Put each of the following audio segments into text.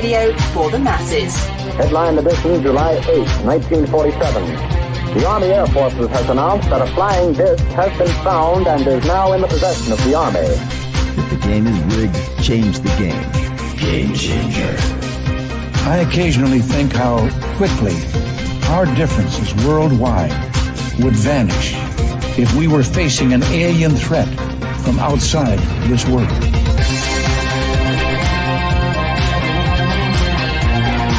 radio for the masses. Headline edition, July 8, 1947. The Army Air Forces has announced that a flying disc has been found and is now in the possession of the Army. If the game is rigged, change the game. Game changer. I occasionally think how quickly our differences worldwide would vanish if we were facing an alien threat from outside this world.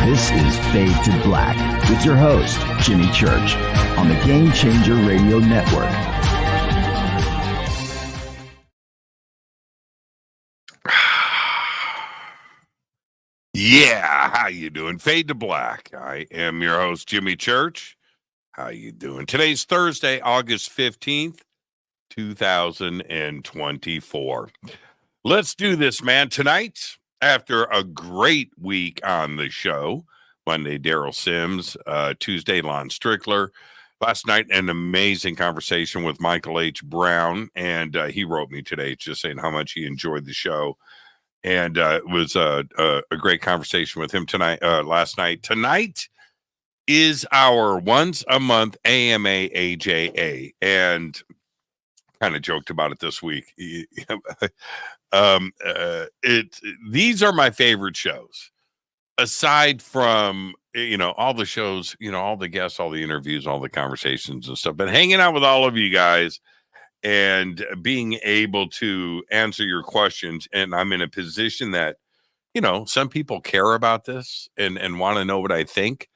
This is Fade to Black with your host, Jimmy Church, on the Game Changer Radio Network. Yeah, how you doing? Fade to Black. I am your host, Jimmy Church. How you doing? Today's Thursday, August 15th, 2024. Let's do this, man. Tonight, after a great week on the show, Monday, Daryl Sims, Tuesday, Lon Strickler. Last night, an amazing conversation with Michael H. Brown, and he wrote me today just saying how much he enjoyed the show. And it was a great conversation with him last night. Tonight is our once a month AMA AJA, and kind of joked about it this week. These are my favorite shows, aside from all the shows, all the guests, all the interviews, all the conversations and stuff. But hanging out with all of you guys and being able to answer your questions. And I'm in a position that, some people care about this and want to know what I think,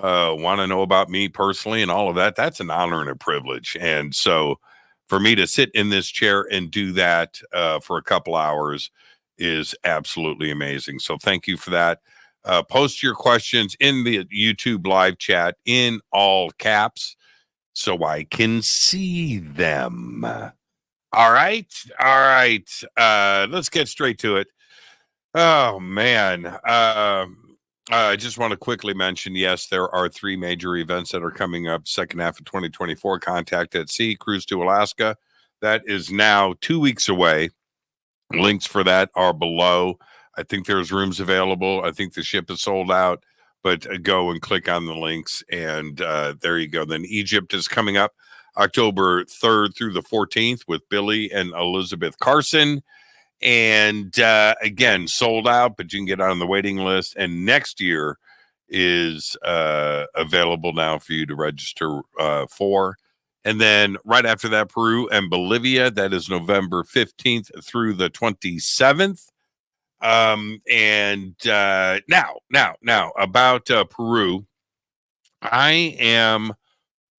want to know about me personally and all of that. That's an honor and a privilege. And so for me to sit in this chair and do that for a couple hours is absolutely amazing. So thank you for that. Post your questions in the YouTube live chat in all caps, so I can see them. All right. Let's get straight to it. Oh, man. I just want to quickly mention, yes, there are 3 major events that are coming up second half of 2024. Contact at Sea, Cruise to Alaska. That is now 2 weeks away. Links for that are below. I think there's rooms available. I think the ship is sold out. But go and click on the links, and there you go. Then Egypt is coming up October 3rd through the 14th with Billy and Elizabeth Carson. And again, sold out, but you can get on the waiting list. And next year is available now for you to register for. And then right after that, Peru and Bolivia. That is November 15th through the 27th. Now about Peru, I am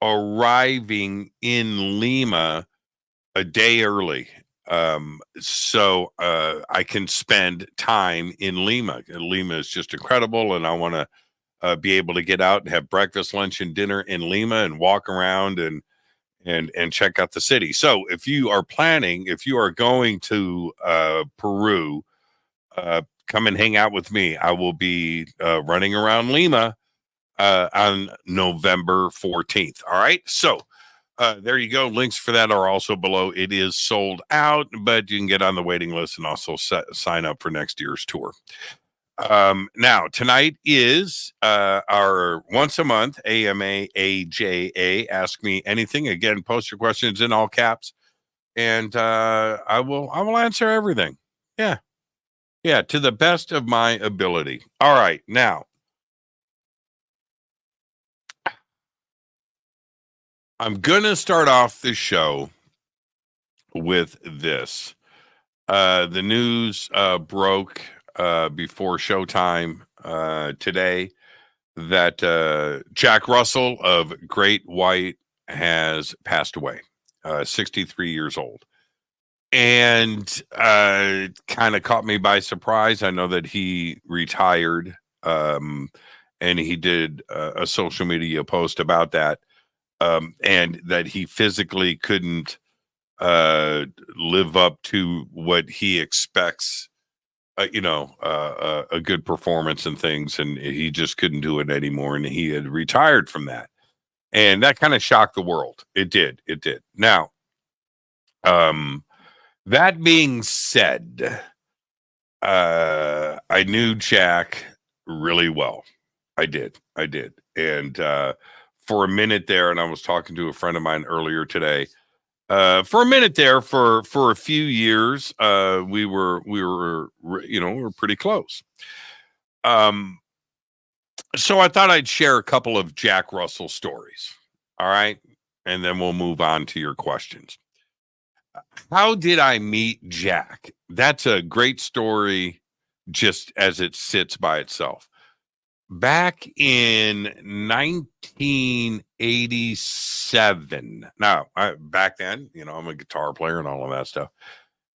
arriving in Lima a day early, so I can spend time in Lima. Lima is just incredible, and I want to be able to get out and have breakfast, lunch, and dinner in Lima and walk around and check out the city. So if you are going to Peru, come and hang out with me. I will be running around Lima on November 14th. All right. So there you go. Links for that are also below. It is sold out, but you can get on the waiting list and also sign up for next year's tour. Now, tonight is our once a month AMA AJA. Ask me anything. Again, post your questions in all caps, and I will answer everything. Yeah, to the best of my ability. All right, now, I'm going to start off the show with this. The news broke before showtime today that Jack Russell of Great White has passed away, 63 years old. And kind of caught me by surprise. I know that he retired, and he did a social media post about that, and that he physically couldn't live up to what he expects, a good performance and things, and he just couldn't do it anymore, and he had retired from that. And that kind of shocked the world. It did. Now, that being said, I knew Jack really well. I did. And for a minute there, and I was talking to a friend of mine earlier today. For a minute there, for a few years, we were pretty close. So I thought I'd share a couple of Jack Russell stories. All right. And then we'll move on to your questions. How did I meet Jack? That's a great story just as it sits by itself. Back in 1987. Now, back then, I'm a guitar player and all of that stuff.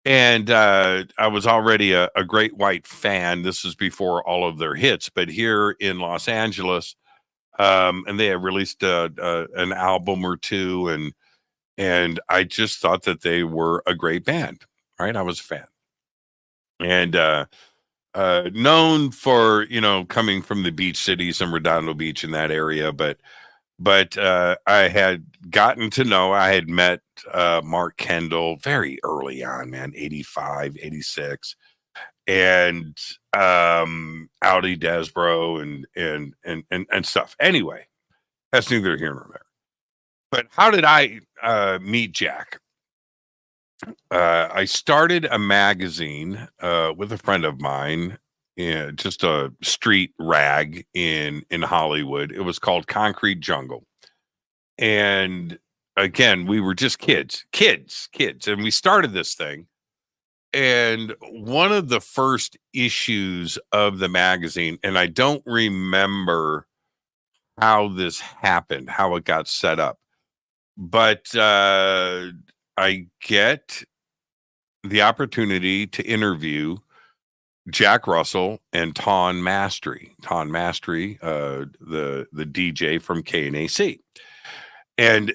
And I was already a Great White fan. This is before all of their hits. But here in Los Angeles, and they had released an album or two, and I just thought that they were a great band, right? I was a fan. And known for, coming from the beach cities and Redondo Beach in that area. But I had gotten to know, I had met Mark Kendall very early on, man, 85, 86. And Audi Desbro and stuff. Anyway, that's neither here nor there. But how did I meet Jack? I started a magazine with a friend of mine, just a street rag in Hollywood. It was called Concrete Jungle. And again, we were just kids. And we started this thing. And one of the first issues of the magazine, and I don't remember how this happened, how it got set up, but I get the opportunity to interview Jack Russell and Ton Mastery. Ton Mastery, the DJ from KNAC. And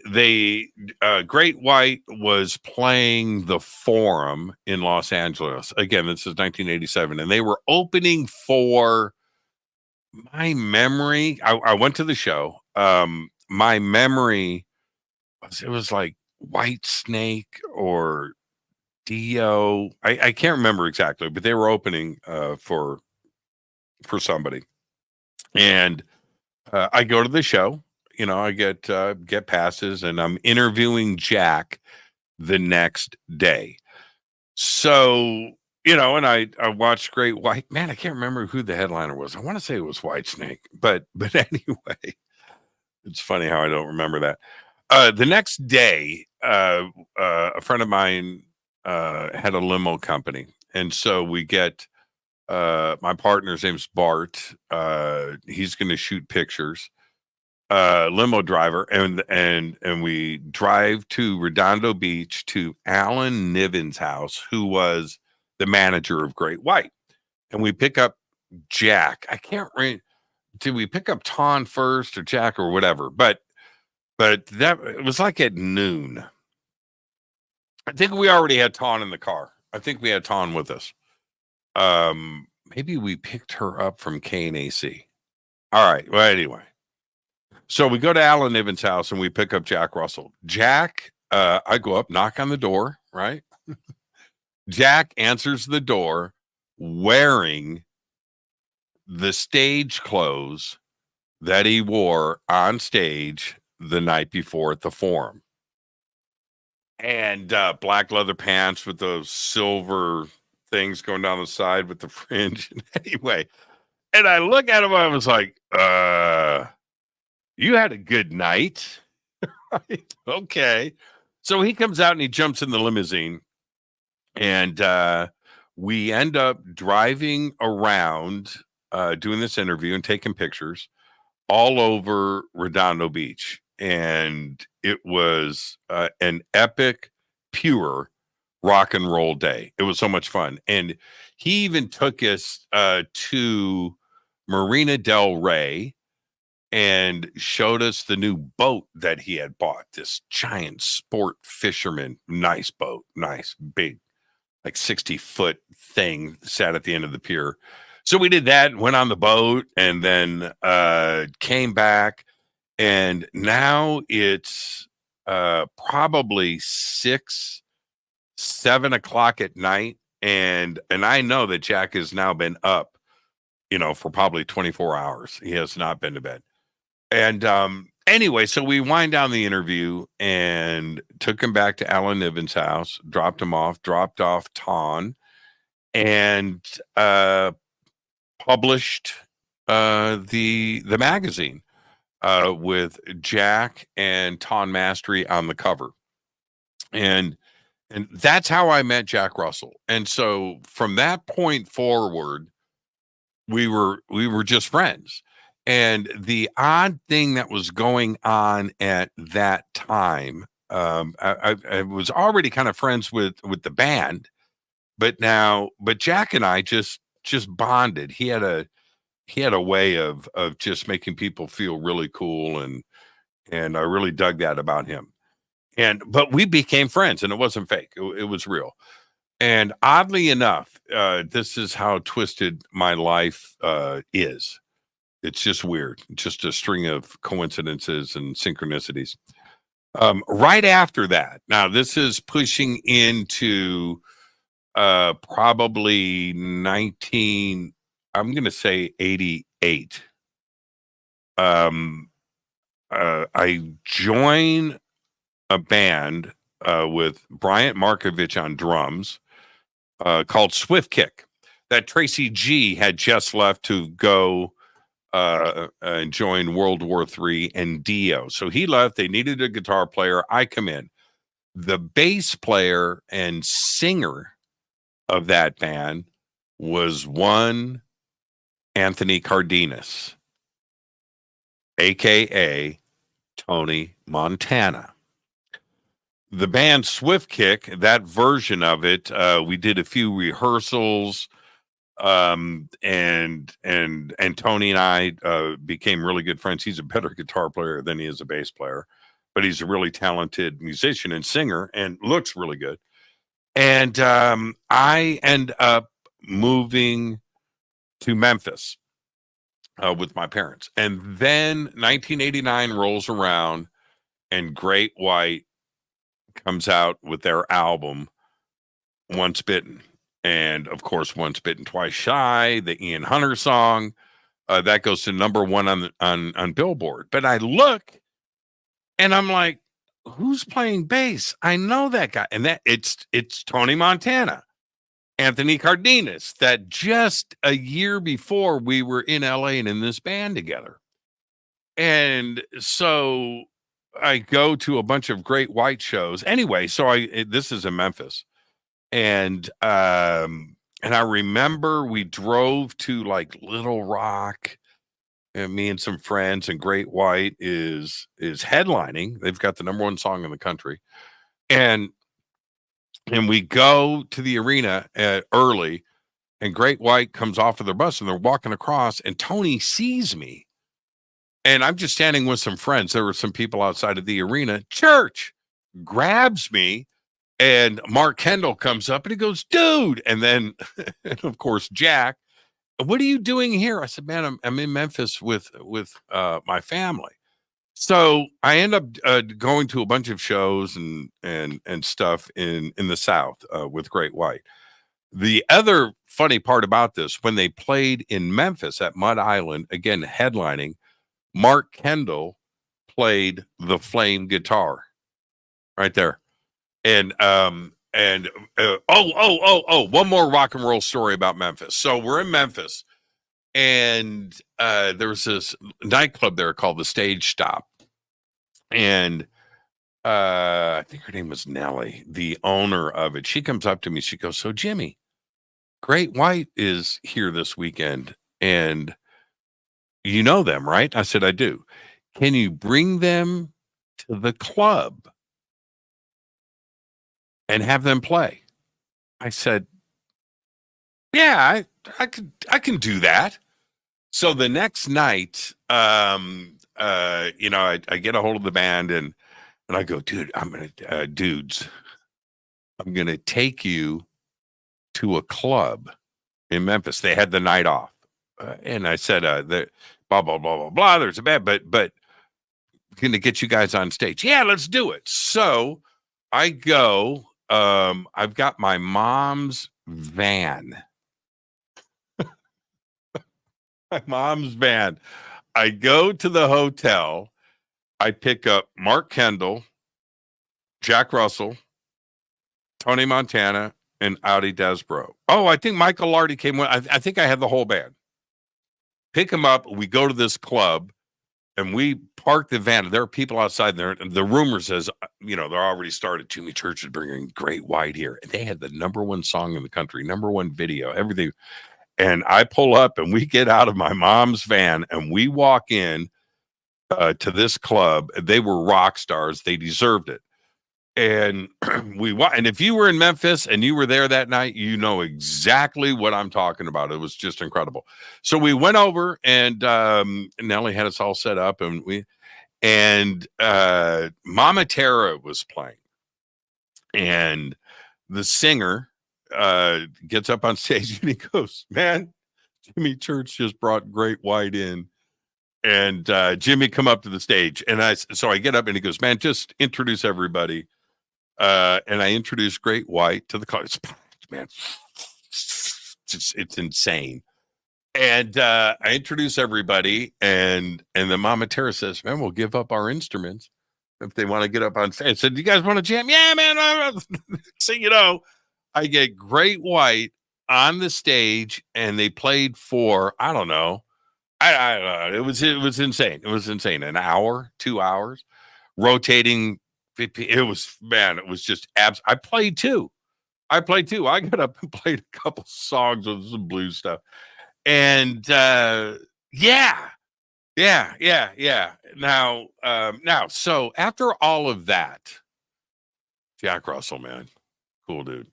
Great White was playing the Forum in Los Angeles. Again, this is 1987. And they were opening for, my memory, I went to the show. My memory was, it was like White Snake or Dio. I can't remember exactly, but they were opening for somebody. And I go to the show. I get passes, and I'm interviewing Jack the next day. So, and I watched Great White. Man, I can't remember who the headliner was. I want to say it was White Snake, but anyway, it's funny how I don't remember that. The next day, a friend of mine had a limo company, and so we get my partner's name's Bart. He's going to shoot pictures. Limo driver, and we drive to Redondo Beach to Alan Niven's house, who was the manager of Great White, and we pick up Jack. I can't remember, did we pick up Ton first or Jack or whatever? But that, it was like at noon. I think we already had Ton in the car. I think we had Ton with us. Maybe we picked her up from KNAC. All right. Well, anyway. So we go to Alan Niven's house and we pick up Jack Russell. Jack, I go up, knock on the door, right? Jack answers the door wearing the stage clothes that he wore on stage the night before at the Forum. And black leather pants with those silver things going down the side with the fringe. Anyway, and I look at him, I was like, you had a good night. Right? Okay. So he comes out and he jumps in the limousine, and we end up driving around doing this interview and taking pictures all over Redondo Beach. And it was an epic, pure rock and roll day. It was so much fun. And he even took us to Marina Del Rey and showed us the new boat that he had bought, this giant sport fisherman, nice boat, nice, big, like 60-foot thing sat at the end of the pier. So we did that, went on the boat, and then came back. And now it's probably 6, 7 o'clock at night. And I know that Jack has now been up for probably 24 hours. He has not been to bed. And anyway, so we wind down the interview and took him back to Alan Niven's house, dropped off Ton, and published the magazine with Jack and Ton Mastery on the cover. And that's how I met Jack Russell. And so from that point forward, we were just friends. And the odd thing that was going on at that time, I was already kind of friends with the band, but Jack and I just bonded. He had a way of just making people feel really cool, and I really dug that about him. But we became friends, and it wasn't fake. It was real. And oddly enough, this is how twisted my life is. It's just weird. Just a string of coincidences and synchronicities. Right after that, now this is pushing into probably I'm going to say 88. I join a band with Bryant Markovich on drums called Swift Kick that Tracy G had just left to go and join World War III and Dio. So he left. They needed a guitar player. I come in. The bass player and singer of that band was one Anthony Cardenas, a.k.a. Tony Montana. The band Swift Kick, that version of it, we did a few rehearsals, and Tony and I became really good friends. He's a better guitar player than he is a bass player, but he's a really talented musician and singer and looks really good. And I end up moving to Memphis with my parents. And then 1989 rolls around, and Great White comes out with their album Once Bitten. And of course, Once Bitten, Twice Shy, the Ian Hunter song, that goes to #1 on Billboard. But I look and I'm like, who's playing bass? I know that guy. And it's Tony Montana, Anthony Cardenas, that just a year before we were in LA and in this band together. And so I go to a bunch of Great White shows. Anyway, so this is in Memphis. And I remember we drove to like Little Rock, and me and some friends, and Great White is headlining. They've got the #1 song in the country. And we go to the arena early, and Great White comes off of their bus, and they're walking across, and Tony sees me. And I'm just standing with some friends. There were some people outside of the arena. Church grabs me, and Mark Kendall comes up and he goes, dude. And then, and of course, Jack, what are you doing here? I said, man, I'm in Memphis with my family. So I end up going to a bunch of shows and stuff in the South with Great White. The other funny part about this, when they played in Memphis at Mud Island, again, headlining, Mark Kendall played the flame guitar right there. And one more rock and roll story about Memphis. So we're in Memphis, and there's this nightclub there called the Stage Stop. And I think her name was Nellie, the owner of it. She comes up to me. She goes, so Jimmy, Great White is here this weekend, and you know them, right? I said, I do. Can you bring them to the club and have them play? I said, yeah, I can do that. So the next night, I get a hold of the band, and I go, dude, I'm gonna take you to a club in Memphis. They had the night off, and I said, blah blah blah blah blah. There's a bad, but gonna get you guys on stage. Yeah, let's do it. So I go. I've got my mom's van. my mom's van. I go to the hotel. I pick up Mark Kendall, Jack Russell, Tony Montana, and Audi Desbro. Oh, I think Michael Lardy came with. I think I had the whole band. Pick him up. We go to this club, and we park the van. There are people outside there. And the rumor says, they're already started. Jimmy Church is bringing Great White here. And they had the #1 song in the country, #1 video, everything. And I pull up, and we get out of my mom's van, and we walk in to this club. They were rock stars. They deserved it. And and if you were in Memphis and you were there that night, you know exactly what I'm talking about. It was just incredible. So we went over, and Nellie had us all set up, and Mama Tara was playing, and the singer gets up on stage, and he goes, "Man, Jimmy Church just brought Great White in." And Jimmy come up to the stage, and so I get up, and he goes, "Man, just introduce everybody." And I introduced Great White to the car. It's packed, man. It's insane. And I introduce everybody, and then Mama Tara says, "Man, we'll give up our instruments if they want to get up on stage." I said, "Do you guys want to jam?" "Yeah, man." So, I get Great White on the stage, and they played for, I don't know. I don't know. It was insane. It was insane. An hour, 2 hours, rotating. It was just I played too. I got up and played a couple songs with some blues stuff. And yeah. Now, so after all of that, Jack Russell, man, cool dude.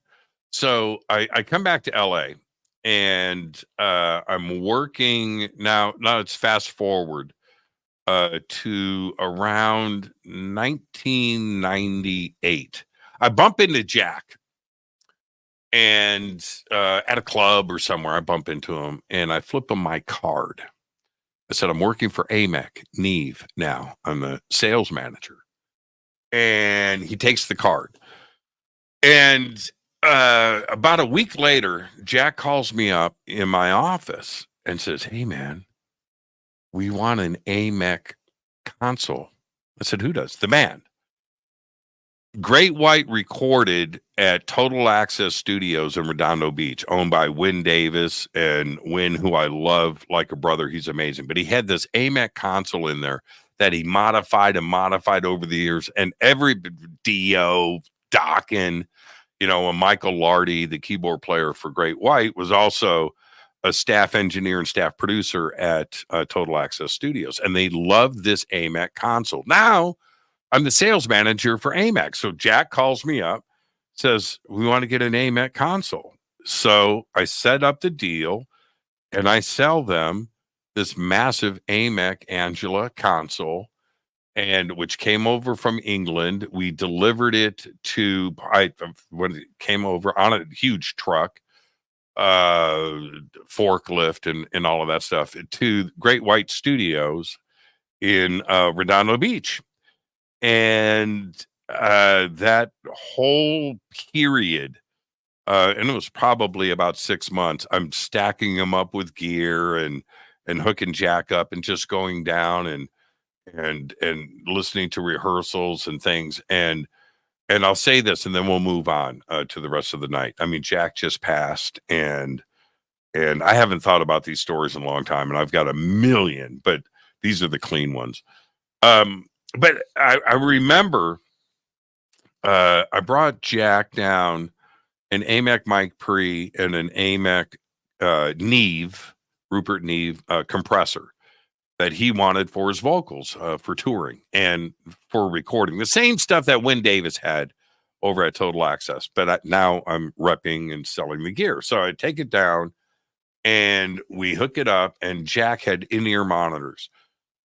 So I come back to LA, and I'm working now. Now it's fast forward to around 1998. I bump into Jack, and at a club or somewhere, I bump into him, and I flip him my card. I said, "I'm working for AMEC Neve now. I'm the sales manager." And he takes the card. And about a week later, Jack calls me up in my office and says, "Hey, man, we want an AMEC console." I said, "Who does?" "The band." Great White recorded at Total Access Studios in Redondo Beach, owned by Win Davis, and Win, who I love like a brother. He's amazing. But he had this AMEC console in there that he modified over the years. And every Dio, Dokken, and Michael Lardy, the keyboard player for Great White, was also a staff engineer and staff producer at Total Access Studios. And they loved this AMEC console. Now, I'm the sales manager for AMEC. So Jack calls me up, says, "We want to get an AMEC console." So I set up the deal, and I sell them this massive AMEC Angela console, and which came over from England. We delivered it when it came over on a huge truck, forklift and all of that stuff, to Great White Studios in Redondo Beach. And that whole period, and it was probably about 6 months, I'm stacking them up with gear and hooking Jack up and just going down and listening to rehearsals and things. And I'll say this, and then we'll move on to the rest of the night. I mean, Jack just passed, and I haven't thought about these stories in a long time, and I've got a million, but these are the clean ones. But I remember I brought Jack down an AMEC Mike Pre and an AMEC Neve, Rupert Neve compressor that he wanted for his vocals for touring and for recording. The same stuff that Win Davis had over at Total Access, but now I'm repping and selling the gear. So I take it down, and we hook it up, and Jack had in-ear monitors.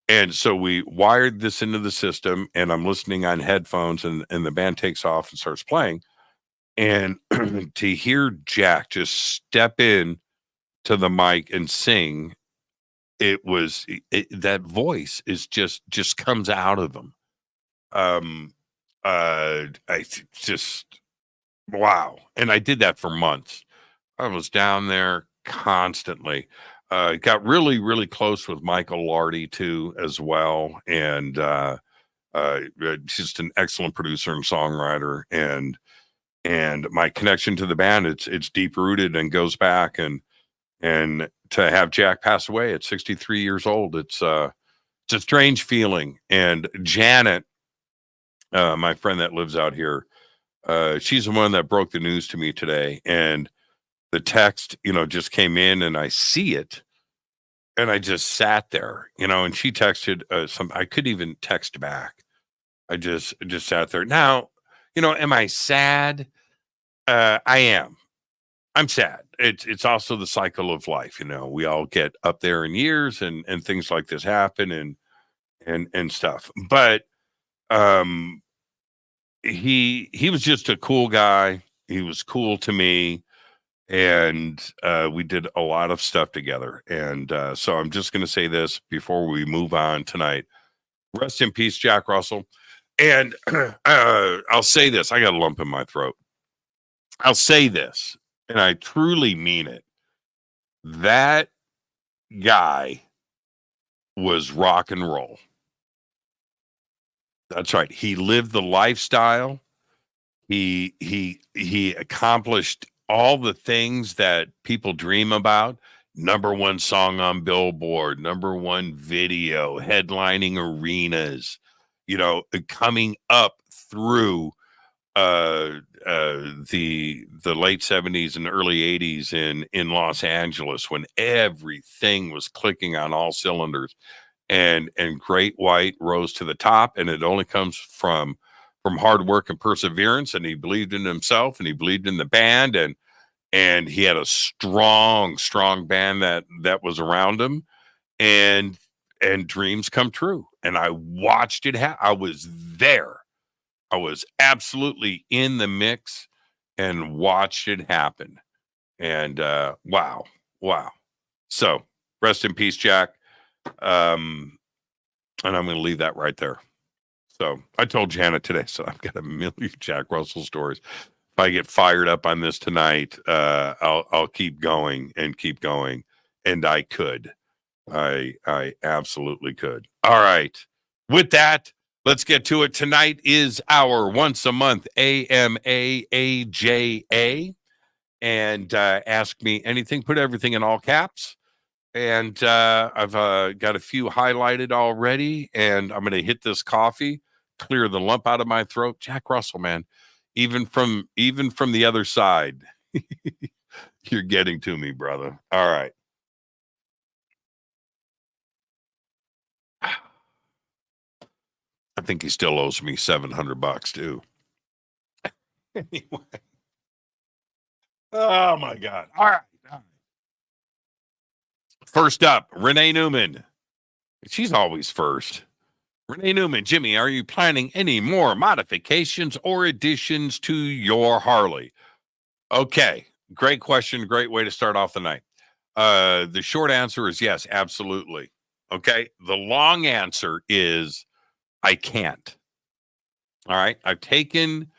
And so we wired this into the system, and I'm listening on headphones, and the band takes off and starts playing. And to hear Jack just step in to the mic and sing, that voice is just comes out of him. Just wow. And I did that for months. I was down there constantly. got really, really close with Michael Lardy too, as well. And just an excellent producer and songwriter. And my connection to the band, it's deep rooted and goes back. And to have Jack pass away at 63 years old, it's a strange feeling. And Janet, my friend that lives out here, she's the one that broke the news to me today. And the text, just came in, and I see it, and I just sat there, and she texted something. I couldn't even text back. I just sat there. Now, am I sad? I am. I'm sad. It's also the cycle of life. We all get up there in years, and things like this happen, and stuff. But he was just a cool guy. He was cool to me. And we did a lot of stuff together. And so I'm just going to say this before we move on tonight. Rest in peace, Jack Russell. And I'll say this. I got a lump in my throat. I'll say this, and I truly mean it. That guy was rock and roll. That's right. He lived the lifestyle. He accomplished all the things that people dream about. #1 song on Billboard, #1 video, headlining arenas, coming up through the late 70s and early 80s in Los Angeles, when everything was clicking on all cylinders, and Great White rose to the top. And it only comes from hard work and perseverance. And he believed in himself, and he believed in the band, and he had a strong band that was around him, and dreams come true. And I watched it I was there. I was absolutely in the mix and watched it happen. And wow. So rest in peace, Jack. And I'm going to leave that right there. So I told Janet today, so I've got a million Jack Russell stories. If I get fired up on this tonight, I'll keep going, and I could. I absolutely could. All right. With that, let's get to it. Tonight is our once a month AMA AJA, and ask me anything. Put everything in all caps. And I've got a few highlighted already, and I'm going to hit this coffee, clear the lump out of my throat. Jack Russell, man, even from the other side, you're getting to me, brother. All right. I think he still owes me $700 too. Anyway. Oh my God. All right. First up, Renee Newman. She's always first. Renee Newman, Jimmy, are you planning any more modifications or additions to your Harley? Okay, great question. Great way to start off the night. The short answer is yes, absolutely. Okay, the long answer is I can't. All right, I've taken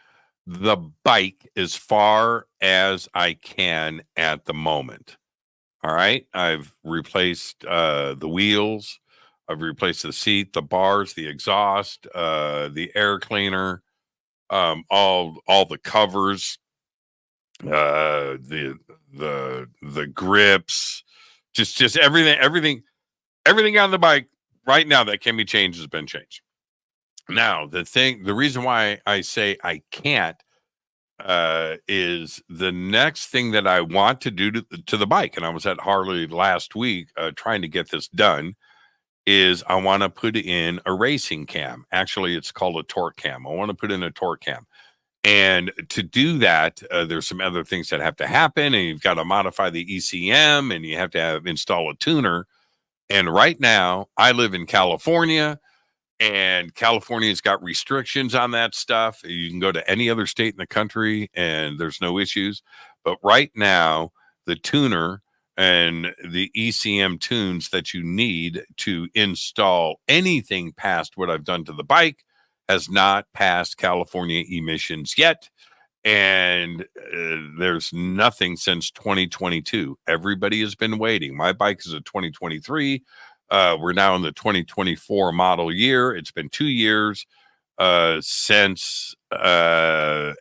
the bike as far as I can at the moment. All right, I've replaced the wheels, I've replaced the seat, the bars, the exhaust, the air cleaner, all the covers, the grips, just everything on the bike right now that can be changed has been changed. Now, the reason why I say I can't is the next thing that I want to do to the bike, and I was at Harley last week trying to get this done, is I want to put in a racing cam. Actually, it's called a torque cam. I want to put in a torque cam. And to do that, there's some other things that have to happen, and you've got to modify the ECM, and you have to install a tuner. And right now, I live in California, and California's got restrictions on that stuff. You can go to any other state in the country and there's no issues. But right now, the tuner and the ECM tunes that you need to install anything past what I've done to the bike has not passed California emissions yet. And there's nothing since 2022. Everybody has been waiting. My bike is a 2023. We're now in the 2024 model year. It's been 2 years since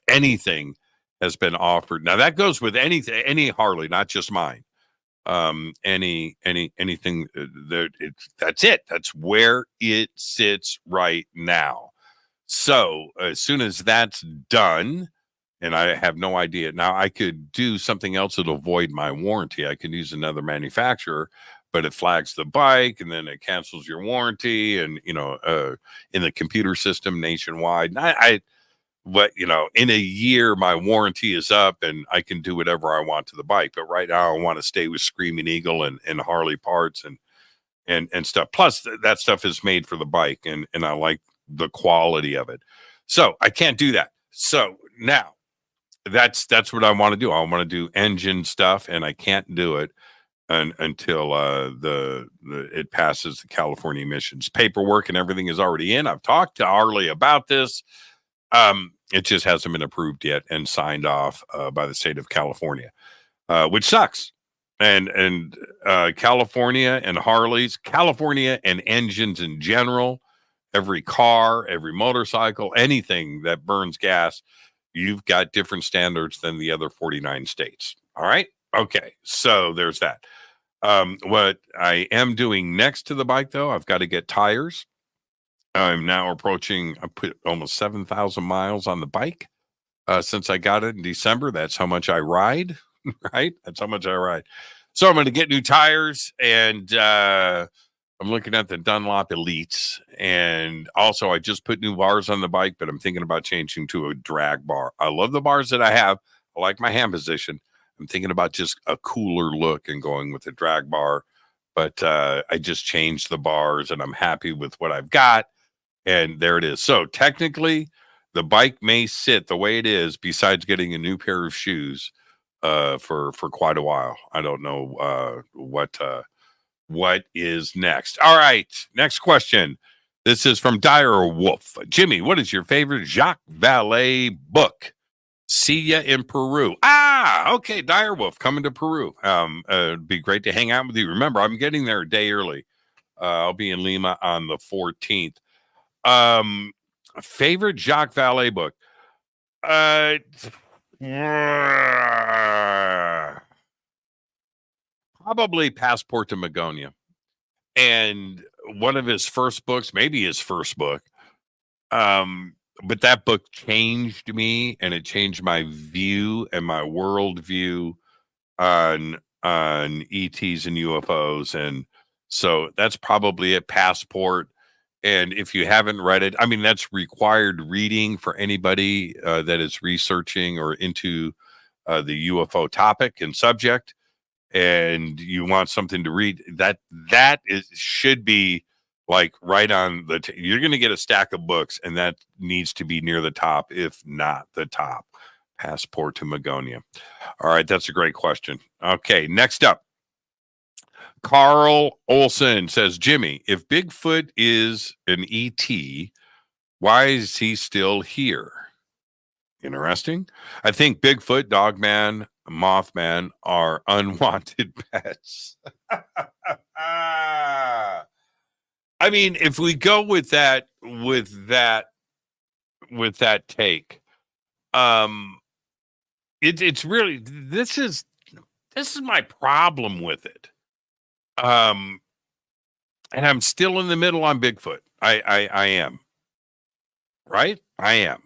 anything has been offered. Now that goes with any Harley, not just mine. Anything there, that's it. That's where it sits right now. So as soon as that's done, and I have no idea now, I could do something else that'll void my warranty. I can use another manufacturer, but it flags the bike and then it cancels your warranty, and in the computer system nationwide. But in a year my warranty is up and I can do whatever I want to the bike. But right now I want to stay with Screaming Eagle and Harley parts and stuff. Plus that stuff is made for the bike, and I like the quality of it. So I can't do that. So now that's what I want to do. I want to do engine stuff, and I can't do it until it passes the California emissions. Paperwork and everything is already in. I've talked to Harley about this. It just hasn't been approved yet and signed off by the state of California, which sucks. And California and Harleys, California and engines in general, every car, every motorcycle, anything that burns gas, you've got different standards than the other 49 states. All right. Okay. So there's that. What I am doing next to the bike, though, I've got to get tires. I'm now approaching, I put almost 7,000 miles on the bike since I got it in December. That's how much I ride, right? That's how much I ride. So I'm going to get new tires, and I'm looking at the Dunlop Elites. And also, I just put new bars on the bike, but I'm thinking about changing to a drag bar. I love the bars that I have. I like my hand position. I'm thinking about just a cooler look and going with a drag bar. But I just changed the bars, and I'm happy with what I've got. And there it is. So technically, the bike may sit the way it is, besides getting a new pair of shoes for quite a while. I don't know what is next. All right, next question. This is from Dire Wolf. Jimmy, what is your favorite Jacques Vallée book? See ya in Peru. Okay, Dire Wolf coming to Peru. It'd be great to hang out with you. Remember, I'm getting there a day early. I'll be in Lima on the 14th. Favorite Jacques Vallée book? Probably Passport to Magonia. And one of his first books, maybe his first book, but that book changed me, and it changed my view and my worldview on ETs and UFOs. And so that's probably a Passport. And if you haven't read it, I mean, that's required reading for anybody that is researching or into the UFO topic and subject, and you want something to read. Should be like right on the. You're going to get a stack of books, and that needs to be near the top, if not the top. Passport to Magonia. All right, that's a great question. Okay, next up. Carl Olson says, Jimmy, if Bigfoot is an ET, why is he still here? Interesting. I think Bigfoot, Dogman, Mothman are unwanted pets. I mean, if we go with that take, it's really, this is my problem with it. And I'm still in the middle on Bigfoot. I am. Right? I am.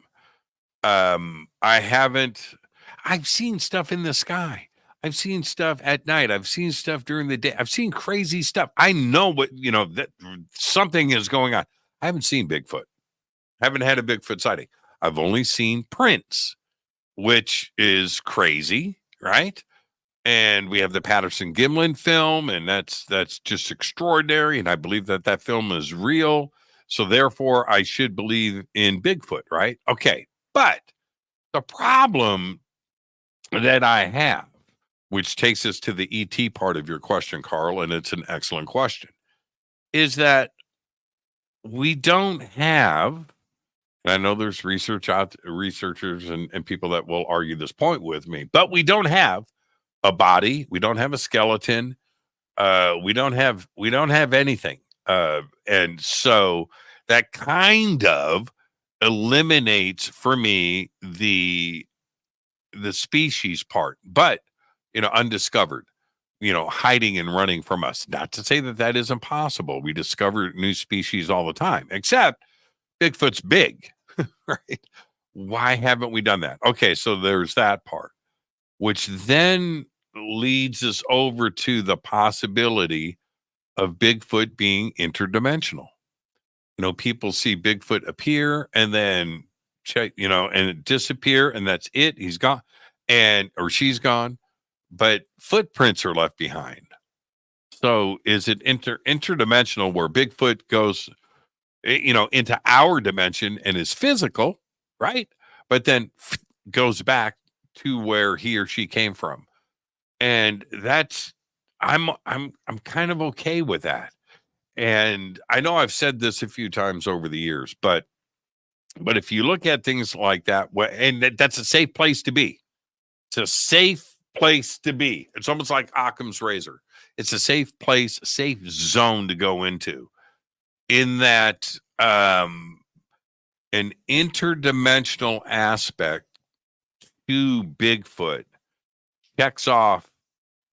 I've seen stuff in the sky. I've seen stuff at night. I've seen stuff during the day. I've seen crazy stuff. I know that something is going on. I haven't seen Bigfoot. I haven't had a Bigfoot sighting. I've only seen prints, which is crazy, right? And we have the Patterson Gimlin film, and that's just extraordinary. And I believe that film is real. So therefore, I should believe in Bigfoot, right? Okay. But the problem that I have, which takes us to the ET part of your question, Carl, and it's an excellent question, is that we don't have And I know there's researchers and people that will argue this point with me, but we don't have a body. We don't have a skeleton. We don't have anything. And so that kind of eliminates for me the species part, but undiscovered, hiding and running from us. Not to say that is impossible. We discover new species all the time, except Bigfoot's big, right? Why haven't we done that? Okay, so there's that part, which then leads us over to the possibility of Bigfoot being interdimensional. People see Bigfoot appear and then check, and it disappear, and that's it. He's gone, or she's gone, but footprints are left behind. So is it interdimensional where Bigfoot goes, into our dimension and is physical, right? But then goes back to where he or she came from, and that's I'm kind of okay with that. And I know I've said this a few times over the years, but if you look at things like that, and that's a safe place to be. It's a safe place to be. It's almost like Occam's razor. It's a safe place, safe zone to go into. In that an interdimensional aspect to Bigfoot checks off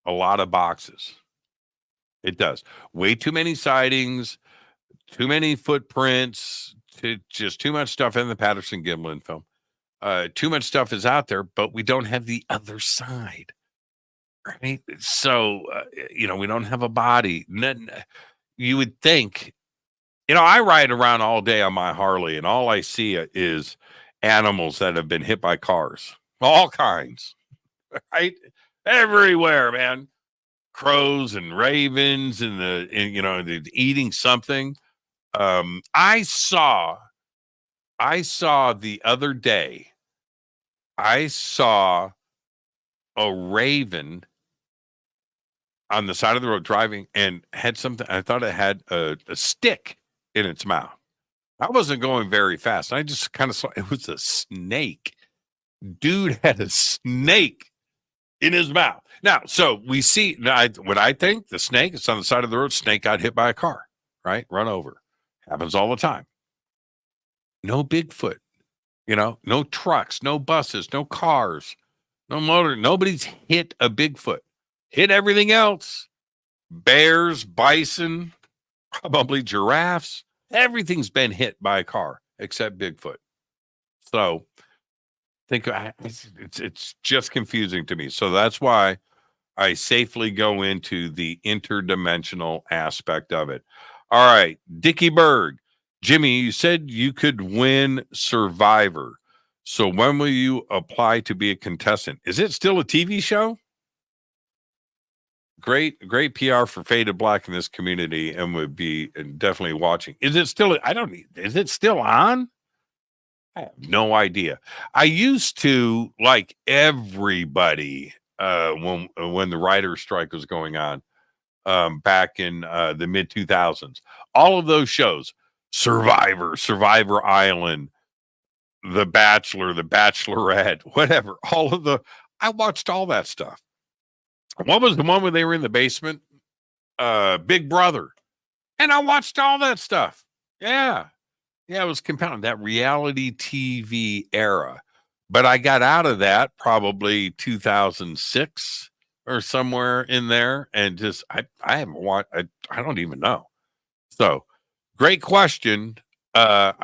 a lot of boxes. It does. Way too many sightings, too many footprints, just too much stuff in the Patterson-Gimlin film. Too much stuff is out there, but we don't have the other side, right? So, we don't have a body. You would think, I ride around all day on my Harley, and all I see is animals that have been hit by cars, all kinds, right? Everywhere, man. Crows and ravens and they're eating something. I saw the other day, I saw a raven on the side of the road driving and had something. I thought it had a stick in its mouth. I wasn't going very fast. I just kind of saw it was a snake. Dude had a snake in his mouth. Now, so we see what I think the snake, it's on the side of the road. Snake got hit by a car, right? Run over. Happens all the time. No Bigfoot, no trucks, no buses, no cars, no motor. Nobody's hit a Bigfoot. Hit everything else. Bears, bison, probably giraffes. Everything's been hit by a car except Bigfoot. So it's just confusing to me. So that's why I safely go into the interdimensional aspect of it. All right, Dickie Berg. Jimmy, you said you could win Survivor. So when will you apply to be a contestant? Is it still a TV show? Great PR for Faded Black in this community, and would be definitely watching. Is it still? Is it still on? I have no idea. I used to, like everybody, when the writer's strike was going on, back in the mid 2000s, all of those shows, Survivor Island, The Bachelor, The Bachelorette, whatever, I watched all that stuff. What was the one where they were in the basement? Big Brother. And I watched all that stuff. Yeah, it was compelling, that reality TV era. But I got out of that probably 2006 or somewhere in there, and just I haven't watched. I don't even know. So, great question. I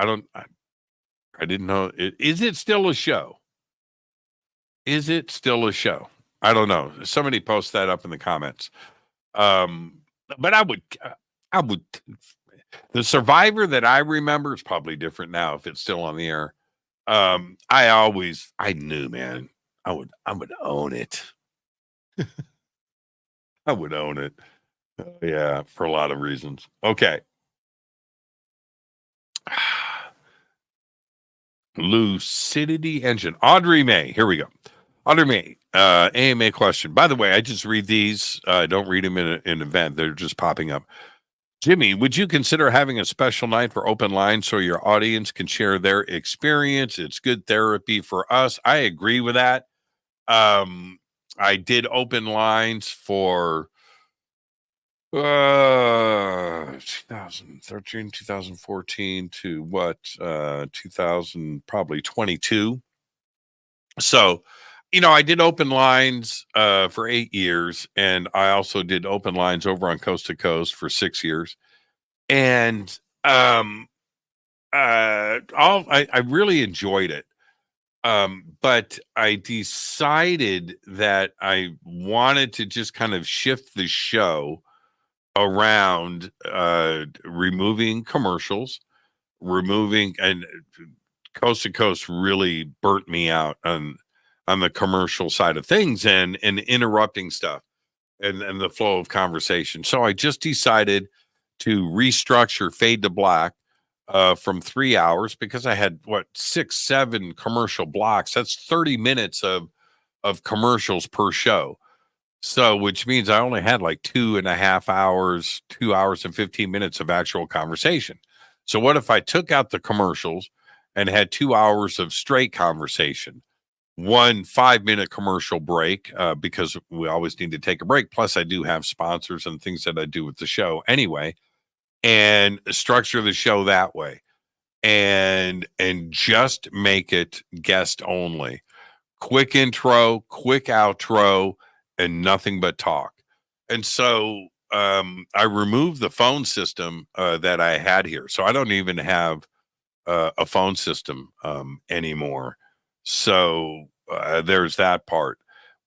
didn't know. Is it still a show? Is it still a show? I don't know. Somebody post that up in the comments. But I would. The Survivor that I remember is probably different now if it's still on the air. I knew, man, I would own it. I would own it. Yeah, for a lot of reasons. Okay. Lucidity Engine. Audrey May. Here we go. Audrey May. AMA question. By the way, I just read these. I don't read them in an event. They're just popping up. Jimmy, would you consider having a special night for open lines so your audience can share their experience? It's good therapy for us. I agree with that. I did open lines for 2013, 2014 to 2000, probably 22. So, I did open lines for 8 years, and I also did open lines over on Coast to Coast for 6 years. And I really enjoyed it. But I decided that I wanted to just kind of shift the show around removing commercials, removing and Coast to Coast really burnt me out on the commercial side of things and interrupting stuff and the flow of conversation. So I just decided to restructure Fade to Black from 3 hours, because I had 6-7 commercial blocks. That's 30 minutes of commercials per show. So, which means I only had like 2.5 hours, 2 hours and 15 minutes of actual conversation. So what if I took out the commercials and had 2 hours of straight conversation, 1 5-minute commercial break, because we always need to take a break. Plus I do have sponsors and things that I do with the show anyway, and structure the show that way, and just make it guest only. Quick intro, quick outro, and nothing but talk. And so I removed the phone system that I had here. So I don't even have a phone system anymore. So there's that part.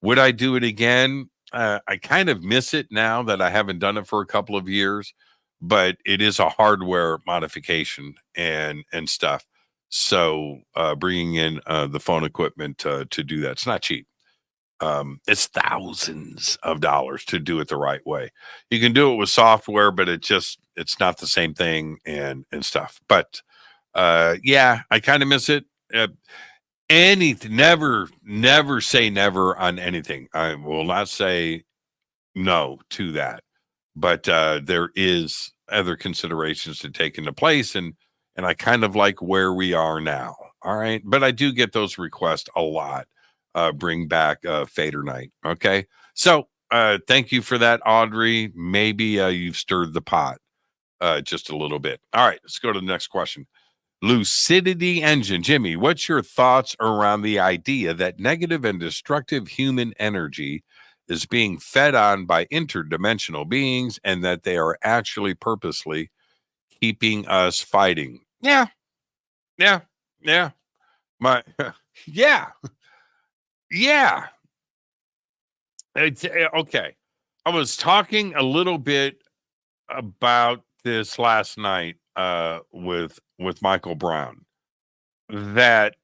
Would I do it again? I kind of miss it now that I haven't done it for a couple of years, but it is a hardware modification and stuff. So bringing in the phone equipment to do that, it's not cheap. It's thousands of dollars to do it the right way. You can do it with software, but it's not the same thing and stuff. But yeah, I kind of miss it. Anything, never say never on anything. I will not say no to that, but there is other considerations to take into place, and I kind of like where we are now. All right, but I do get those requests a lot. Bring back Fader Night. Okay, so thank you for that, Audrey. Maybe you've stirred the pot just a little bit. All right, let's go to the next question. Lucidity Engine. Jimmy, what's your thoughts around the idea that negative and destructive human energy is being fed on by interdimensional beings, and that they are actually purposely keeping us fighting? Yeah. My yeah. Yeah. It's okay. I was talking a little bit about this last night with Michael Brown, that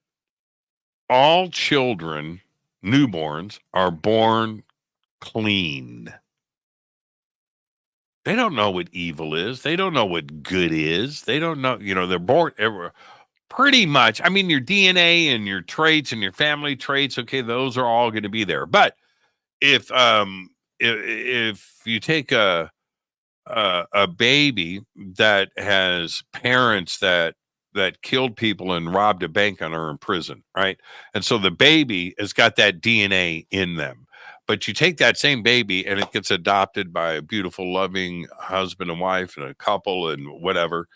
all children, newborns, are born clean. They don't know what evil is. They don't know what good is. They don't know, they're born pretty much. I mean, your DNA and your traits and your family traits, okay, those are all going to be there. But if you take a baby that has parents that killed people and robbed a bank and are in prison, right? And so the baby has got that DNA in them. But you take that same baby and it gets adopted by a beautiful, loving husband and wife and a couple and whatever,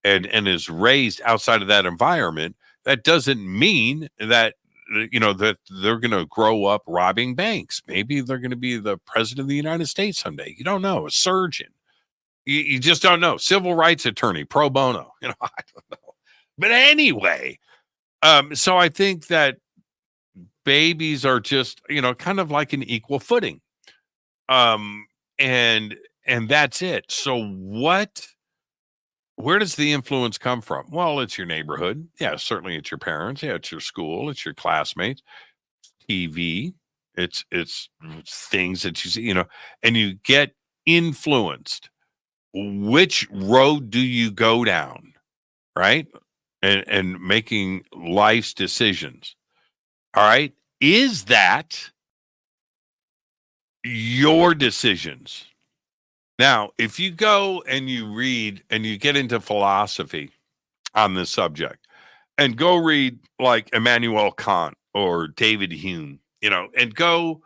and is raised outside of that environment. That doesn't mean that that they're going to grow up robbing banks. Maybe they're going to be the president of the United States someday. You don't know. A surgeon. You just don't know. Civil rights attorney, pro bono. I don't know. But anyway, so I think that babies are just, kind of like an equal footing. And that's it. So where does the influence come from? Well, it's your neighborhood. Yeah, certainly it's your parents. Yeah, it's your school. It's your classmates. TV. It's things that you see, and you get influenced. Which road do you go down, right? And making life's decisions. All right. Is that your decisions? Now, if you go and you read and you get into philosophy on this subject and go read like Immanuel Kant or David Hume, and you can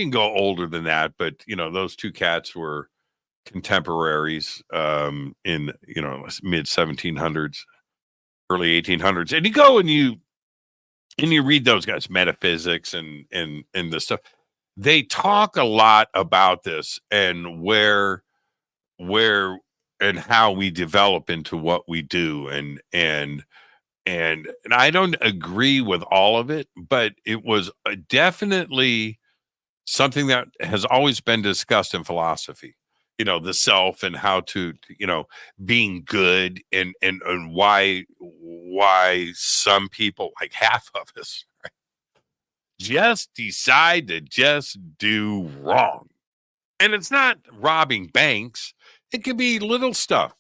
go older than that, but those two cats were contemporaries in mid 1700s, early 1800s, and you go and you read those guys, metaphysics and this stuff. They talk a lot about this and where and how we develop into what we do, and I don't agree with all of it, but it was definitely something that has always been discussed in philosophy. The self and how to, being good, and why some people, like half of us, right, just decide to just do wrong. And it's not robbing banks. It could be little stuff,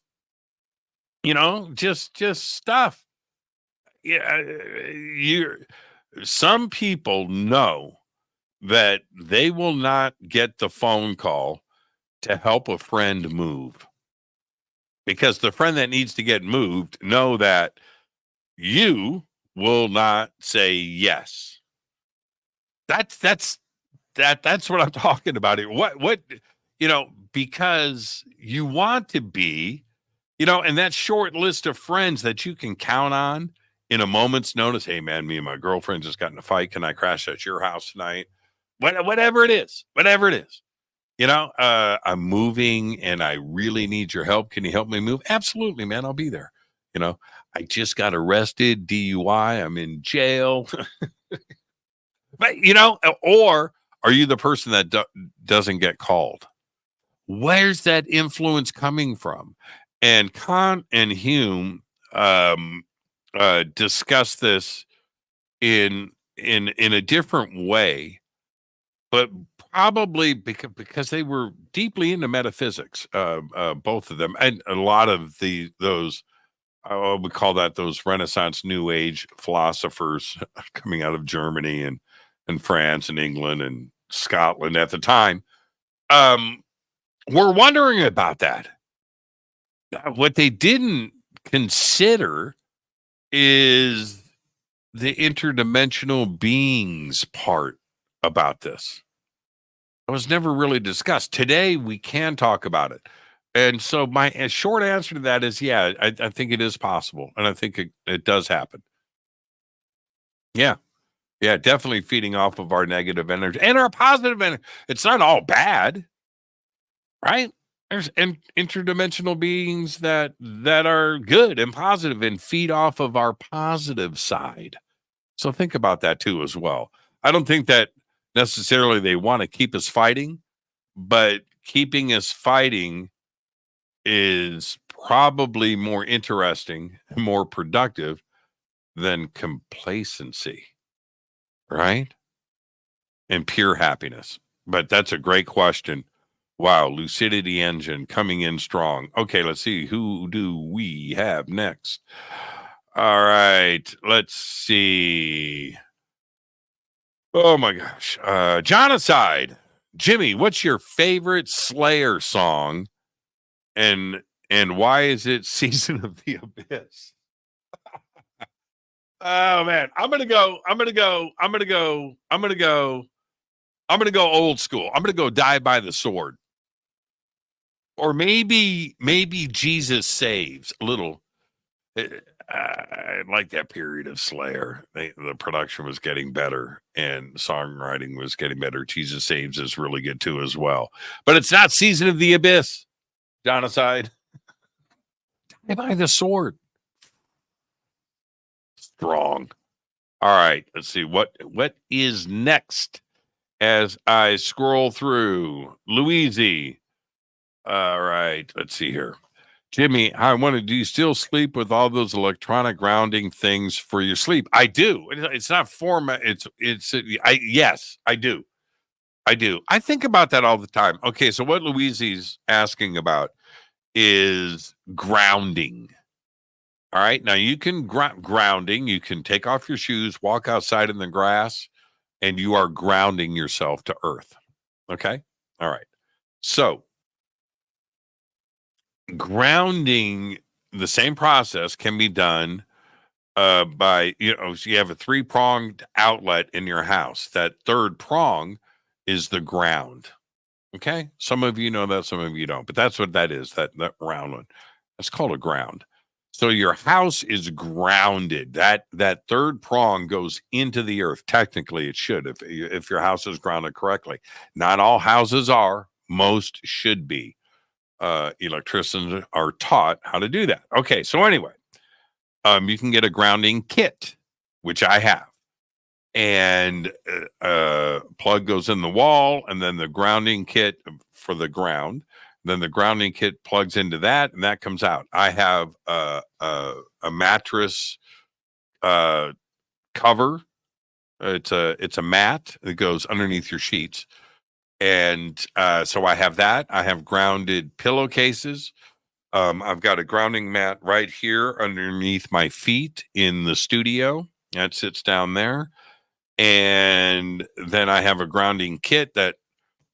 just stuff. Yeah, some people know that they will not get the phone call to help a friend move, because the friend that needs to get moved know that you will not say yes. That's what I'm talking about here. What because you want to be, and that short list of friends that you can count on in a moment's notice. Hey man, me and my girlfriend just got in a fight. Can I crash at your house tonight? Whatever it is. I'm moving and I really need your help. Can you help me move? Absolutely, man. I'll be there. I just got arrested, DUI. I'm in jail. But, or are you the person that doesn't get called? Where's that influence coming from? And Kant and Hume discuss this in a different way, but probably because they were deeply into metaphysics, both of them, and a lot of those. We call that those Renaissance New Age philosophers coming out of Germany and France and England and Scotland at the time. We're wondering about that. What they didn't consider is the interdimensional beings part about this. It was never really discussed. Today, we can talk about it. And so my short answer to that is, yeah, I think it is possible. And I think it does happen. Yeah. Yeah, definitely feeding off of our negative energy and our positive energy. It's not all bad, right? There's interdimensional beings that are good and positive and feed off of our positive side. So think about that too as well. I don't think that necessarily they want to keep us fighting, but keeping us fighting is probably more interesting and more productive than complacency, right? And pure happiness. But that's a great question. Wow, Lucidity Engine coming in strong. Okay, let's see. Who do we have next? All right, let's see. Oh my gosh. Jonocide. Jimmy, what's your favorite Slayer song? And why is it Season of the Abyss? Oh man, I'm gonna go old school. I'm gonna go Die by the Sword. Or maybe Jesus Saves a little. I like that period of Slayer. The production was getting better and songwriting was getting better. Jesus Saves is really good too as well. But it's not Season of the Abyss. Genocide. Die by the Sword. Strong. All right. Let's see what is next as I scroll through. Louise. All right. Let's see here. Jimmy, I wanted, do you still sleep with all those electronic grounding things for your sleep? I do. It's not format. Yes, I do. I think about that all the time. Okay. So what Louise is asking about is grounding. All right. Now you can grounding. You can take off your shoes, walk outside in the grass, and you are grounding yourself to earth. Okay. All right. So grounding, the same process can be done by, so you have a 3-pronged outlet in your house. That third prong is the ground. Okay. Some of you know that, some of you don't, but that's what that is. That round one. That's called a ground. So your house is grounded. That third prong goes into the earth. Technically, it should, if your house is grounded correctly. Not all houses are. Most should be. Electricians are taught how to do that. Okay. So anyway, you can get a grounding kit, which I have. And plug goes in the wall, and then the grounding kit for the ground. Then the grounding kit plugs into that, and that comes out. I have a mattress cover. It's a mat that goes underneath your sheets, and so I have that. I have grounded pillowcases. I've got a grounding mat right here underneath my feet in the studio. That sits down there. And then I have a grounding kit that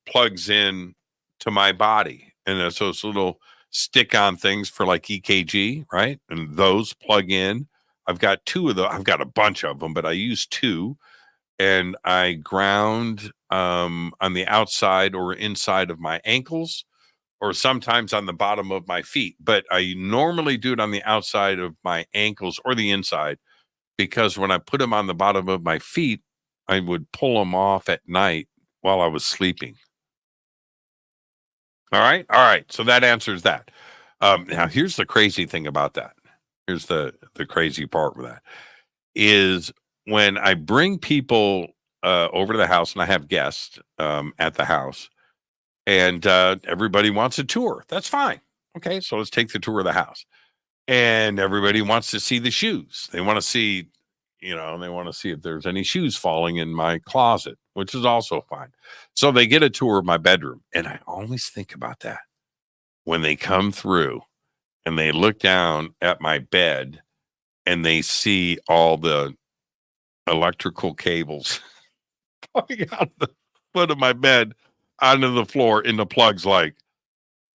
plugs in to my body. And so it's little stick-on things for like EKG, right? And those plug in. I've got 2 of those. I've got a bunch of them, but I use 2. And I ground on the outside or inside of my ankles, or sometimes on the bottom of my feet. But I normally do it on the outside of my ankles or the inside, because when I put them on the bottom of my feet, I would pull them off at night while I was sleeping. All right. So that answers that. Now, here's the crazy thing about that. Here's the crazy part with that is when I bring people over to the house, and I have guests at the house, and everybody wants a tour. That's fine. Okay, so let's take the tour of the house. And everybody wants to see the shoes. They want to see, they want to see if there's any shoes falling in my closet, which is also fine. So they get a tour of my bedroom. And I always think about that when they come through and they look down at my bed and they see all the electrical cables coming out of the foot of my bed onto the floor in the plugs, like,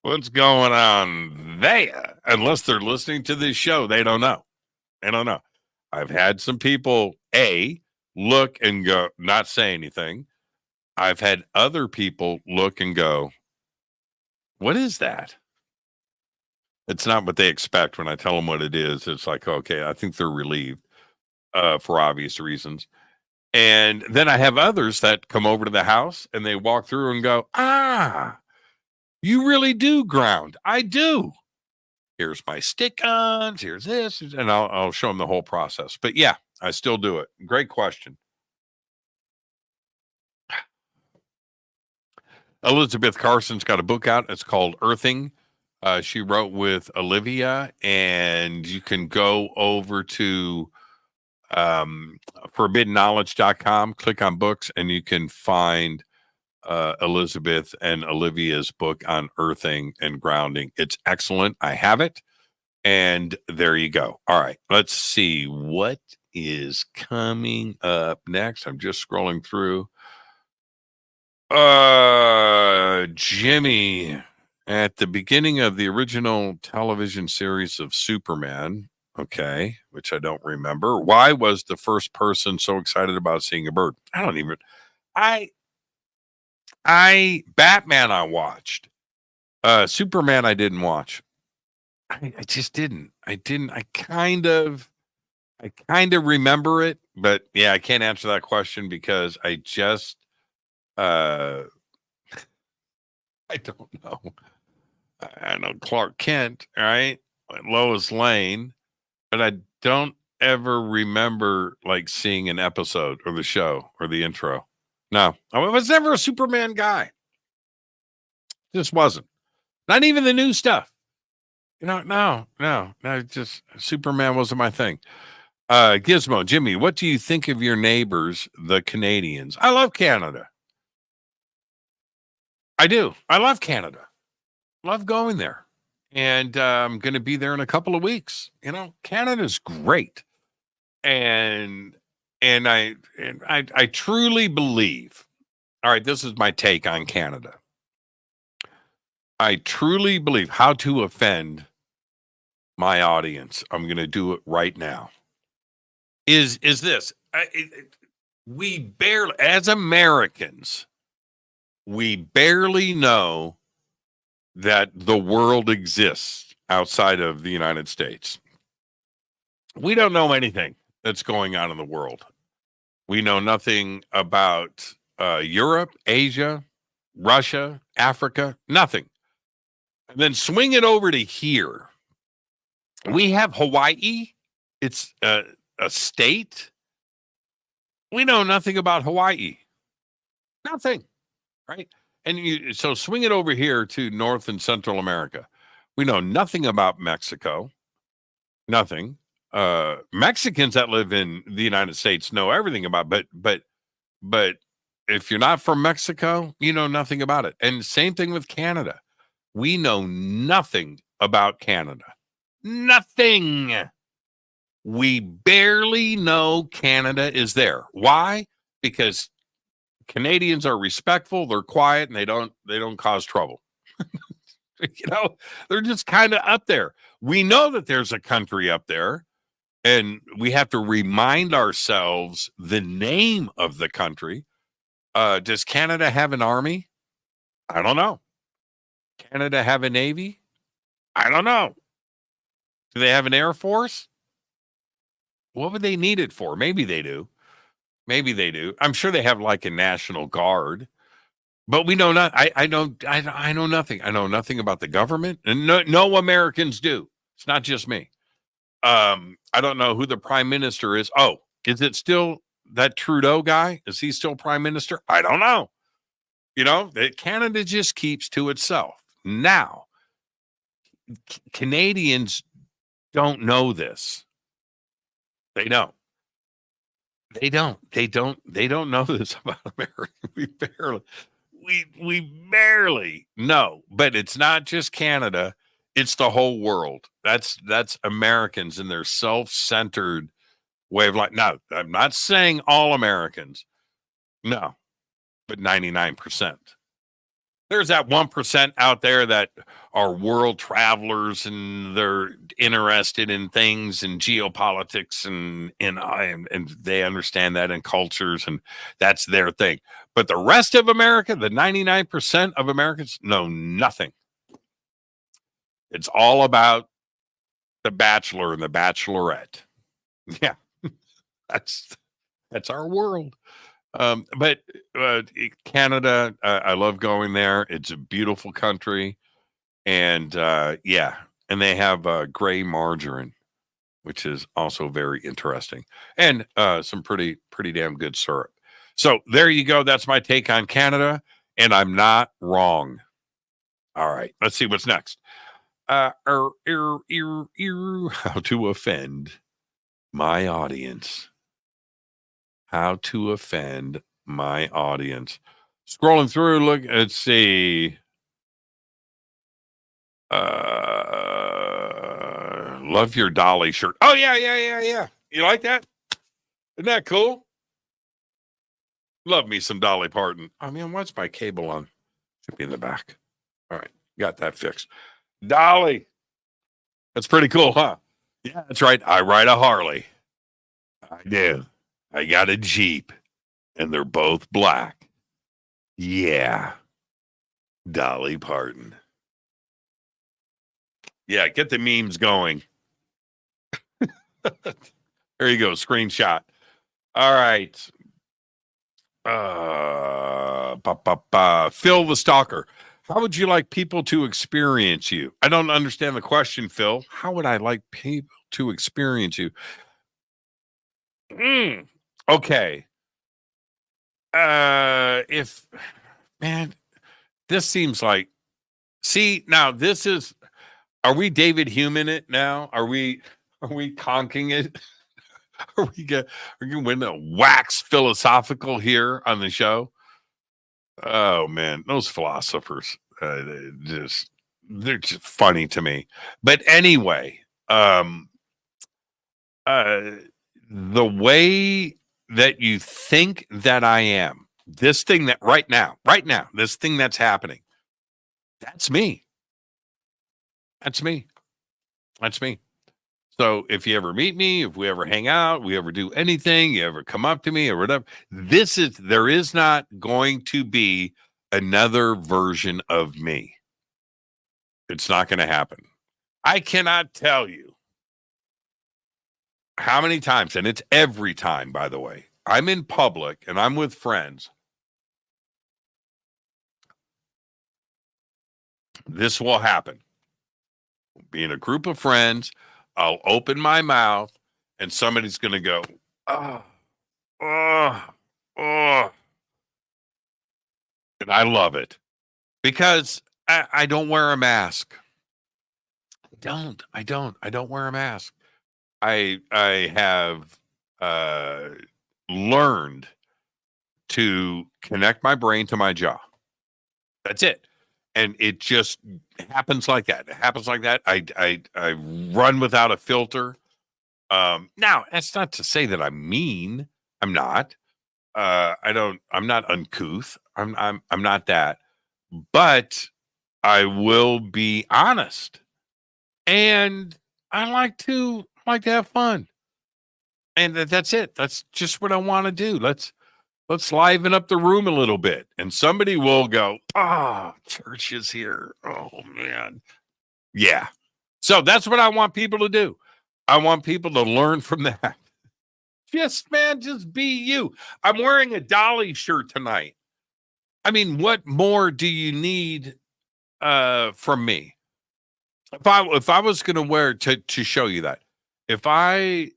what's going on there? Unless they're listening to this show, they don't know. I've had some people, look and go, not say anything. I've had other people look and go, what is that? It's not what they expect. When I tell them what it is, it's like, okay, I think they're relieved for obvious reasons. And then I have others that come over to the house and they walk through and go, you really do ground. I do. Here's my stick-ons. Here's this. And I'll show them the whole process. But yeah, I still do it. Great question. Elizabeth Carson's got a book out. It's called Earthing. She wrote with Olivia, and you can go over to forbiddenknowledge.com, click on books, and you can find Elizabeth and Olivia's book on earthing and grounding. It's excellent. I have it. And there you go. All right. Let's see what is coming up next. I'm just scrolling through. Jimmy, at the beginning of the original television series of Superman, okay, which I don't remember, why was the first person so excited about seeing a bird? Batman I watched. Superman I didn't watch. I just didn't. I kind of remember it, but yeah, I can't answer that question because I just I don't know. I know Clark Kent, right? Lois Lane, but I don't ever remember like seeing an episode or the show or the intro. No, I was never a Superman guy. Just wasn't. Not even the new stuff. No. Just Superman wasn't my thing. Gizmo, Jimmy, what do you think of your neighbors, the Canadians? I love Canada. I do. I love Canada. Love going there. And I'm going to be there in a couple of weeks. Canada's great. And I truly believe, all right, this is my take on Canada. I truly believe how to offend my audience. I'm going to do it right now. Is this? We barely, as Americans, we barely know that the world exists outside of the United States. We don't know anything that's going on in the world. We know nothing about Europe, Asia, Russia, Africa, nothing. And then swing it over to here. We have Hawaii. It's a state. We know nothing about Hawaii. Nothing, right? And so swing it over here to North and Central America. We know nothing about Mexico. Nothing. Mexicans that live in the United States know everything about, but if you're not from Mexico, you know nothing about it. And same thing with Canada. We know nothing about Canada. Nothing. We barely know Canada is there. Why? Because Canadians are respectful, they're quiet, and they don't cause trouble. They're just kind of up there. We know that there's a country up there, and we have to remind ourselves the name of the country. Does Canada have an army? I don't know. Canada have a navy? I don't know. Do they have an air force? What would they need it for? Maybe they do. Maybe they do. I'm sure they have like a National Guard, but we know not. I know nothing. I know nothing about the government, and no Americans do. It's not just me. I don't know who the prime minister is. Oh, is it still that Trudeau guy? Is he still prime minister? I don't know. Canada just keeps to itself. Now, Canadians don't know this. They don't. They don't know this about America. We barely know, but it's not just Canada. It's the whole world. That's Americans in their self-centered way of life. Now, I'm not saying all Americans. No, but 99%. There's that 1% out there that are world travelers and they're interested in things and geopolitics and they understand that in cultures and that's their thing. But the rest of America, the 99% of Americans know nothing. It's all about the Bachelor and the Bachelorette. Yeah, that's our world. But Canada, I love going there. It's a beautiful country, and and they have gray margarine, which is also very interesting, and some pretty damn good syrup. So there you go. That's my take on Canada, and I'm not wrong. All right, let's see what's next. How to offend my audience. How to offend my audience. Scrolling through, look, let's see. Love your Dolly shirt. Oh, yeah. You like that? Isn't that cool? Love me some Dolly Parton. I mean, what's my cable on? Should be in the back. All right, got that fixed. Dolly. That's pretty cool, huh? Yeah, that's right. I ride a Harley. I do. I got a Jeep, and they're both black. Yeah. Dolly Parton. Yeah, get the memes going. There you go, screenshot. All right. Phil the Stalker. How would you like people to experience you? I don't understand the question, Phil. How would I like people to experience you? Okay. This seems like, now this is, are we David Hume it now? Are we conking it? Are we going to wax philosophical here on the show? Oh man, those philosophers, they're just funny to me. But anyway, the way that you think that I am, this thing that right now, this thing that's happening, that's me. That's me. That's me. So if you ever meet me, if we ever hang out, we ever do anything, you ever come up to me or whatever, there is not going to be another version of me. It's not going to happen. I cannot tell you how many times, and it's every time, by the way, I'm in public and I'm with friends. This will happen. Be in a group of friends, I'll open my mouth, and somebody's going to go, oh, oh, oh. And I love it because I don't wear a mask. I don't wear a mask. I have learned to connect my brain to my jaw. That's it. And it just happens like that. It happens like that. I run without a filter. Now, that's not to say that I'm mean. I'm not. I'm not uncouth. I'm not that. But I will be honest. And I like to have fun. And that's it. That's just what I want to do. Let's liven up the room a little bit. And somebody will go, oh, church is here. Oh, man. Yeah. So that's what I want people to do. I want people to learn from that. Just be you. I'm wearing a Dolly shirt tonight. I mean, what more do you need from me? If I was going to wear to show you that, if I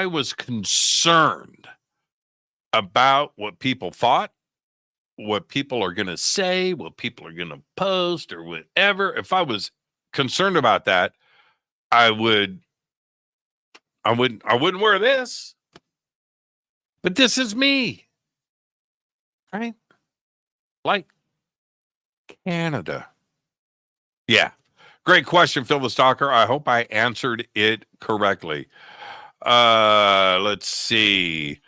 was concerned about what people thought, what people are going to say, what people are going to post or whatever, if I was concerned about that, I wouldn't wear this. But this is me. Right? Like Canada. Yeah. Great question, Phil the Stalker. I hope I answered it correctly. Let's see.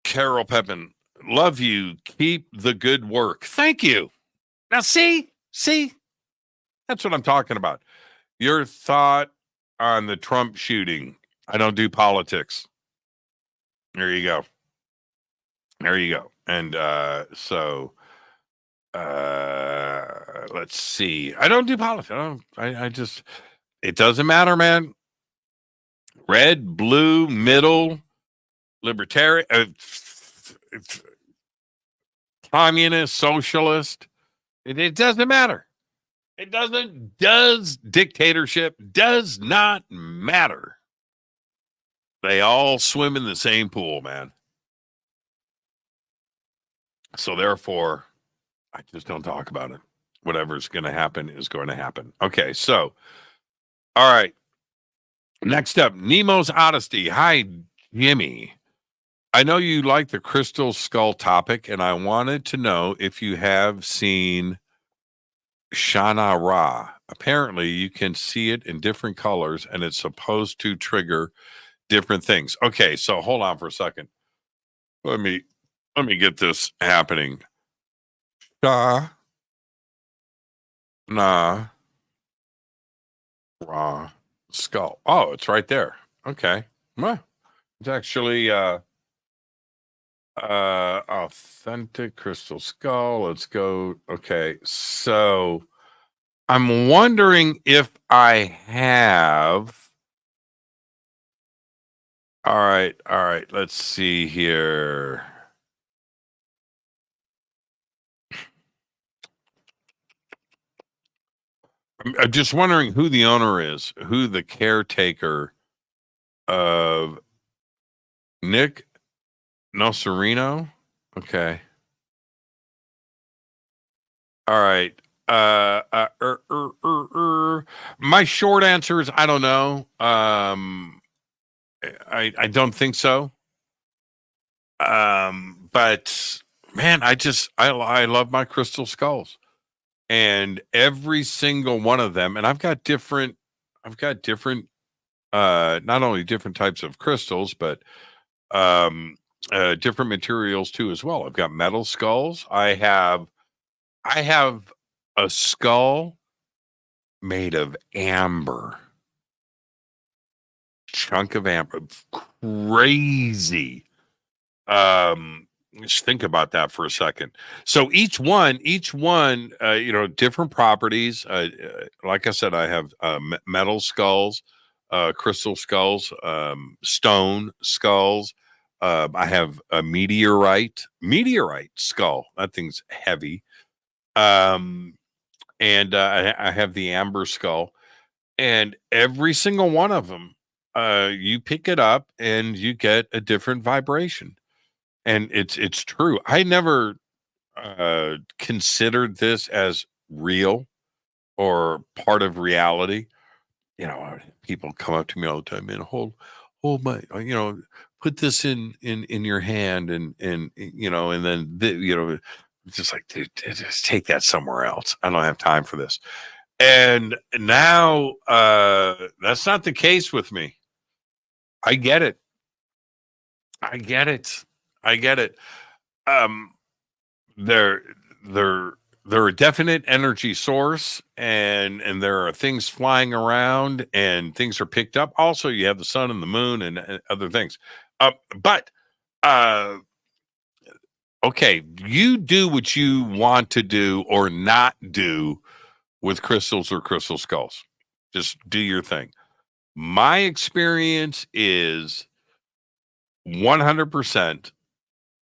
Carol Pepin, love you. Keep the good work. Thank you. Now, see, that's what I'm talking about. Your thought on the Trump shooting. I don't do politics. There you go. And let's see. I don't do politics. I just, it doesn't matter, man. Red, blue, middle, libertarian, communist, socialist. It doesn't matter. Dictatorship does not matter. They all swim in the same pool, man. So therefore, I just don't talk about it. Whatever's going to happen is going to happen. Okay, so, all right. Next up, Nemo's Odyssey. Hi, Jimmy. I know you like the crystal skull topic, and I wanted to know if you have seen Shana Ra. Apparently, you can see it in different colors, and it's supposed to trigger different things. Okay, so hold on for a second. Let me get this happening. Shana Ra skull. Oh, it's right there. Okay. Well, it's actually authentic crystal skull. Let's go. Okay. So I'm wondering if I have. All right. Let's see here. I'm just wondering who the owner is, who the caretaker of Nick Nocerino. Okay. All right. My short answer is I don't know. I don't think so. But man, I love my crystal skulls. And every single one of them, and I've got different not only different types of crystals, but different materials too as well. I've got metal skulls. I have a skull made of amber. Chunk of amber. Crazy. Just think about that for a second. So each one, different properties. Like I said, I have metal skulls, crystal skulls, stone skulls. I have a meteorite skull. That thing's heavy. And I have the amber skull, and every single one of them, you pick it up and you get a different vibration. And it's true. I never considered this as real or part of reality. People come up to me all the time, man, hold my, put this in your hand, and then just like, dude, just take that somewhere else. I don't have time for this. And now that's not the case with me. I get it. They're a definite energy source, and there are things flying around, and things are picked up. Also, you have the sun and the moon and other things. Okay, you do what you want to do or not do with crystals or crystal skulls. Just do your thing. My experience is 100%.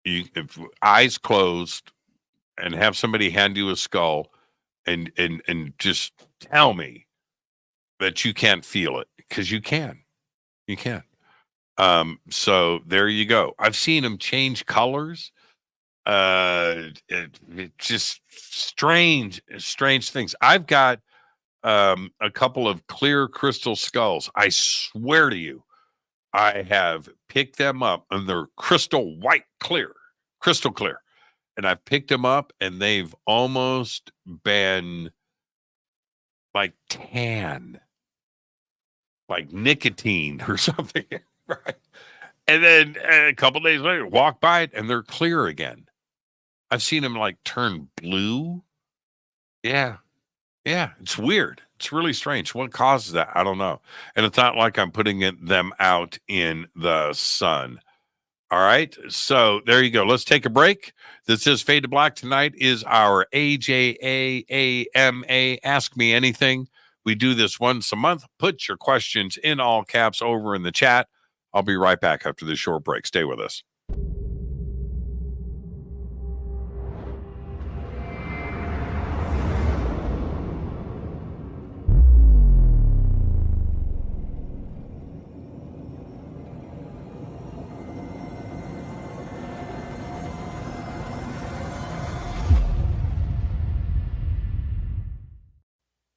If eyes closed, and have somebody hand you a skull, and just tell me that you can't feel it, because you can. So there you go. I've seen them change colors. It just strange things. I've got a couple of clear crystal skulls. I swear to you, I have picked them up, and they're crystal clear. And I've picked them up, and they've almost been like tan, like nicotine or something, right? And then a couple days later, walk by it, and they're clear again. I've seen them like turn blue. Yeah, it's weird. It's really strange. What causes that? I don't know. And it's not like I'm putting them out in the sun. All right, so there you go. Let's take a break. This is Fade to Black. Tonight is our AJAAMA Ask Me Anything. We do this once a month. Put your questions in all caps over in the chat. I'll be right back after this short break. Stay with us.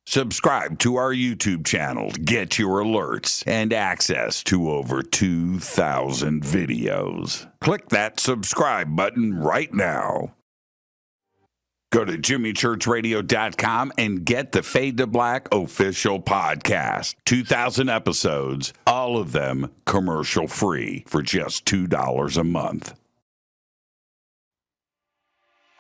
Subscribe to our YouTube channel to get your alerts and access to over 2,000 videos. Click that subscribe button right now. Go to jimmychurchradio.com and get the Fade to Black official podcast. 2,000 episodes, all of them commercial free for just $2 a month.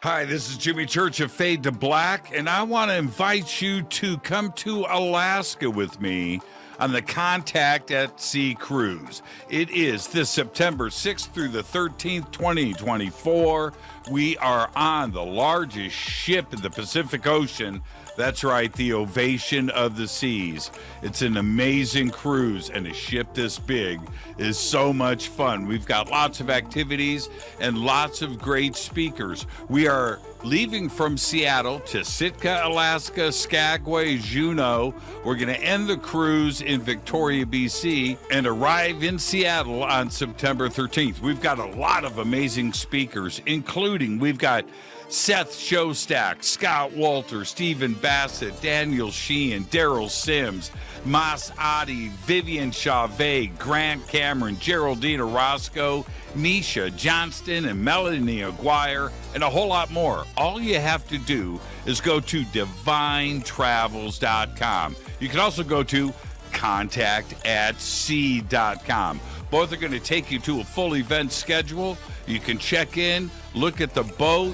Hi, this is Jimmy Church of Fade to Black, and I want to invite you to come to Alaska with me on the Contact at Sea cruise. It is this September 6th through the 13th, 2024. We are on the largest ship in the Pacific Ocean. That's right, the Ovation of the Seas. It's an amazing cruise, and a ship this big is so much fun. We've got lots of activities and lots of great speakers. We are leaving from Seattle to Sitka, Alaska, Skagway, Juneau. We're going to end the cruise in Victoria, BC, and arrive in Seattle on September 13th. We've got a lot of amazing speakers, including we've got Seth Showstack, Scott Walter, Stephen Bassett, Daniel Sheehan, Daryl Sims, Mas Adi, Vivian Chavez, Grant Cameron, Geraldine Orozco, Misha Johnston, and Melanie Aguirre, and a whole lot more. All you have to do is go to divinetravels.com. You can also go to contactatsea.com. Both are going to take you to a full event schedule. You can check in, look at the boat,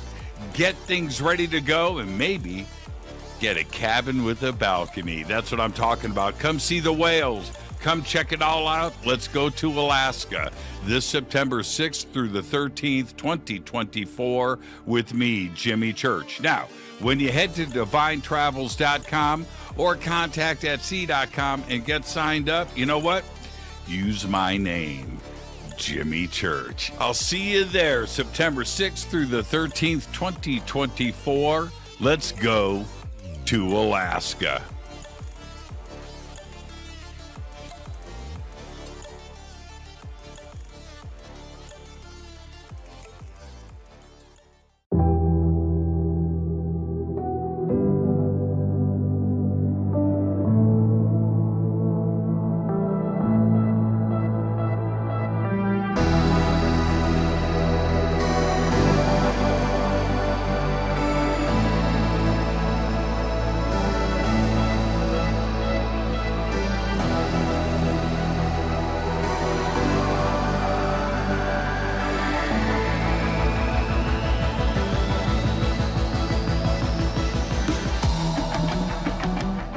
get things ready to go, and maybe Get a cabin with a balcony. That's what I'm talking about. Come see the whales. Come check it all out. Let's go to Alaska this September 6th through the 13th, 2024 with me, Jimmy Church. Now, when you head to divinetravels.com or contact@sea.com and get signed up, you know what? Use my name, Jimmy Church. I'll see you there September 6th through the 13th, 2024. Let's go to Alaska.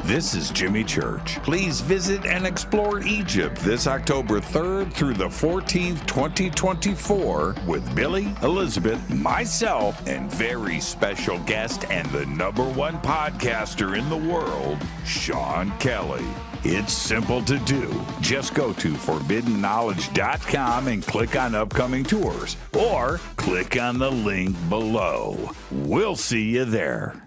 This is Jimmy Church. Please visit and explore Egypt this October 3rd through the 14th, 2024 with Billy, Elizabeth, myself, and very special guest and the #1 podcaster in the world, Sean Kelly. It's simple to do. Just go to forbiddenknowledge.com and click on upcoming tours, or click on the link below. We'll see you there.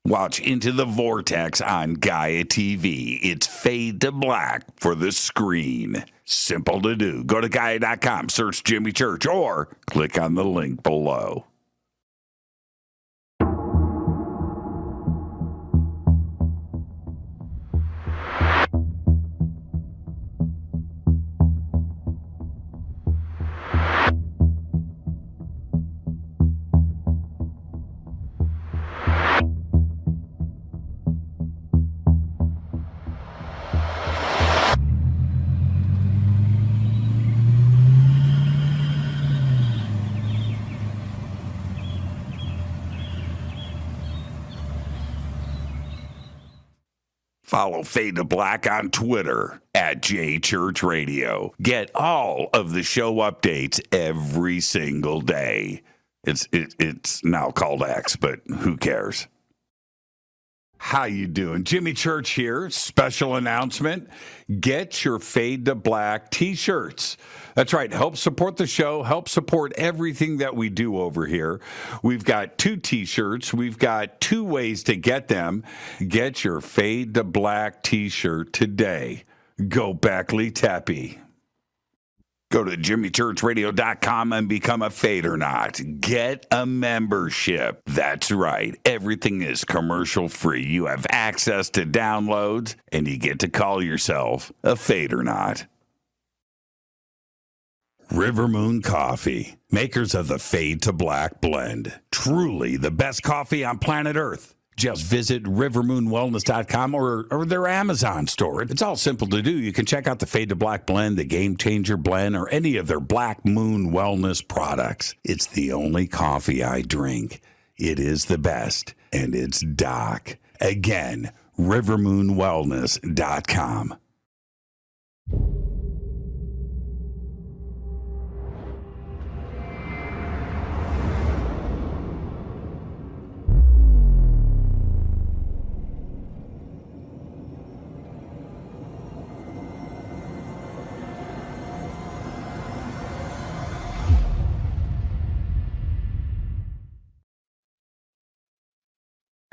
Watch Into the Vortex on Gaia TV. It's fade to black for the screen. Simple to do. Go to Gaia.com, search Jimmy Church, or click on the link below. Follow Fade to Black on Twitter @JChurchRadio. Get all of the show updates every single day. It's now called X, but who cares? How you doing? Jimmy Church here. Special announcement. Get your Fade to Black T-shirts. That's right. Help support the show. Help support everything that we do over here. We've got 2 T-shirts. We've got 2 ways to get them. Get your Fade to Black T-shirt today. Go Beckley Teppy. Go to jimmychurchradio.com and become a Fadernaut. Get a membership. That's right. Everything is commercial free. You have access to downloads, and you get to call yourself a Fadernaut. River Moon Coffee, makers of the Fade to Black blend. Truly the best coffee on planet Earth. Just visit rivermoonwellness.com or their Amazon store. It's all simple to do. You can check out the Fade to Black blend, the Game Changer blend, or any of their Black Moon Wellness products. It's the only coffee I drink. It is the best, and it's Doc. Again, rivermoonwellness.com.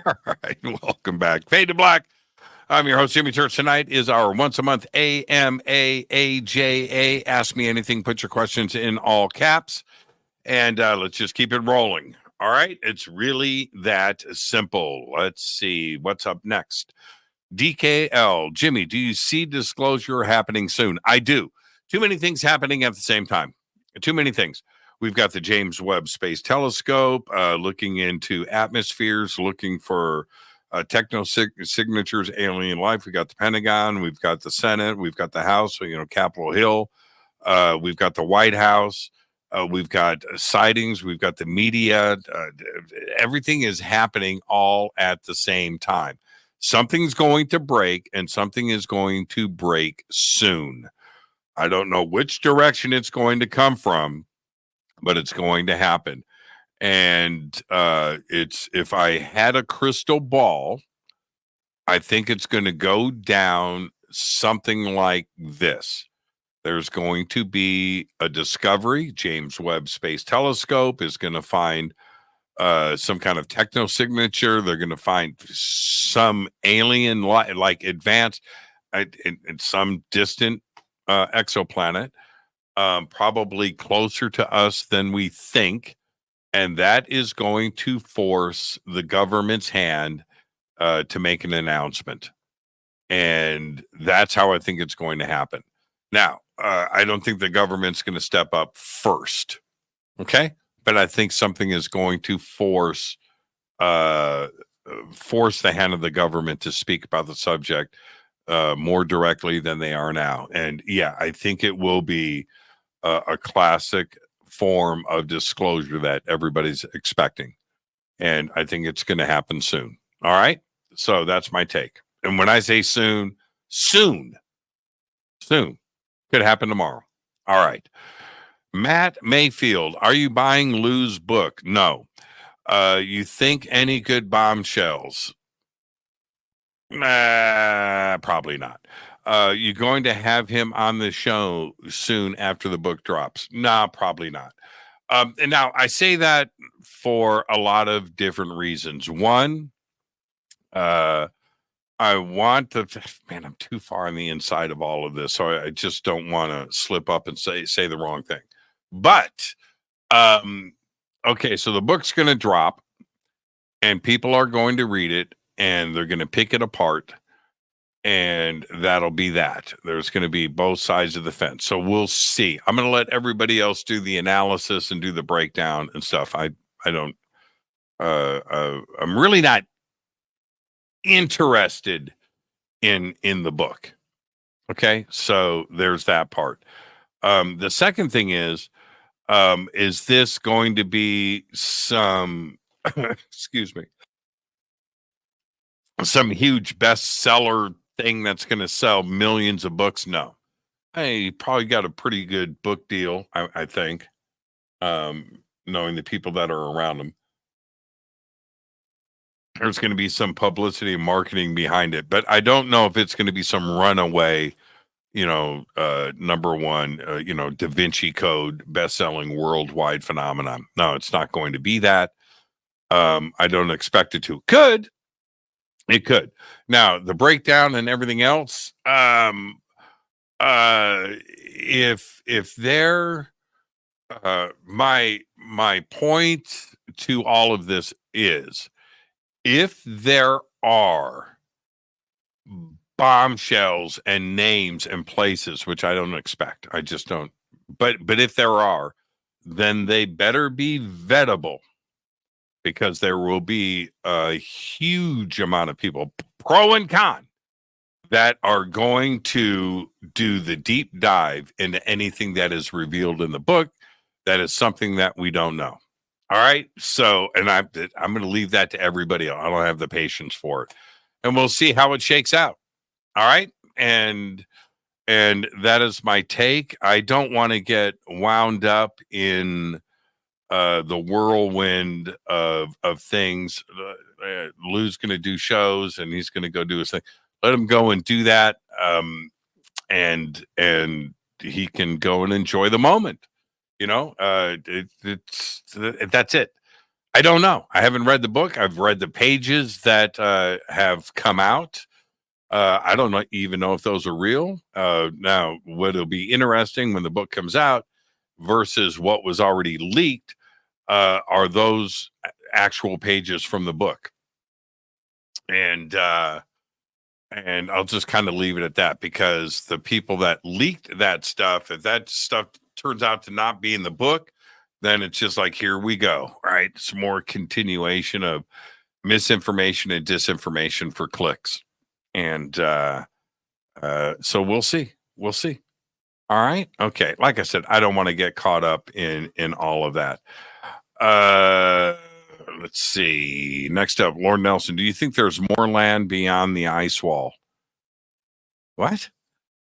All right, welcome back. Fade to Black. I'm your host, Jimmy Church. Tonight is our once a month AMAAJA. Ask me anything. Put your questions in all caps. And let's just keep it rolling. All right. It's really that simple. Let's see what's up next. DKL. Jimmy, do you see disclosure happening soon? I do. Too many things happening at the same time. Too many things. We've got the James Webb Space Telescope looking into atmospheres, looking for techno-signatures, alien life. We've got the Pentagon. We've got the Senate. We've got the House, so, Capitol Hill. We've got the White House. We've got sightings. We've got the media. Everything is happening all at the same time. Something's going to break, and something is going to break soon. I don't know which direction it's going to come from, but it's going to happen. And it's, if I had a crystal ball, I think it's going to go down something like this. There's going to be a discovery. James Webb Space Telescope is going to find some kind of techno signature. They're going to find some alien like advanced in some distant exoplanet, probably closer to us than we think. And that is going to force the government's hand to make an announcement. And that's how I think it's going to happen. Now, I don't think the government's going to step up first. Okay. But I think something is going to force the hand of the government to speak about the subject more directly than they are now. And yeah, I think it will be a classic form of disclosure that everybody's expecting. And I think it's going to happen soon. All right. So that's my take. And when I say soon, soon could happen tomorrow. All right. Matt Mayfield, are you buying Lou's book? No. You think any good bombshells? Probably not. You going to have him on the show soon after the book drops? Nah, probably not. And now I say that for a lot of different reasons. One, I want to, man, I'm too far on the inside of all of this, so I just don't want to slip up and say the wrong thing. But, okay, so the book's going to drop, and people are going to read it, and they're going to pick it apart, and that'll be that. There's going to be both sides of the fence. So we'll see. I'm going to let everybody else do the analysis and do the breakdown and stuff. I don't, I'm really not interested in the book. Okay, so there's that part. The second thing is this going to be some excuse me, some huge bestseller thing that's going to sell millions of books? No. I probably got a pretty good book deal, I think, knowing the people that are around him. There's going to be some publicity and marketing behind it, but I don't know if it's going to be some runaway, number one, Da Vinci Code best-selling worldwide phenomenon. No, it's not going to be that. I don't expect it to. It could. Now, the breakdown and everything else, if they're, my point to all of this is, if there are bombshells and names and places, which I don't expect, I just don't, but if there are, then they better be vettable, because there will be a huge amount of people, pro and con, that are going to do the deep dive into anything that is revealed in the book that is something that we don't know. All right. So, and I'm going to leave that to everybody else. I don't have the patience for it. And we'll see how it shakes out. All right. And that is my take. I don't want to get wound up in the whirlwind of things. Lou's going to do shows, and he's going to go do his thing. Let him go and do that. And he can go and enjoy the moment. That's it. I don't know. I haven't read the book. I've read the pages that have come out. I don't even know if those are real. Now, what'll be interesting when the book comes out versus what was already leaked are those actual pages from the book. And I'll just kind of leave it at that, because the people that leaked that stuff, if that stuff turns out to not be in the book, then it's just like, here we go, right? It's more continuation of misinformation and disinformation for clicks. And so we'll see. All right. Okay. Like I said, I don't want to get caught up in all of that. Let's see. Next up, Lord Nelson. Do you think there's more land beyond the ice wall? What?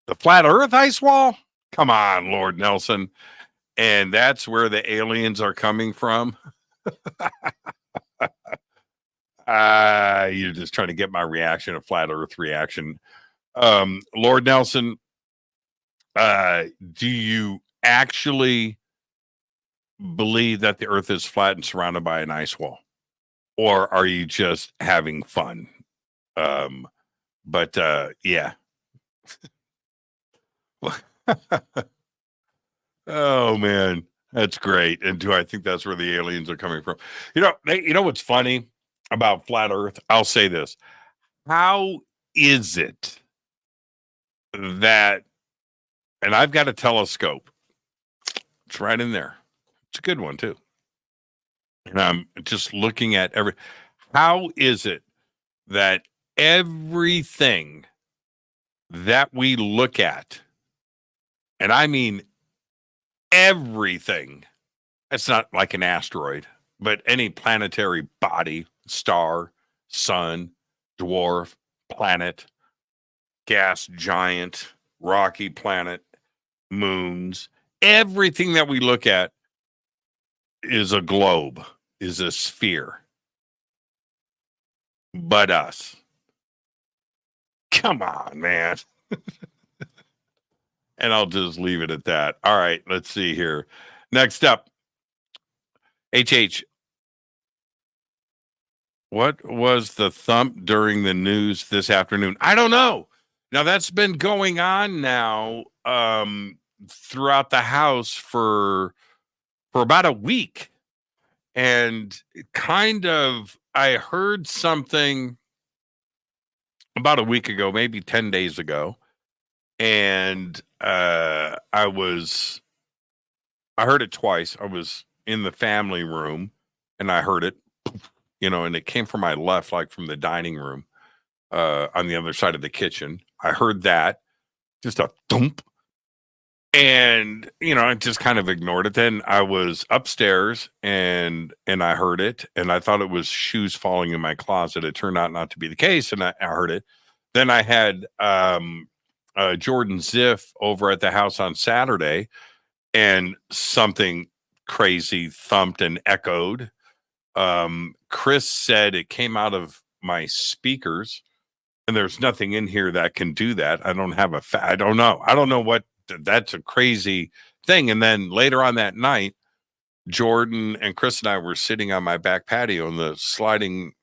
The flat Earth ice wall? Come on, Lord Nelson. And that's where the aliens are coming from. You're just trying to get my reaction, a flat Earth reaction. Lord Nelson, do you actually believe that the Earth is flat and surrounded by an ice wall, or are you just having fun? But yeah. Oh man, that's great. And do I think that's where the aliens are coming from? You know what's funny about flat Earth? I'll say this. How is it that, and I've got a telescope. It's right in there. It's a good one too. And I'm just looking at how is it that everything that we look at, and I mean everything, it's not like an asteroid, but any planetary body, star, sun, dwarf, planet, gas giant, rocky planet, moons, everything that we look at is a globe, is a sphere. But us. Come on, man. And I'll just leave it at that. All right, let's see here. Next up, HH. What was the thump during the news this afternoon? I don't know. Now, that's been going on now throughout the house for about a week. And kind of, I heard something about a week ago, maybe 10 days ago. And I heard it twice. I was in the family room and I heard it, and it came from my left, like from the dining room on the other side of the kitchen. I heard that, just a thump. And, I just kind of ignored it. Then I was upstairs and I heard it and I thought it was shoes falling in my closet. It turned out not to be the case. And I heard it. Then I had Jordan Ziff over at the house on Saturday and something crazy thumped and echoed. Chris said it came out of my speakers and there's nothing in here that can do that. I don't have I don't know. I don't know what. That's a crazy thing. And then later on that night, Jordan and Chris and I were sitting on my back patio and the sliding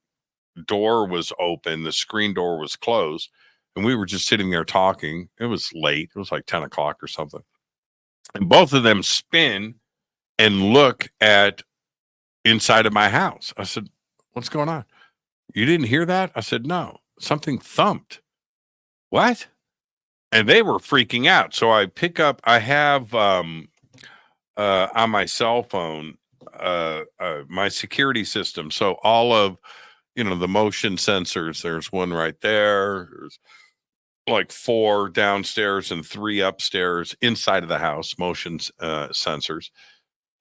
door was open. The screen door was closed. And we were just sitting there talking. It was late. It was like 10 o'clock or something. And both of them spin and look at inside of my house. I said, what's going on? You didn't hear that? I said, no, something thumped. What? And they were freaking out. So I have on my cell phone, my security system. So all of, the motion sensors, there's one right there. There's like 4 downstairs and 3 upstairs inside of the house, motion sensors.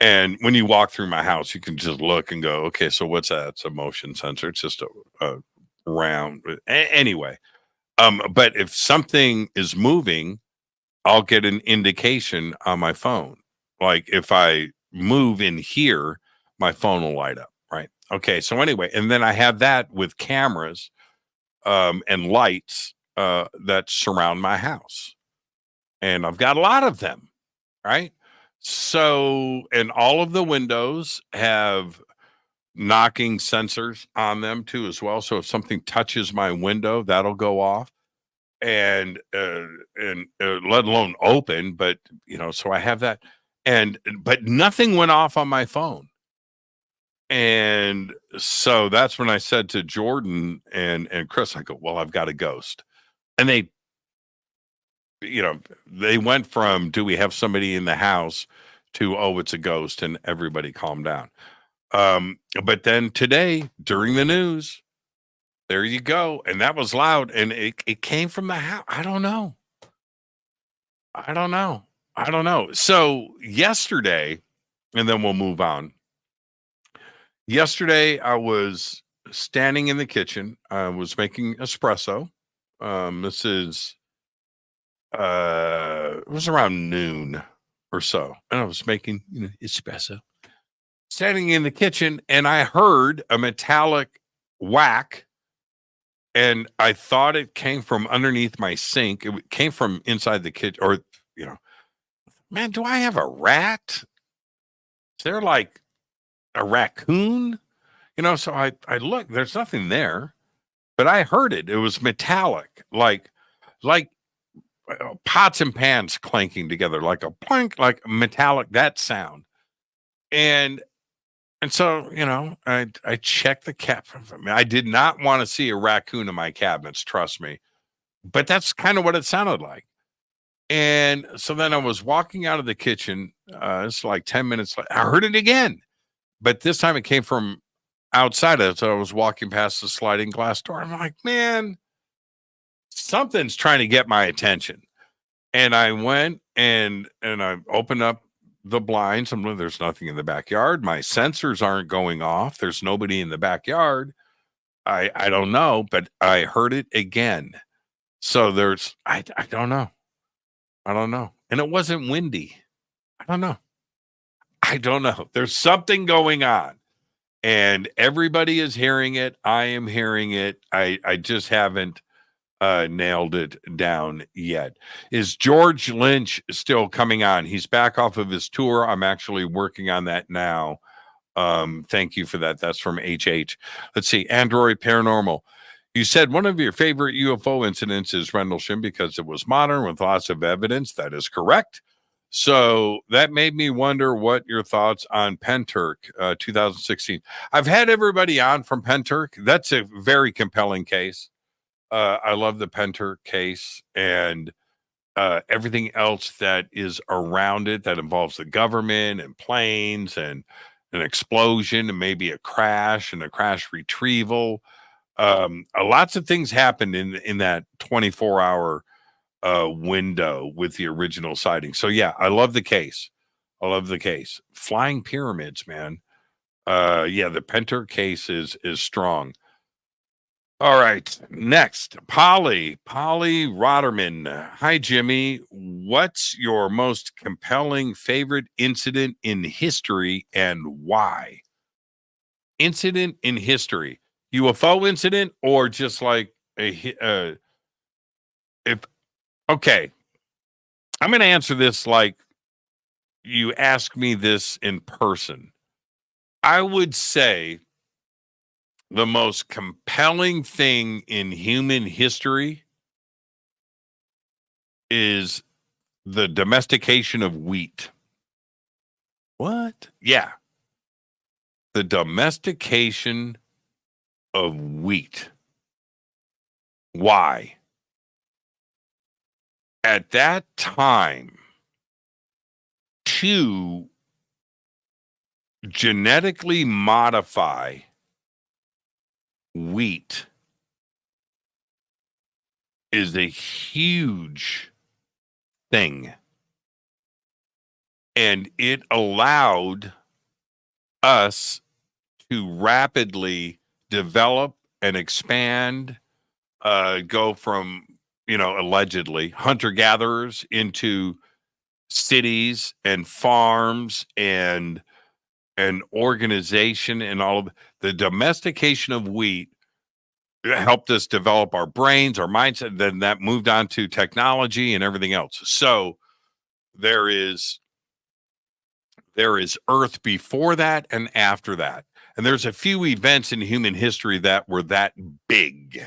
And when you walk through my house, you can just look and go, okay, so what's that? It's a motion sensor. It's just a round. Anyway. But if something is moving, I'll get an indication on my phone. Like if I move in here, my phone will light up, right? Okay, so anyway, and then I have that with cameras and lights that surround my house. And I've got a lot of them, right? So, and all of the windows have knocking sensors on them too as well. So if something touches my window, that'll go off and let alone open, but so I have that but nothing went off on my phone. And so that's when I said to Jordan and Chris, I go, well, I've got a ghost. And they went from, do we have somebody in the house to, oh, it's a ghost, and everybody calmed down. But then today during the news, there you go. And that was loud. And it came from the house. I don't know. I don't know. So yesterday, and then we'll move on. Yesterday, I was standing in the kitchen. I was making espresso. This is it was around noon or so, and I was making espresso. Standing in the kitchen, and I heard a metallic whack, and I thought it came from underneath my sink. It came from inside the kitchen, or man, do I have a rat? Is there like a raccoon? So I look, there's nothing there, but I heard it. It was metallic, like pots and pans clanking together, like a plank, like metallic, that sound. And so, I checked the cabinet. I did not want to see a raccoon in my cabinets, trust me. But that's kind of what it sounded like. And so then I was walking out of the kitchen. It's like 10 minutes later. I heard it again. But this time it came from outside of it. So I was walking past the sliding glass door. I'm like, man, something's trying to get my attention. And I went and I opened up the blinds. There's nothing in the backyard. My sensors aren't going off. There's nobody in the backyard. I don't know, but I heard it again. So I don't know. I don't know. And it wasn't windy. I don't know. There's something going on. And everybody is hearing it. I am hearing it. I just haven't nailed it down yet. Is George Lynch still coming on? He's back off of his tour. I'm actually working on that now. Thank you for that. That's from HH. Let's see. Android Paranormal. You said one of your favorite UFO incidents is Rendlesham because it was modern with lots of evidence. That is correct. So that made me wonder what your thoughts on Penturk 2016. I've had everybody on from Penturk. That's a very compelling case. I love the Penturk case and everything else that is around it that involves the government and planes and an explosion and maybe a crash and a crash retrieval. Lots of things happened in that 24-hour window with the original sighting. So yeah, I love the case. Flying pyramids, man. Yeah, the Penturk case is strong. All right, next, Polly Rotterman. Hi, Jimmy. What's your most compelling favorite incident in history and why? Incident in history, UFO incident, or just like okay, I'm going to answer this like you ask me this in person. I would say the most compelling thing in human history is the domestication of wheat. What? Yeah. The domestication of wheat. Why? At that time, to genetically modify wheat is a huge thing. And it allowed us to rapidly develop and expand, go from, allegedly hunter-gatherers into cities and farms and an organization, and all of the domestication of wheat helped us develop our brains, our mindset. Then that moved on to technology and everything else. So there is Earth before that and after that. And there's a few events in human history that were that big.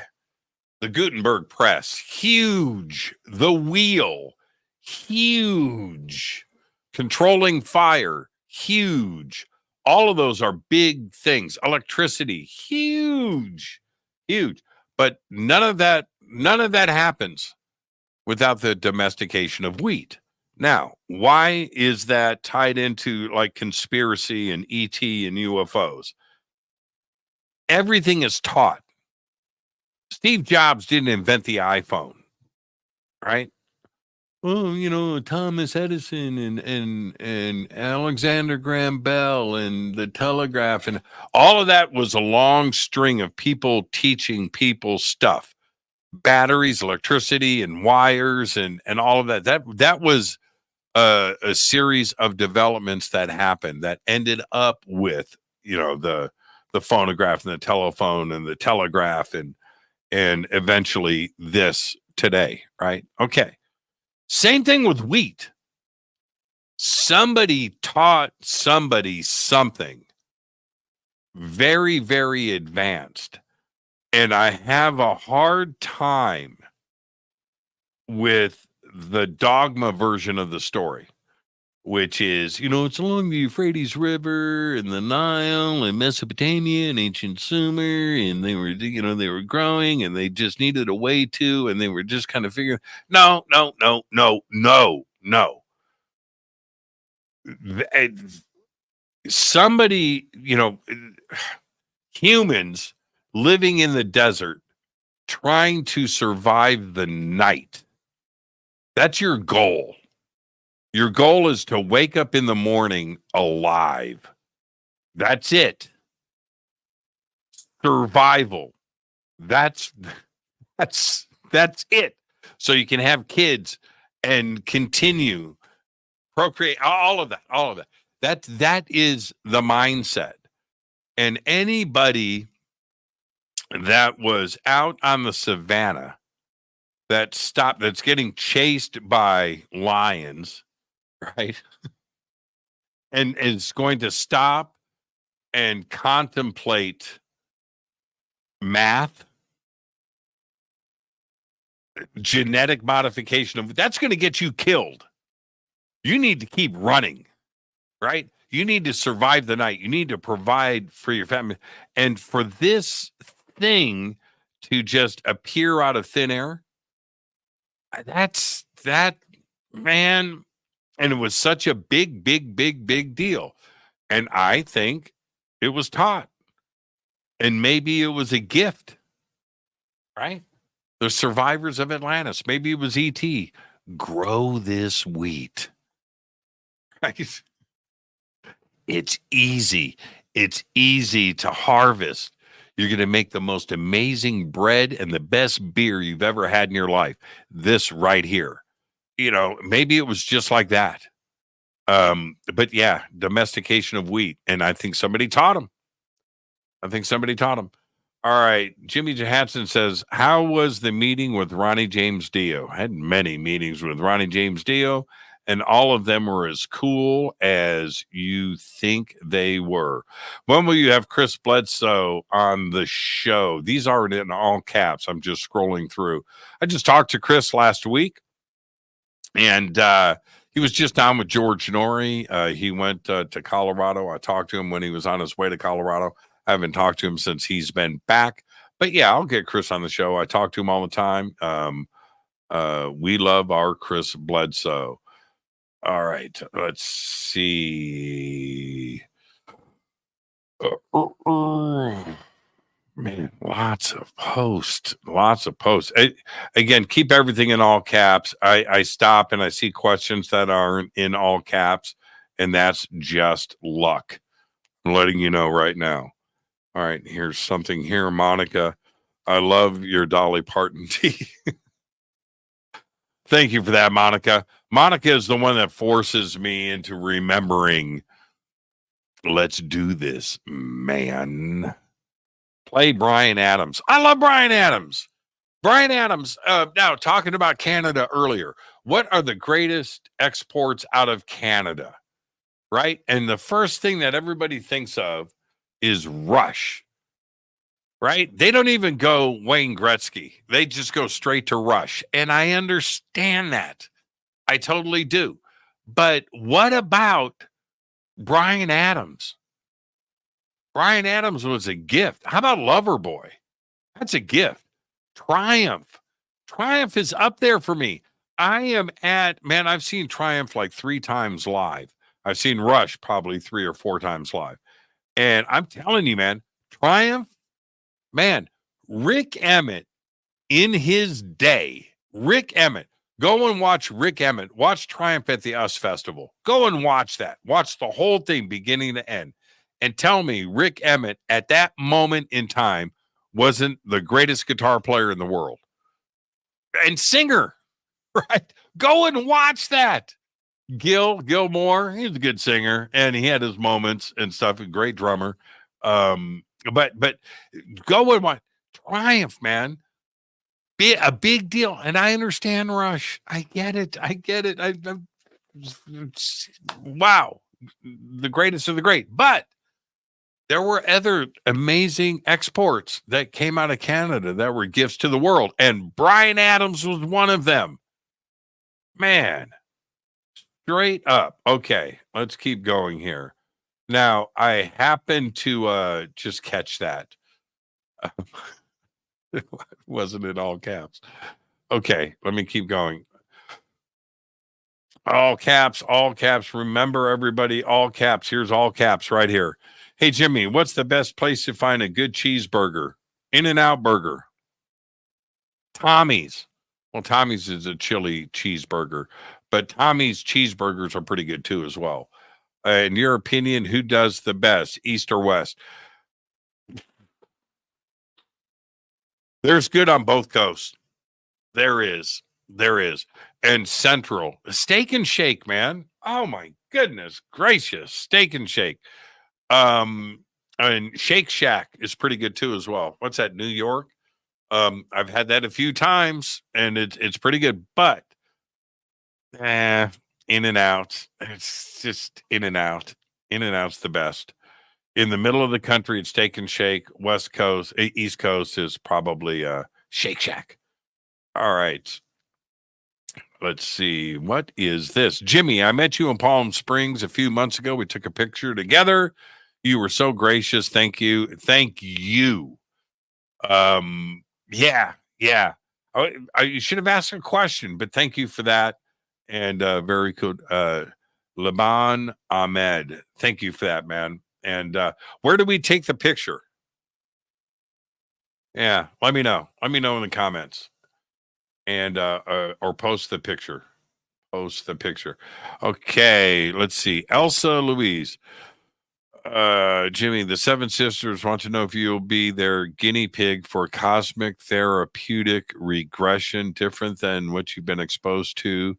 The Gutenberg press, huge. The wheel, huge. Controlling fire, huge. All of those are big things. Electricity, huge. But none of that happens without the domestication of wheat. Now, why is that tied into like conspiracy and ET and UFOs? Everything is taught. Steve Jobs didn't invent the iPhone, right? oh, Thomas Edison and Alexander Graham Bell and the telegraph, and all of that was a long string of people teaching people stuff, batteries, electricity, and wires, and all of that. That was a series of developments that happened that ended up with the phonograph and the telephone and the telegraph and eventually this today, right? Okay. Same thing with wheat. Somebody taught somebody something very, very advanced. And I have a hard time with the dogma version of the story, which is, it's along the Euphrates River and the Nile and Mesopotamia and ancient Sumer, and they were growing and they just needed a way to, and they were just kind of figuring, no. Somebody, humans living in the desert, trying to survive the night. That's your goal. Your goal is to wake up in the morning alive. That's it. Survival. That's it. So you can have kids and continue, procreate, all of that. That is the mindset. And anybody that was out on the savannah that's getting chased by lions, right? And is going to stop and contemplate math, genetic modification that's going to get you killed. You need to keep running, right? You need to survive the night. You need to provide for your family. And for this thing to just appear out of thin air, that's that, man. And it was such a big deal. And I think it was taught. And maybe it was a gift, right? The survivors of Atlantis. Maybe it was E.T. Grow this wheat. Right? It's easy. It's easy to harvest. You're going to make the most amazing bread and the best beer you've ever had in your life. This right here. Maybe it was just like that. But yeah, domestication of wheat. And I think somebody taught them. All right. Jimmy Johansson says, how was the meeting with Ronnie James Dio? I had many meetings with Ronnie James Dio, and all of them were as cool as you think they were. When will you have Chris Bledsoe on the show? These aren't in all caps. I'm just scrolling through. I just talked to Chris last week, and he was just on with George Norrie. He went to Colorado. I talked to him when he was on his way to Colorado. I haven't talked to him since he's been back. But yeah, I'll get Chris on the show. I talk to him all the time. We love our Chris Bledsoe. All right, let's see. Man, lots of posts. Again, keep everything in all caps. I stop and I see questions that aren't in all caps, and that's just luck. I'm letting you know right now. All right, here's something here, Monica. I love your Dolly Parton tee. Thank you for that, Monica. Monica is the one that forces me into remembering. Let's do this, man. Play Bryan Adams. I love Bryan Adams. Bryan Adams. Now, talking about Canada earlier, what are the greatest exports out of Canada? Right? And the first thing that everybody thinks of is Rush. Right? They don't even go Wayne Gretzky. They just go straight to Rush. And I understand that. I totally do. But what about Bryan Adams? Bryan Adams was a gift. How about Loverboy? That's a gift. Triumph. Triumph is up there for me. I've seen Triumph like 3 times live. I've seen Rush probably 3 or 4 times live. And I'm telling you, man, Triumph, man, Rick Emmett in his day, Rick Emmett, Go and watch Rick Emmett. Watch Triumph at the US Festival. Go and watch that. Watch the whole thing beginning to end. And tell me Rick Emmett at that moment in time wasn't the greatest guitar player in the world. And singer, right? Go and watch that. Gilmore, he's a good singer, and he had his moments and stuff, a great drummer. But go and watch Triumph, man. Be a big deal. And I understand Rush. I get it. Wow. The greatest of the great. But there were other amazing exports that came out of Canada that were gifts to the world. And Bryan Adams was one of them. Man, straight up. Okay, let's keep going here. Now, I happened to just catch that. It wasn't in all caps. Okay, let me keep going. All caps, all caps. Remember, everybody, all caps. Here's all caps right here. Hey, Jimmy, what's the best place to find a good cheeseburger? In-N-Out Burger. Tommy's. Well, Tommy's is a chili cheeseburger, but Tommy's cheeseburgers are pretty good too as well. In your opinion, who does the best, East or West? There's good on both coasts. There is. And Central. Steak and Shake, man. Oh my goodness gracious. Steak and Shake. And Shake Shack is pretty good too as well. What's that, New York? I've had that a few times and it's pretty good, but In-N-Out. It's just In-N-Out. In-N-Out's the best. In the middle of the country, it's Steak and Shake. West Coast, East Coast is probably Shake Shack. All right. Let's see. What is this? Jimmy, I met you in Palm Springs a few months ago. We took a picture together. You were so gracious. Thank you. Thank you. Yeah. You should have asked a question, but thank you for that. And very good. Laban Ahmed. Thank you for that, man. And where do we take the picture? Yeah, let me know. Let me know in the comments. And or post the picture. Post the picture. Okay, let's see. Elsa Louise. Jimmy, the Seven Sisters want to know if you'll be their guinea pig for cosmic therapeutic regression, different than what you've been exposed to.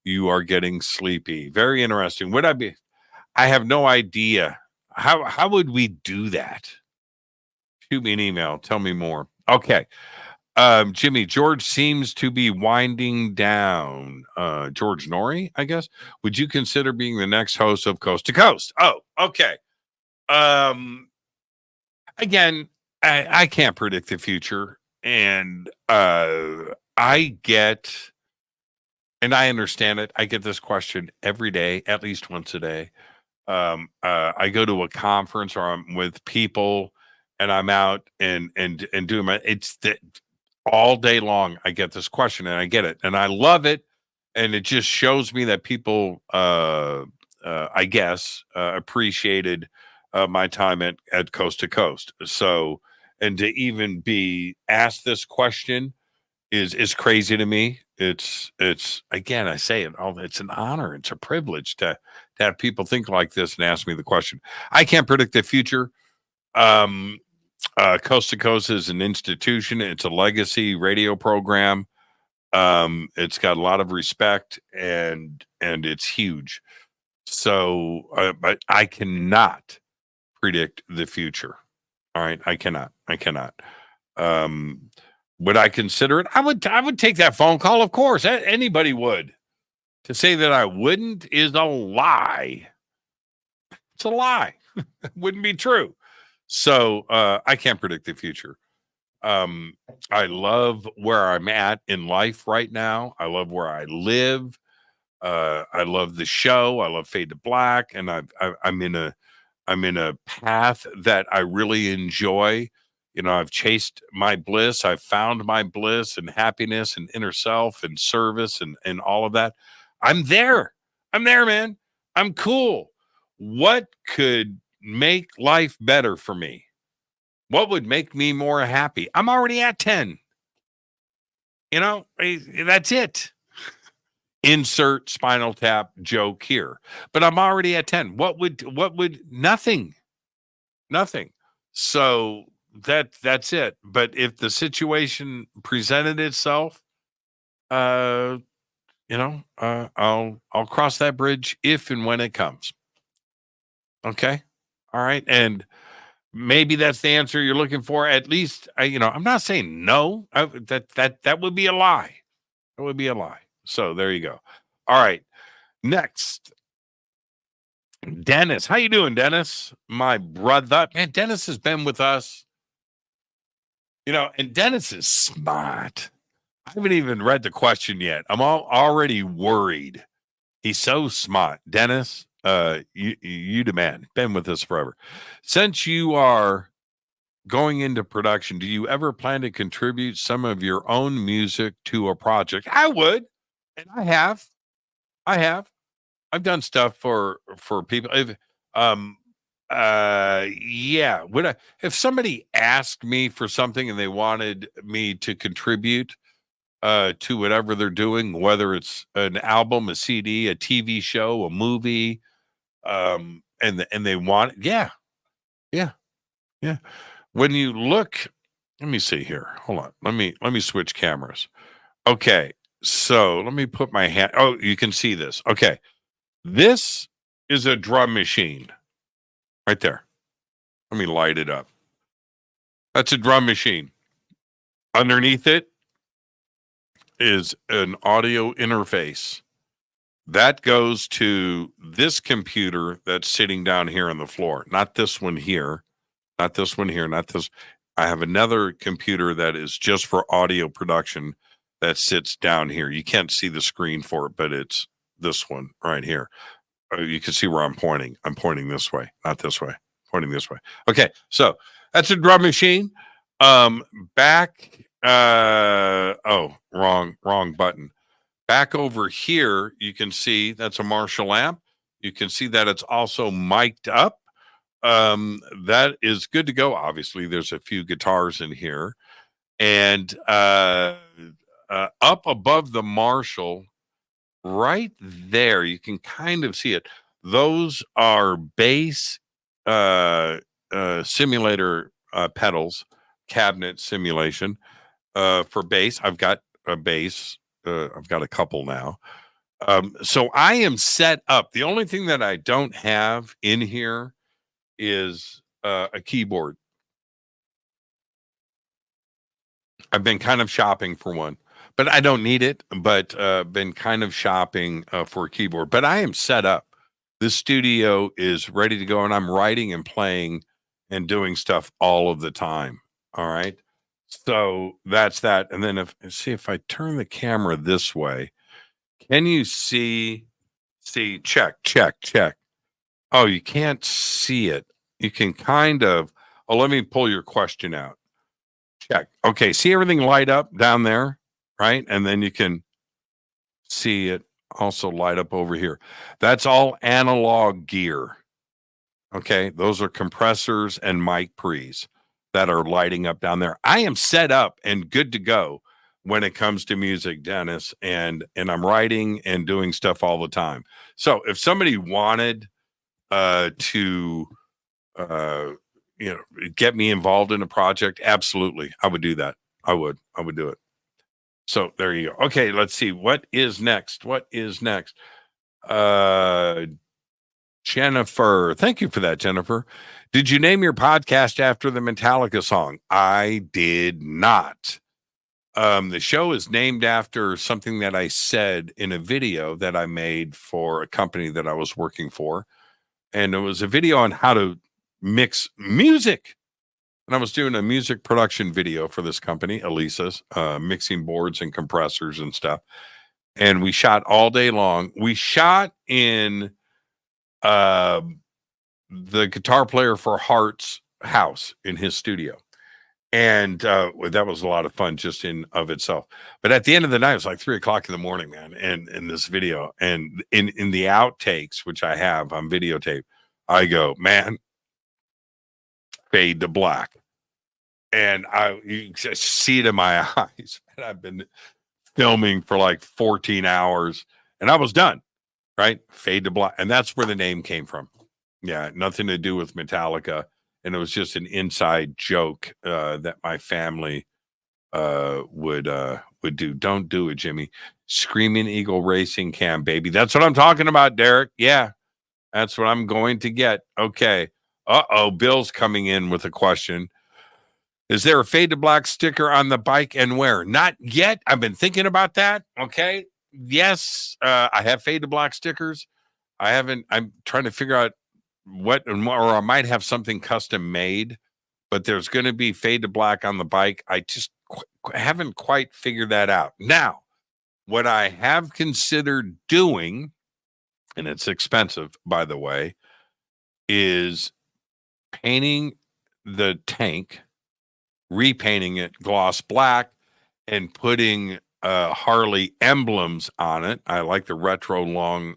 You are getting sleepy. Very interesting. Would I be? I have no idea. How would we do that? Shoot me an email. Tell me more. Okay. Jimmy, George seems to be winding down. George Norrie, I guess. Would you consider being the next host of Coast to Coast? Oh, okay. Again, I can't predict the future. And I get, and I understand it. I get this question every day, at least once a day. I go to a conference or I'm with people and I'm out and doing my, all day long. I get this question and I get it and I love it. And it just shows me that people, I guess, appreciated my time at Coast to Coast. So, and to even be asked this question is crazy to me. It's again, I say it all. It's an honor. It's a privilege to have people think like this and ask me the question. I can't predict the future. Coast to Coast is an institution. It's a legacy radio program. It's got a lot of respect and it's huge. So, but I cannot predict the future. All right. I cannot. Would I consider it? I would take that phone call. Of course, anybody would. To say that I wouldn't is a lie. It's a lie. It wouldn't be true. So I can't predict the future. I love where I'm at in life right now. I love where I live. I love the show. I love Fade to Black, and I'm in a path that I really enjoy. You know, I've chased my bliss. I've found my bliss and happiness and inner self and service and all of that. I'm there. I'm there, man. I'm cool. What could make life better for me? What would make me more happy? I'm already at 10. You know, that's it. insert Spinal Tap joke here. But I'm already at 10. What would nothing. So that's it. But if the situation presented itself, I'll cross that bridge if and when it comes. Okay. All right. And maybe that's the answer you're looking for. At least, I'm not saying no. That would be a lie. That would be a lie. So there you go. All right. Next, Dennis. How you doing, Dennis? My brother. Man, Dennis has been with us. And Dennis is smart. I haven't even read the question yet. I'm already worried. He's so smart. Dennis, you the man. Been with us forever. Since you are going into production, do you ever plan to contribute some of your own music to a project? I would, and I have. I've done stuff for people. Yeah. If somebody asked me for something and they wanted me to contribute to whatever they're doing, whether it's an album, a CD, a TV show, a movie, and they want, yeah. When you look, let me see here. Hold on. Let me switch cameras. Okay. So let me put my hand. Oh, you can see this. Okay. This is a drum machine right there. Let me light it up. That's a drum machine. Underneath it is an audio interface that goes to this computer that's sitting down here on the floor. Not this one here. Not this one here. Not this. I have another computer that is just for audio production that sits down here. You can't see the screen for it, but it's this one right here. You can see where I'm pointing. I'm pointing this way, not this way. Pointing this way. Okay, so that's a drum machine. Back. Wrong button. Back over here, you can see that's a Marshall amp. You can see that it's also mic'd up. That is good to go. Obviously, there's a few guitars in here, and up above the Marshall, right there, you can kind of see it. Those are bass simulator pedals, cabinet simulation for bass. I've got a bass. I've got a couple now. So I am set up. The only thing that I don't have in here is a keyboard. I've been kind of shopping for one, but I don't need it, but been kind of shopping for a keyboard. But I am set up. This studio is ready to go, and I'm writing and playing and doing stuff all of the time. All right. So that's that. And then if I turn the camera this way, can you see, check. Oh, you can't see it. You can kind of, let me pull your question out. Check. Okay. See everything light up down there, right? And then you can see it also light up over here. That's all analog gear. Okay. Those are compressors and mic pre's that are lighting up down there. I am set up and good to go when it comes to music, Dennis, and I'm writing and doing stuff all the time. So if somebody wanted to get me involved in a project, absolutely, I would do that. I would do it. So there you go. Okay, let's see what is next. Jennifer, thank you for that, Jennifer. Did you name your podcast after the Metallica song? I did not. The show is named after something that I said in a video that I made for a company that I was working for. And it was a video on how to mix music. And I was doing a music production video for this company, Elisa's, mixing boards and compressors and stuff. And we shot all day long. We shot in the guitar player for Heart's house in his studio. And that was a lot of fun just in of itself. But at the end of the night, it was like 3:00 in the morning, man. And in this video, and in the outtakes, which I have on videotape, I go, man, fade to black. And you just see it in my eyes. And I've been filming for like 14 hours. and I was done. Right, fade to black, and that's where the name came from. Yeah, nothing to do with Metallica, and it was just an inside joke that my family would do. Don't do it, Jimmy. Screaming Eagle Racing Cam, baby. That's what I'm talking about, Derek. Yeah, that's what I'm going to get. Okay. Bill's coming in with a question. Is there a fade to black sticker on the bike and where? Not yet. I've been thinking about that. Okay. Yes, I have fade to black stickers. I'm trying to figure out or I might have something custom made, but there's going to be fade to black on the bike. I just haven't quite figured that out. Now, what I have considered doing, and it's expensive, by the way, is painting the tank, repainting it gloss black, and putting Harley emblems on it. I like the retro long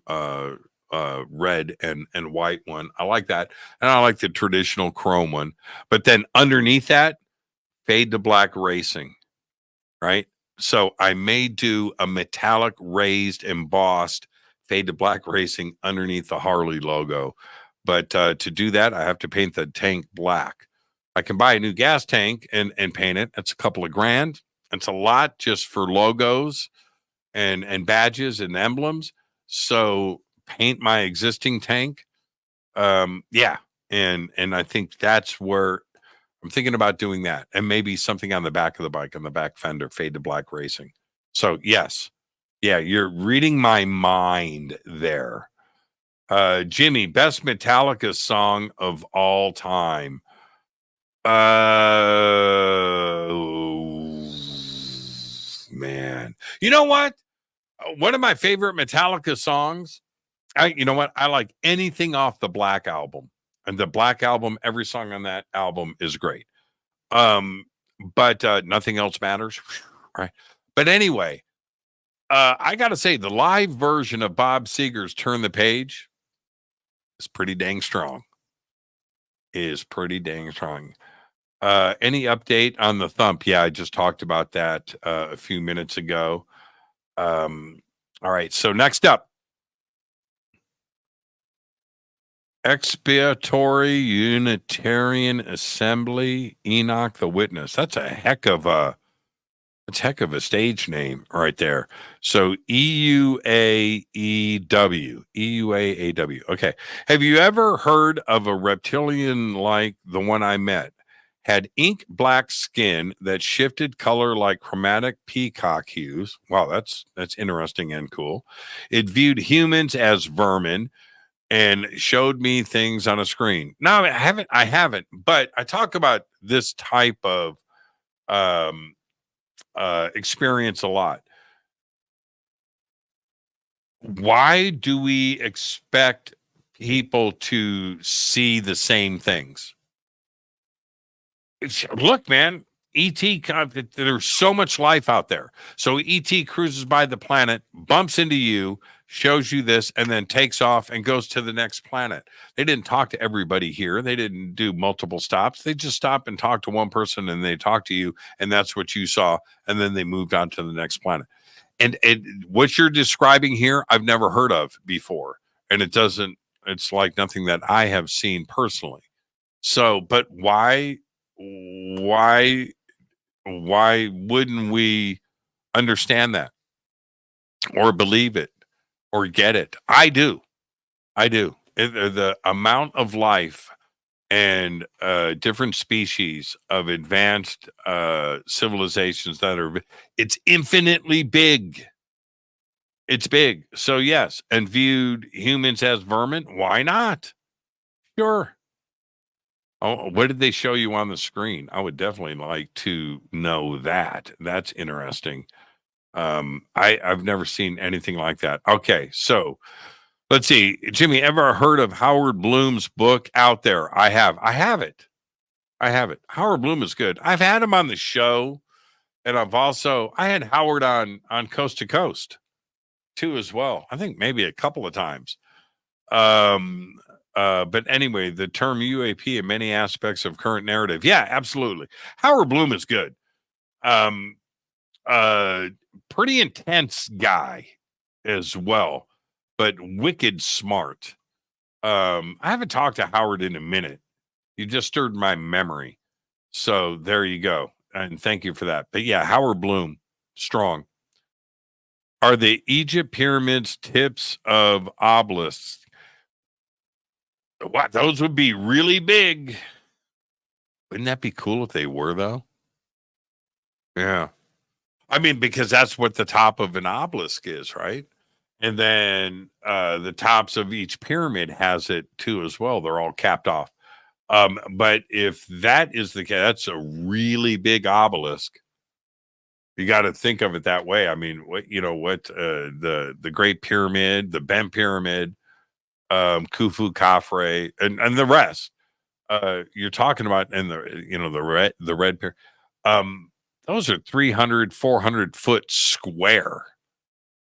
red and white one. I like that. And I like the traditional chrome one. But then underneath that, fade to black racing, right? So I may do a metallic raised embossed fade to black racing underneath the Harley logo. But to do that, I have to paint the tank black. I can buy a new gas tank and paint it. That's a couple of grand. It's a lot just for logos and badges and emblems. So paint my existing tank. Yeah. And I think that's where I'm thinking about doing that. And maybe something on the back of the bike, on the back fender, fade to black racing. So yes. Yeah, you're reading my mind there. Jimmy, best Metallica song of all time. Man. You know what? One of my favorite Metallica songs, you know what? I like anything off the Black Album. And the Black Album, every song on that album is great. But Nothing Else Matters. Right. But anyway, I got to say, the live version of Bob Seger's Turn the Page is pretty dang strong. Any update on the thump? Yeah, I just talked about that a few minutes ago. All right. So next up, Expiatory Unitarian Assembly, Enoch the Witness. That's a heck of a stage name right there. So EUAAW. Okay. Have you ever heard of a reptilian like the one I met? Had ink black skin that shifted color like chromatic peacock hues. Wow, that's interesting and cool. It viewed humans as vermin and showed me things on a screen. No, I haven't, but I talk about this type of experience a lot. Why do we expect people to see the same things? Look, man, ET, there's so much life out there. So ET cruises by the planet, bumps into you, shows you this, and then takes off and goes to the next planet. They didn't talk to everybody here. They didn't do multiple stops. They just stopped and talked to one person, and they talked to you, and that's what you saw. And then they moved on to the next planet. And what you're describing here, I've never heard of before. And it's like nothing that I have seen personally. So, but why wouldn't we understand that or believe it or get it? I do. The amount of life and different species of advanced civilizations it's infinitely big. It's big. So yes, and viewed humans as vermin. Why not? Sure. Oh, what did they show you on the screen? I would definitely like to know that. That's interesting. I've never seen anything like that. Okay, so let's see. Jimmy, ever heard of Howard Bloom's book Out There? I have it. Howard Bloom is good. I've had him on the show, and I had Howard on Coast to Coast too as well. I think maybe a couple of times. But anyway, the term UAP in many aspects of current narrative. Yeah, absolutely. Howard Bloom is good. Pretty intense guy. as well, but wicked smart. I haven't talked to Howard in a minute. You just stirred my memory. So there you go. And thank you for that. But yeah, Howard Bloom, strong. Are the Egypt pyramids tips of obelisks? What? Those would be really big. Wouldn't that be cool if they were, though? Yeah. I mean, because that's what the top of an obelisk is, right? And then the tops of each pyramid has it too as well. They're all capped off. But if that is the case, that's a really big obelisk. You got to think of it that way. I mean, the Great Pyramid, the Bent Pyramid, Khufu, Khafre, and the rest. You're talking about, and the red pyramid. Those are 300, 400 foot square.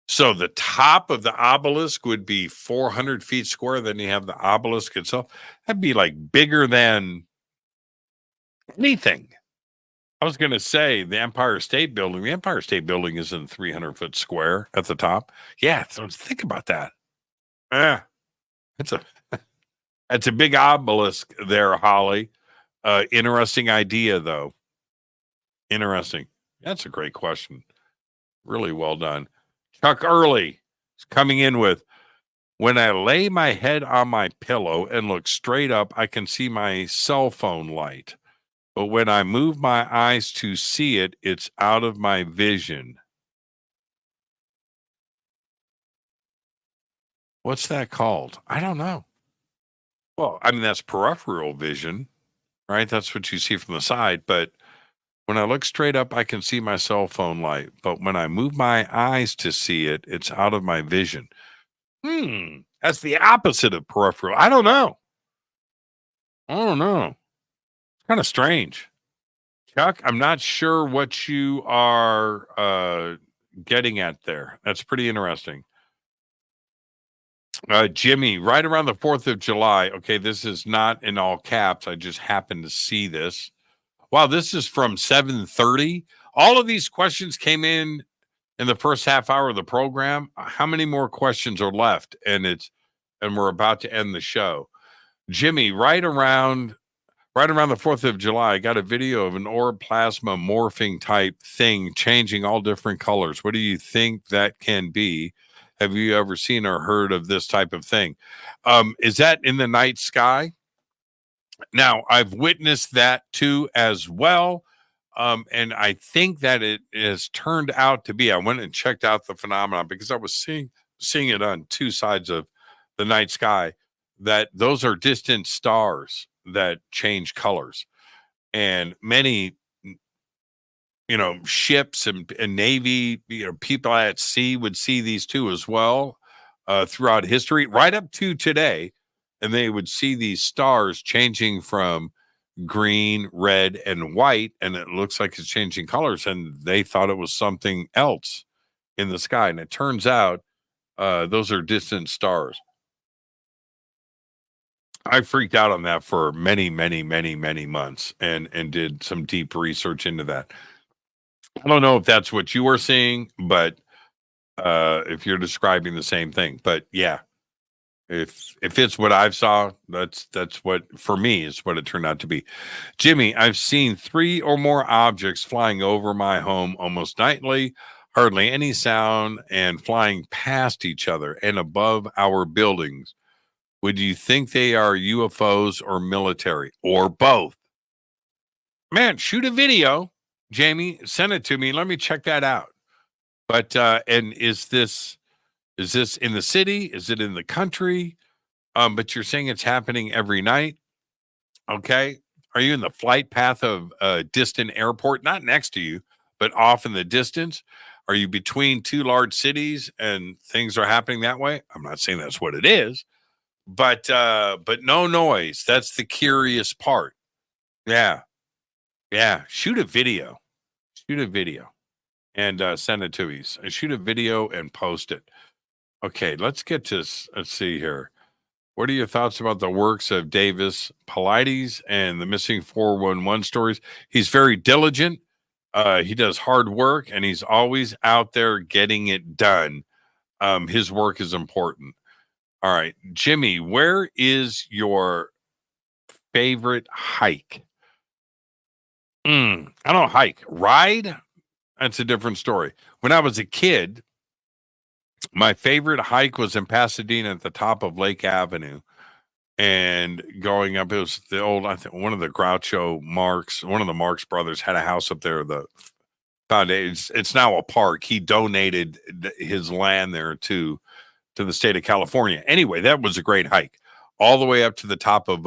So the top of the obelisk would be 400 feet square. Then you have the obelisk itself. That'd be like bigger than anything. I was going to say the Empire State Building. The Empire State Building is in 300 foot square at the top. Yeah, so think about that. Yeah, it's a big obelisk there, Holly. Interesting idea, though. Interesting. That's a great question. Really well done. Chuck Early is coming in with, when I lay my head on my pillow and look straight up, I can see my cell phone light. But when I move my eyes to see it, it's out of my vision. What's that called? I don't know. Well, I mean, that's peripheral vision, right? That's what you see from the side. But when I look straight up, I can see my cell phone light. But when I move my eyes to see it, it's out of my vision. That's the opposite of peripheral. I don't know. It's kind of strange. Chuck, I'm not sure what you are getting at there. That's pretty interesting. Jimmy, right around the 4th of July. Okay, this is not in all caps. I just happened to see this. Wow, this is from 7:30. All of these questions came in the first half hour of the program. How many more questions are left? And we're about to end the show. Jimmy, right around the 4th of July, I got a video of an orb plasma morphing type thing changing all different colors. What do you think that can be? Have you ever seen or heard of this type of thing? Is that in the night sky? Now, I've witnessed that too as well. And I think that it has turned out to be, I went and checked out the phenomenon because I was seeing it on two sides of the night sky, that those are distant stars that change colors. And many, ships and Navy, people at sea would see these too as well throughout history, right up to today. And they would see these stars changing from green, red, and white, and it looks like it's changing colors. And they thought it was something else in the sky. And it turns out those are distant stars. I freaked out on that for many, many, many, many months and did some deep research into that. I don't know if that's what you were seeing, but if you're describing the same thing. But yeah. If it's what I've saw, that's what, for me, is what it turned out to be. Jimmy, I've seen 3 or more objects flying over my home almost nightly, hardly any sound, and flying past each other and above our buildings. Would you think they are UFOs or military or both? Man, shoot a video, Jamie, send it to me. Let me check that out. But and is this in the city? Is it in the country? But you're saying it's happening every night. Okay. Are you in the flight path of a distant airport? Not next to you, but off in the distance? Are you between 2 large cities and things are happening that way? I'm not saying that's what it is, but no noise. That's the curious part. Yeah. Yeah. Shoot a video and send it to me. Shoot a video and post it. Okay, let's get to, let's see here. What are your thoughts about the works of Davis Paulides and the missing 411 stories? He's very diligent. He does hard work, and he's always out there getting it done. His work is important. All right, Jimmy, where is your favorite hike? I don't hike. Ride? That's a different story. When I was a kid, my favorite hike was in Pasadena at the top of Lake Avenue. And going up, it was the old, I think one of the Groucho Marx, one of the Marx brothers had a house up there. The foundation, it's now a park. He donated his land there to the state of California. Anyway, that was a great hike, all the way up to the top of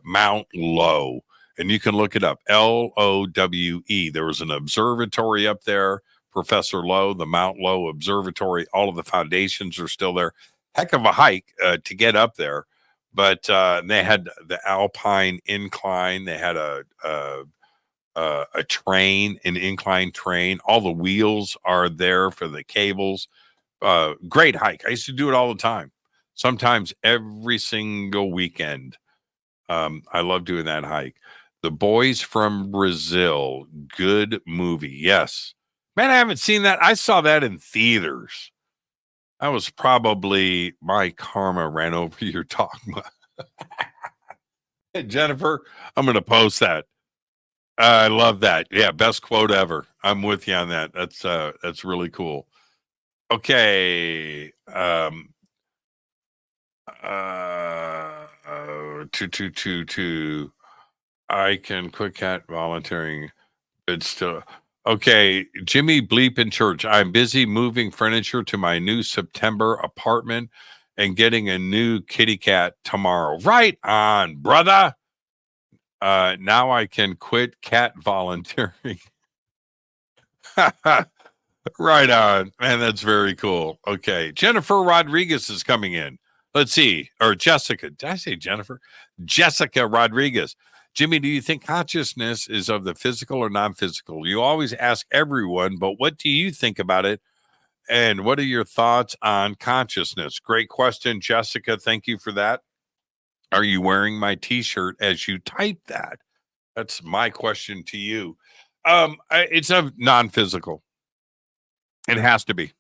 Mount Lowe, and you can look it up, Lowe. There was an observatory up there, Professor Lowe, the Mount Lowe Observatory. All of the foundations are still there. Heck of a hike to get up there, but they had the Alpine incline. They had a train, an incline train. All the wheels are there for the cables. Great hike. I used to do it all the time, sometimes every single weekend. I love doing that hike. The Boys from Brazil, good movie. Yes, man, I haven't seen that. I saw that in theaters. That was probably my karma ran over your dogma. Jennifer, I'm going to post that. I love that. Yeah, best quote ever. I'm with you on that. That's really cool. Okay. Two. I can quick cat volunteering. It's still okay. Jimmy Bleep in Church. I'm busy moving furniture to my new September apartment and getting a new kitty cat tomorrow. Right on, brother. Now I can quit cat volunteering. Right on, man. That's very cool. Okay. Jennifer Rodriguez is coming in. Let's see. Or Jessica. Did I say Jennifer? Jessica Rodriguez. Jimmy, do you think consciousness is of the physical or non-physical? You always ask everyone, but what do you think about it? And what are your thoughts on consciousness? Great question, Jessica. Thank you for that. Are you wearing my T-shirt as you type that? That's my question to you. It's a non-physical. It has to be.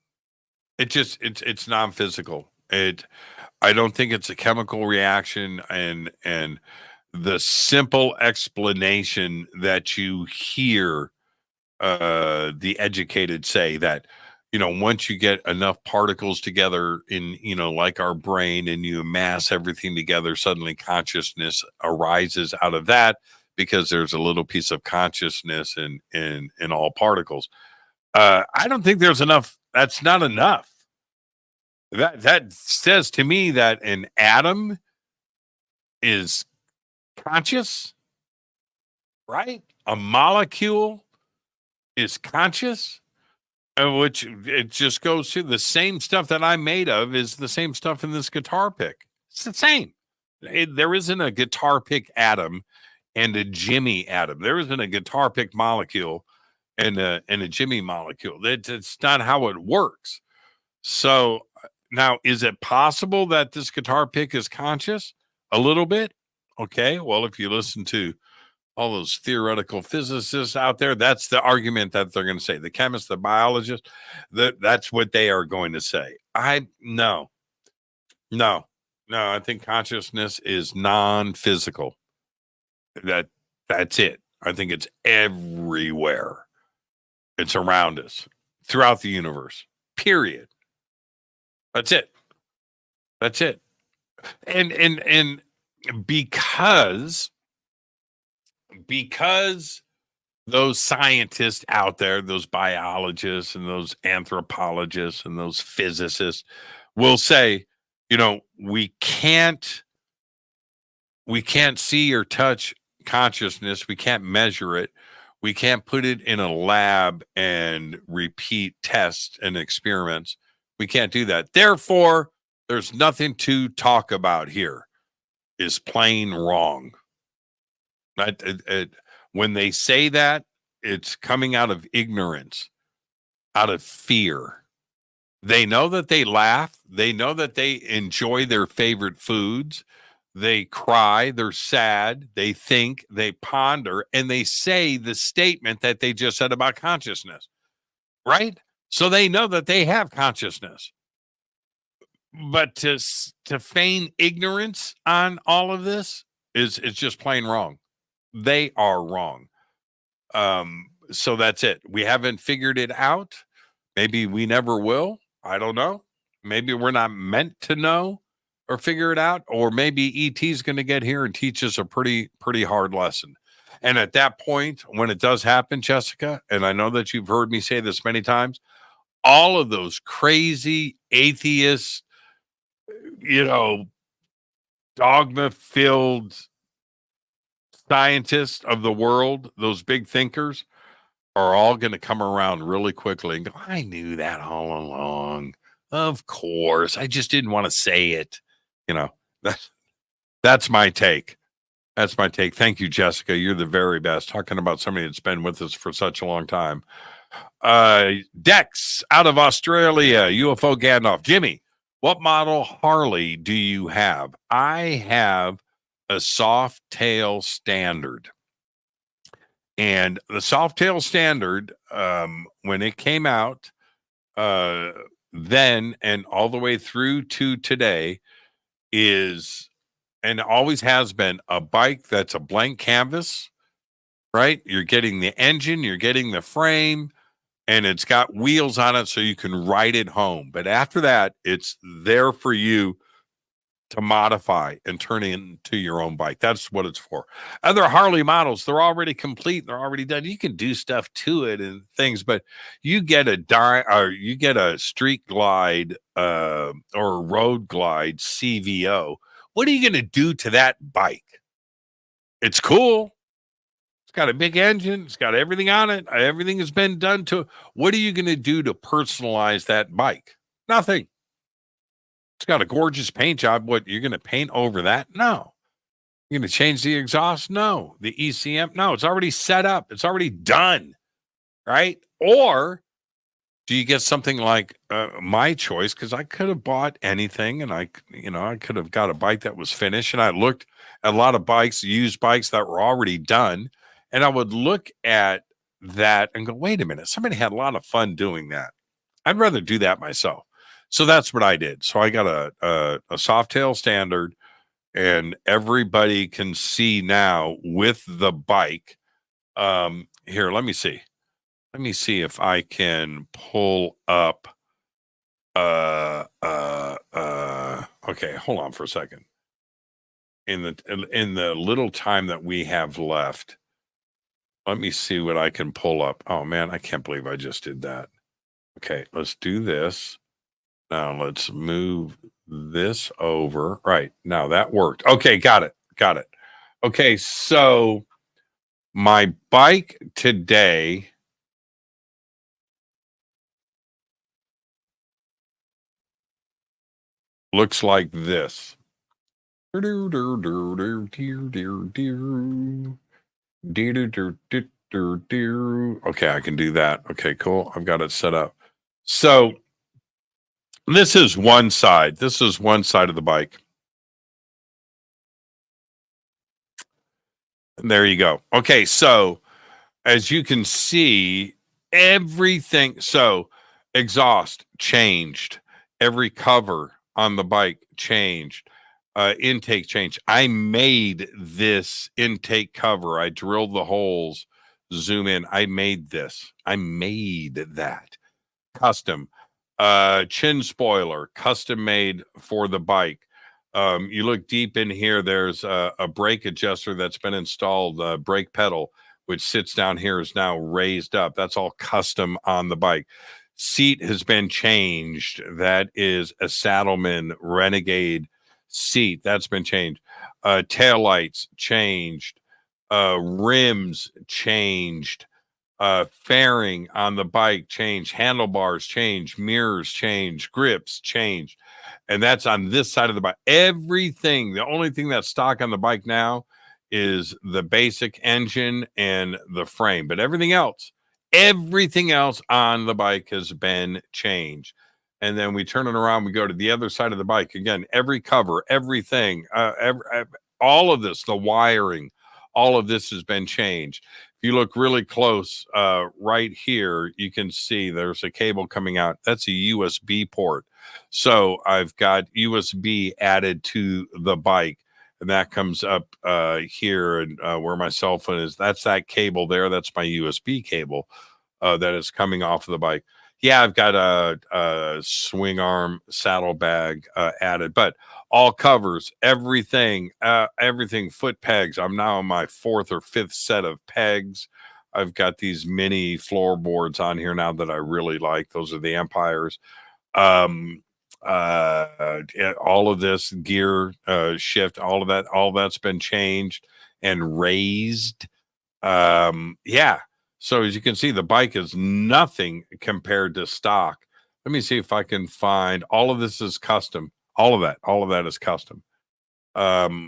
It's non-physical. I don't think it's a chemical reaction, and the simple explanation that you hear the educated say that, once you get enough particles together in, like our brain, and you amass everything together, suddenly consciousness arises out of that, because there's a little piece of consciousness in all particles. I don't think there's enough. That's not enough. That says to me that an atom is conscious, right? A molecule is conscious, which it just goes to the same stuff that I'm made of is the same stuff in this guitar pick. It's the same. There isn't a guitar pick atom and a Jimmy atom. There isn't a guitar pick molecule and a Jimmy molecule. That's not how it works. So now, is it possible that this guitar pick is conscious? A little bit. Okay. Well, if you listen to all those theoretical physicists out there, that's the argument that they're going to say. The chemists, the biologists, that's what they are going to say. No. I think consciousness is non-physical. That's it. I think it's everywhere. It's around us, throughout the universe. Period. That's it. And because those scientists out there, those biologists and those anthropologists and those physicists will say, we can't see or touch consciousness. We can't measure it. We can't put it in a lab and repeat tests and experiments. We can't do that. Therefore, there's nothing to talk about here. Is plain wrong. When they say that, it's coming out of ignorance, out of fear. They know that they laugh. They know that they enjoy their favorite foods. They cry. They're sad. They think. They ponder. And they say the statement that they just said about consciousness. Right? So they know that they have consciousness. But to feign ignorance on all of this is just plain wrong. They are wrong. So that's it. We haven't figured it out. Maybe we never will. I don't know. Maybe we're not meant to know or figure it out. Or maybe ET is going to get here and teach us a pretty hard lesson. And at that point, when it does happen, Jessica, and I know that you've heard me say this many times, all of those crazy atheists, dogma-filled scientists of the world, those big thinkers, are all going to come around really quickly and go, I knew that all along. Of course. I just didn't want to say it. That's my take. That's my take. Thank you, Jessica. You're the very best. Talking about somebody that's been with us for such a long time. Dex out of Australia, UFO Gandalf. Jimmy, what model Harley do you have? I have a soft tail standard. And the soft tail standard, when it came out, then and all the way through to today, is and always has been a bike that's a blank canvas, right? You're getting the engine, you're getting the frame, and it's got wheels on it so you can ride it home. But after that, it's there for you to modify and turn it into your own bike. That's what it's for. Other Harley models, they're already complete, they're already done. You can do stuff to it and things, but you get a street glide or a road glide CVO. What are you going to do to that bike? It's cool. It's got a big engine. It's got everything on it. Everything has been done to it. What are you going to do to personalize that bike? Nothing. It's got a gorgeous paint job. What, you're going to paint over that? No. You're going to change the exhaust? No. The ECM? No. It's already set up. It's already done. Right? Or do you get something like my choice? Because I could have bought anything, and I could have got a bike that was finished. And I looked at a lot of bikes, used bikes that were already done, and I would look at that and go, "Wait a minute! Somebody had a lot of fun doing that. I'd rather do that myself." So that's what I did. So I got a soft tail standard, and everybody can see now with the bike. Here, let me see. Let me see if I can pull up. Okay, hold on for a second. In the little time that we have left, let me see what I can pull up. Oh man, I can't believe I just did that. Okay, let's do this. Now let's move this over. Right, now that worked. Okay, got it. Okay, so my bike today looks like this. Okay, I can do that. Okay, cool. I've got it set up. So this is one side. This is one side of the bike. There you go. Okay, so as you can see, everything. So exhaust changed. Every cover on the bike changed. Intake changed. I made this intake cover. I drilled the holes. Zoom in. I made this. I made that. Custom. Chin spoiler. Custom made for the bike. You look deep in here. There's a brake adjuster that's been installed. Brake pedal, which sits down here, is now raised up. That's all custom on the bike. Seat has been changed. That is a Saddleman Renegade seat. That's been changed. Taillights changed. Rims changed. Fairing on the bike changed. Handlebars changed. Mirrors changed. Grips changed. And that's on this side of the bike. Everything. The only thing that's stock on the bike now is the basic engine and the frame. But everything else on the bike has been changed. And then we turn it around, we go to the other side of the bike. Again, every cover, everything, all of this, the wiring, all of this has been changed. If you look really close, right here, you can see there's a cable coming out. That's a USB port. So I've got USB added to the bike, and that comes up here, and where my cell phone is. That's that cable there. That's my USB cable that is coming off of the bike. Yeah, I've got a swing arm saddlebag added, but all covers, everything, foot pegs. I'm now on my 4th or 5th set of pegs. I've got these mini floorboards on here now that I really like. Those are the Empires. All of this gear shift, all that's been changed and raised. Yeah. So as you can see, the bike is nothing compared to stock. Let me see if I can find, all of this is custom. All of that is custom. That's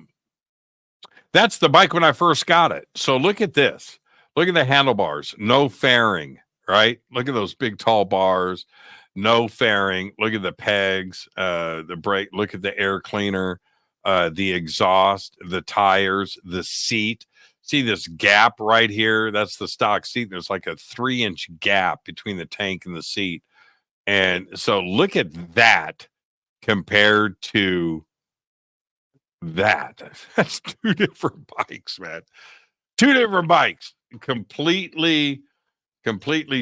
the bike when I first got it. So look at this. Look at the handlebars, no fairing, right? Look at those big tall bars, no fairing. Look at the pegs, the brake, look at the air cleaner, the exhaust, the tires, the seat. See this gap right here? That's the stock seat. There's like a 3-inch gap between the tank and the seat. And so look at that compared to that. That's 2 different bikes, man. 2 different bikes, completely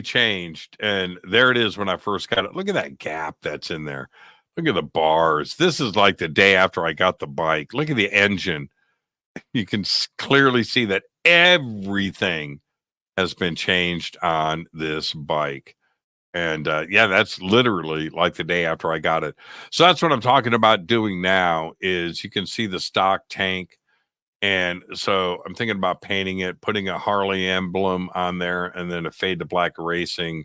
changed. And there it is when I first got it. Look at that gap that's in there. Look at the bars. This is like the day after I got the bike. Look at the engine. You can clearly see that everything has been changed on this bike. And yeah, that's literally like the day after I got it. So that's what I'm talking about doing now is you can see the stock tank. And so I'm thinking about painting it, putting a Harley emblem on there, and then a fade to black racing.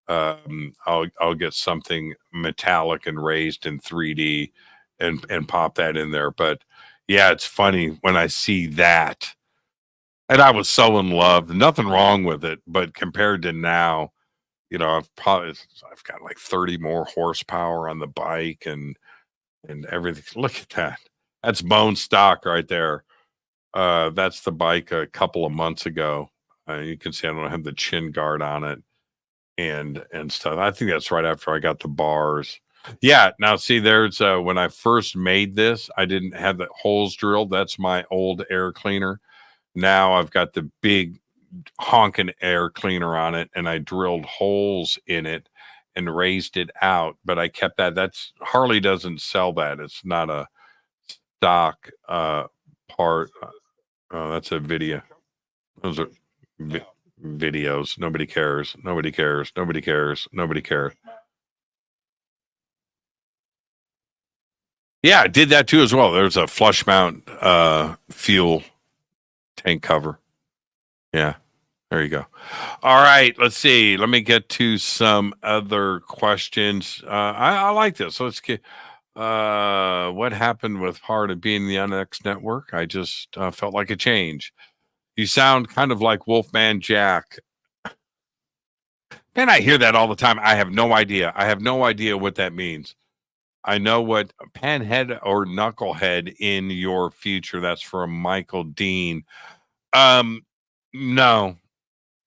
I'll get something metallic and raised in 3D and pop that in there. But yeah, it's funny when I see that. And I was so in love. Nothing wrong with it, but compared to now, I've got like 30 more horsepower on the bike and everything. Look at that. That's bone stock right there. That's the bike a couple of months ago. You can see I don't have the chin guard on it and stuff. I think that's right after I got the bars. Yeah. Now see, there's when I first made this, I didn't have the holes drilled. That's my old air cleaner. Now I've got the big honking air cleaner on it, and I drilled holes in it and raised it out. But I kept that. That's Harley doesn't sell that. It's not a stock part. That's a video. Those are videos. Nobody cares. Nobody cares. Nobody cares. Nobody cares. Yeah, I did that too as well. There's a flush mount fuel tank cover. Yeah, there you go. All right, let's see. Let me get to some other questions. I like this. Let's get what happened with part of being the NX network? I just felt like a change. You sound kind of like Wolfman Jack. And I hear that all the time. I have no idea. I have no idea what that means. I know what panhead or knucklehead in your future. That's from Michael Dean. No.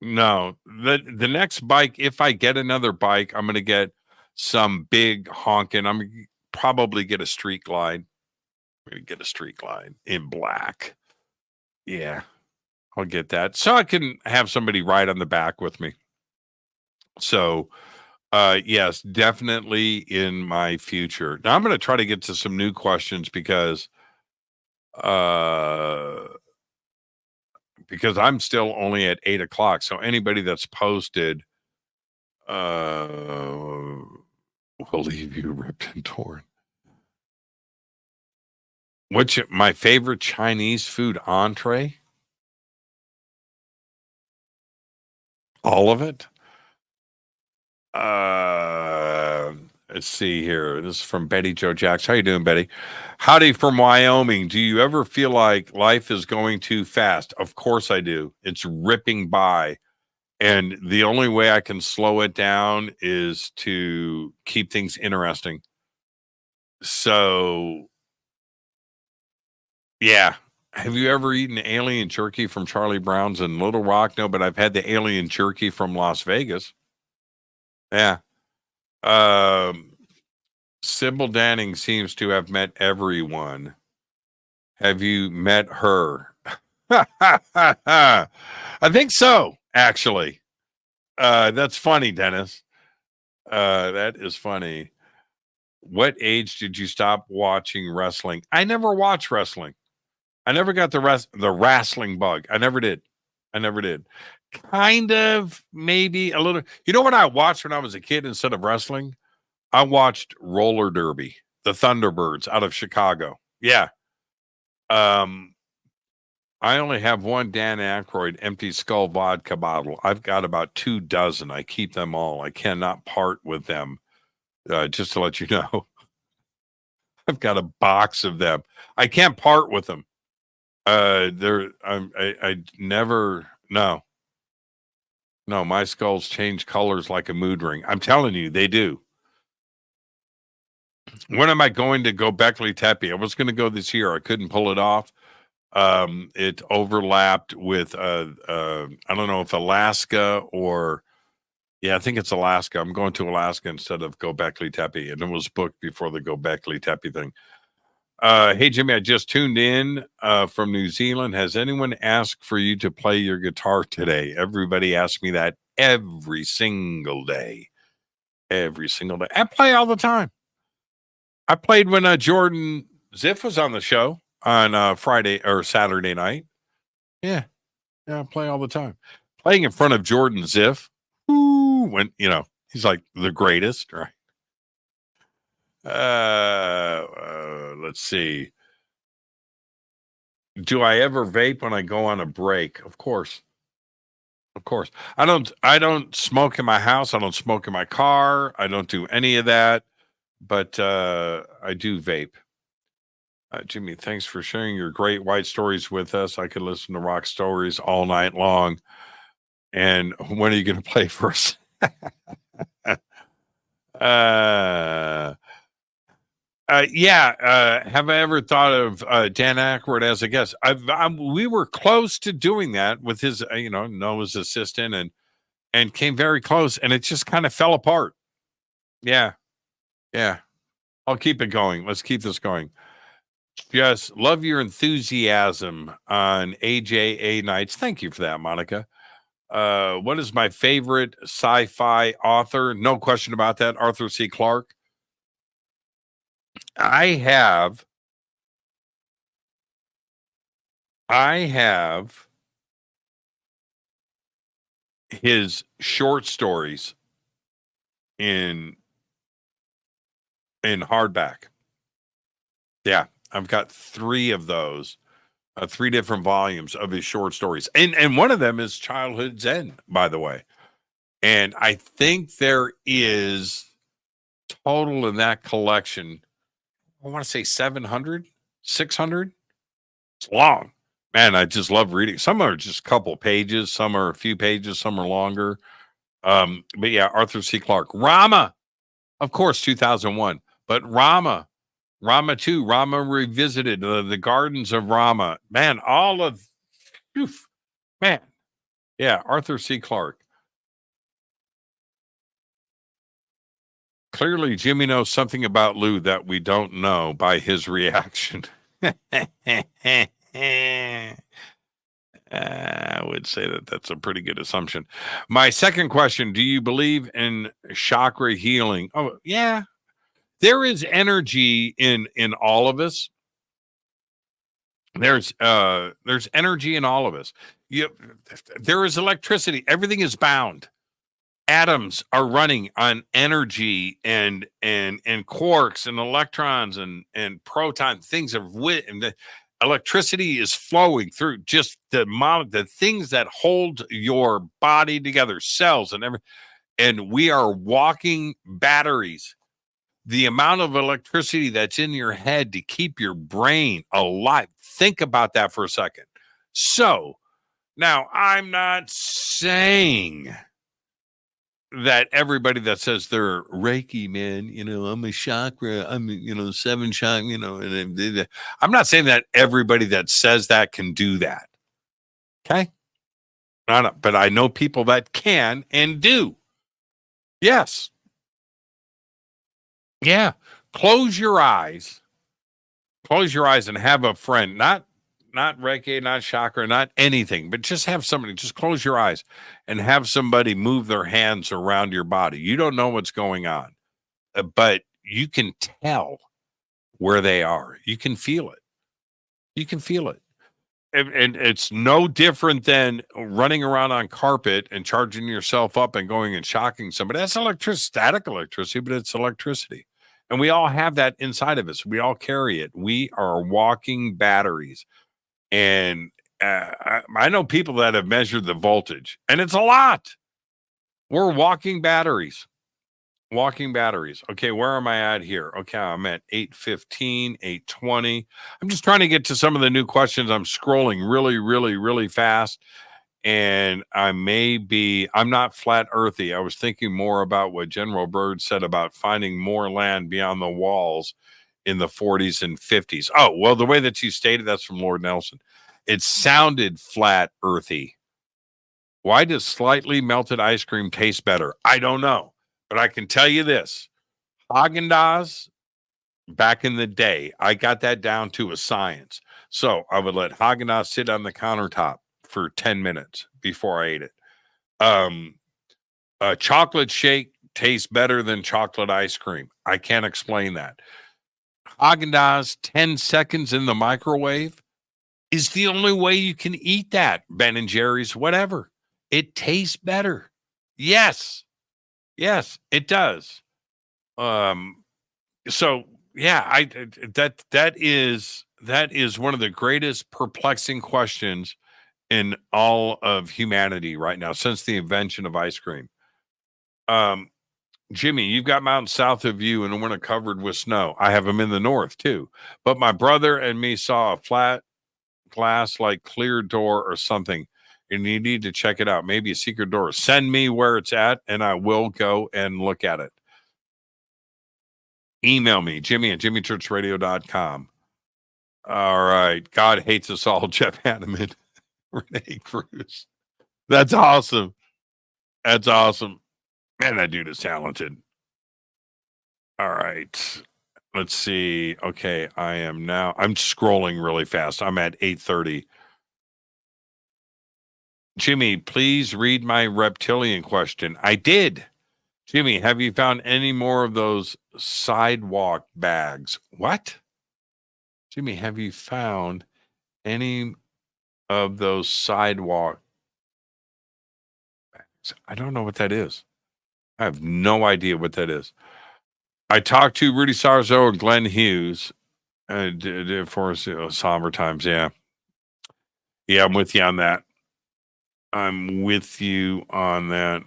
The next bike, if I get another bike, I'm going to get some big honking. I'm going to probably get a Street Glide. I'm going to get a Street Glide in black. Yeah, I'll get that. So I can have somebody ride on the back with me. So, yes, definitely in my future. Now I'm going to try to get to some new questions because I'm still only at 8:00. So anybody that's posted will leave you ripped and torn. What's my favorite Chinese food entree? All of it? Let's see here. This is from Betty Joe Jacks. How you doing, Betty? Howdy from Wyoming. Do you ever feel like life is going too fast? Of course I do. It's ripping by. And the only way I can slow it down is to keep things interesting. So, yeah. Have you ever eaten alien jerky from Charlie Brown's in Little Rock? No, but I've had the alien jerky from Las Vegas. Yeah. Sybil Danning seems to have met everyone. Have you met her? I think so, actually. That's funny, Dennis. That is funny. What age did you stop watching wrestling? I never watched wrestling. I never got the wrestling bug. I never did. Kind of, maybe a little. You know what I watched when I was a kid instead of wrestling? I watched roller derby, the Thunderbirds out of Chicago. Yeah. I only have one Dan Aykroyd empty skull vodka bottle. I've got about 24. I keep them all. I cannot part with them. Just to let you know, I've got a box of them. I can't part with them. I never. No. My skulls change colors like a mood ring. I'm telling you, they do. When am I going to go Beckley Tepe? I was going to go this year. I couldn't pull it off. It overlapped with I don't know if Alaska or I think it's Alaska. I'm going to Alaska instead of Göbekli Tepe, and it was booked before the Göbekli Tepe thing. Hey Jimmy, I just tuned in from New Zealand. Has anyone asked for you to play your guitar today? Everybody asks me that every single day. I play all the time. I played when Jordan Ziff was on the show on Friday or Saturday night. Yeah, I play all the time. Playing in front of Jordan Ziff, when he's like the greatest, right? Let's see. Do I ever vape when I go on a break? Of course. I don't smoke in my house. I don't smoke in my car. I don't do any of that, but I do vape. Jimmy, thanks for sharing your great white stories with us. I could listen to rock stories all night long. And when are you going to play for us? Have I ever thought of Dan Aykroyd as a guest? We were close to doing that with his, Noah's assistant, and came very close, and it just kind of fell apart. Yeah. I'll keep it going. Let's keep this going. Just love your enthusiasm on AJA nights. Thank you for that, Monica. What is my favorite sci-fi author? No question about that. Arthur C. Clarke. I have his short stories in hardback. Yeah, I've got 3 of those, 3 different volumes of his short stories. And one of them is Childhood Zen, by the way. And I think there is total in that collection, I want to say 700, 600. It's long. Man, I just love reading. Some are just a couple pages, some are a few pages, some are longer. But yeah, Arthur C. Clarke. Rama, of course, 2001. But Rama 2, Rama Revisited, the Gardens of Rama. Man, man. Yeah, Arthur C. Clarke. Clearly, Jimmy knows something about Lou that we don't know by his reaction. I would say that's a pretty good assumption. My second question, do you believe in chakra healing? Oh, yeah. There is energy in all of us. There's energy in all of us. There is electricity. Everything is bound. Atoms are running on energy and quarks and electrons and protons. Things of wit, and the electricity is flowing through just the things that hold your body together, cells and everything. And we are walking batteries. The amount of electricity that's in your head to keep your brain alive. Think about that for a second. So now I'm not saying that everybody that says they're Reiki, man, I'm a chakra, I'm 7 chakra, and I'm not saying that everybody that says that can do that. Okay. But I know people that can and do. Yes. Yeah. Close your eyes and have a friend, not Reiki, not chakra, not anything, but just have somebody, just close your eyes and have somebody move their hands around your body. You don't know what's going on, but you can tell where they are. You can feel it. You can feel it. And it's no different than running around on carpet and charging yourself up and going and shocking somebody. That's static electricity, but it's electricity. And we all have that inside of us. We all carry it. We are walking batteries. And I know people that have measured the voltage, and it's a lot. We're walking batteries. Okay, where am I at here? Okay, I'm at 8:15, 8:20. I'm just trying to get to some of the new questions. I'm scrolling really, really, really fast. And I'm not flat earthy. I was thinking more about what General Byrd said about finding more land beyond the walls in the 40s and 50s. Oh, well, the way that you stated, that's from Lord Nelson. It sounded flat earthy. Why does slightly melted ice cream taste better? I don't know. But I can tell you this. Haagen-Dazs, back in the day, I got that down to a science. So I would let Haagen-Dazs sit on the countertop for 10 minutes before I ate it. A chocolate shake tastes better than chocolate ice cream. I can't explain that. Haagen-Dazs 10 seconds in the microwave is the only way you can eat that. Ben and Jerry's, whatever. It tastes better. Yes, it does. So yeah, that is one of the greatest perplexing questions in all of humanity right now since the invention of ice cream. Jimmy, you've got mountains south of you and a winter covered with snow. I have them in the north too. But my brother and me saw a flat glass like clear door or something, and you need to check it out. Maybe a secret door. Send me where it's at, and I will go and look at it. Email me, Jimmy@jimmychurchradio.com. All right. God hates us all, Jeff Hanneman. Renee Cruz. That's awesome. Man, that dude is talented. All right. Let's see. Okay. I'm scrolling really fast. I'm at 8:30. Jimmy, please read my reptilian question. I did. Jimmy, have you found any more of those sidewalk bags? What? Jimmy, have you found any of those sidewalk bags? I don't know what that is. I have no idea what that is. I talked to Rudy Sarzo and Glenn Hughes for Somber Times. Yeah, I'm with you on that.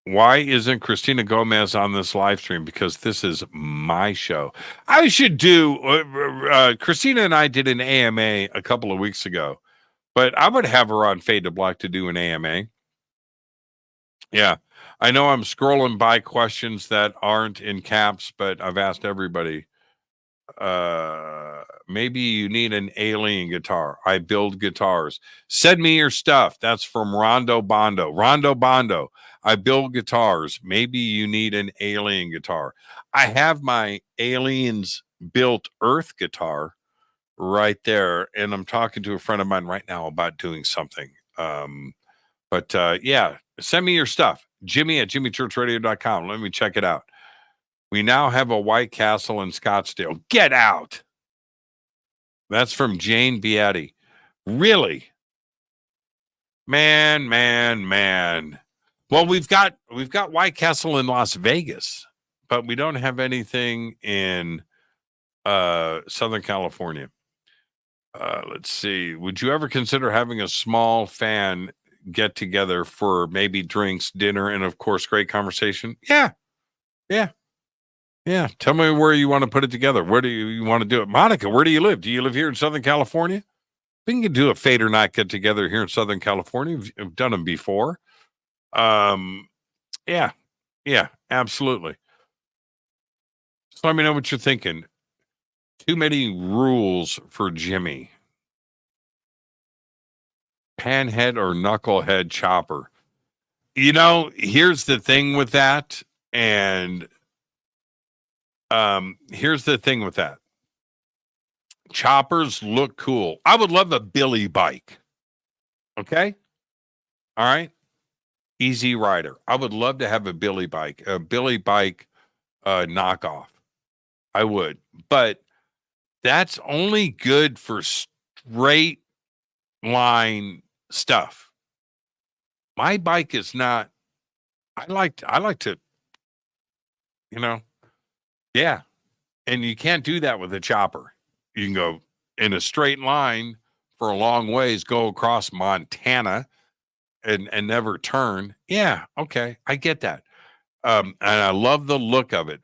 Why isn't Christina Gomez on this live stream? Because this is my show. I should do. Christina and I did an AMA a couple of weeks ago, but I would have her on Fade to Black to do an AMA. Yeah, I know I'm scrolling by questions that aren't in caps, but I've asked everybody. Maybe you need an alien guitar. I build guitars. Send me your stuff. That's from Rondo Bondo. I build guitars. Maybe you need an alien guitar. I have my aliens built Earth guitar right there, and I'm talking to a friend of mine right now about doing something. Yeah, send me your stuff. Jimmy@jimmychurchradio.com. Let me check it out. We now have a White Castle in Scottsdale. Get out. That's from Jane Beatty. Really? Man. Well, we've got White Castle in Las Vegas, but we don't have anything in Southern California. Let's see. Would you ever consider having a small fan get together for maybe drinks, dinner, and of course, great conversation? Yeah. Tell me where you want to put it together. Where do you want to do it? Monica, where do you live? Do you live here in Southern California? We can do a Fade or Not get together here in Southern California. We've done them before. Yeah, yeah, absolutely. So let me know what you're thinking. Too many rules for Jimmy. Panhead or knucklehead chopper. Here's the thing with that. And here's the thing with that. Choppers look cool. I would love a Billy bike. Okay. All right. Easy Rider. I would love to have a Billy bike knockoff. I would. But that's only good for straight line stuff. My bike is not. I like to, yeah. And you can't do that with a chopper. You can go in a straight line for a long ways, go across Montana and never turn. Yeah, okay. I get that. And I love the look of it.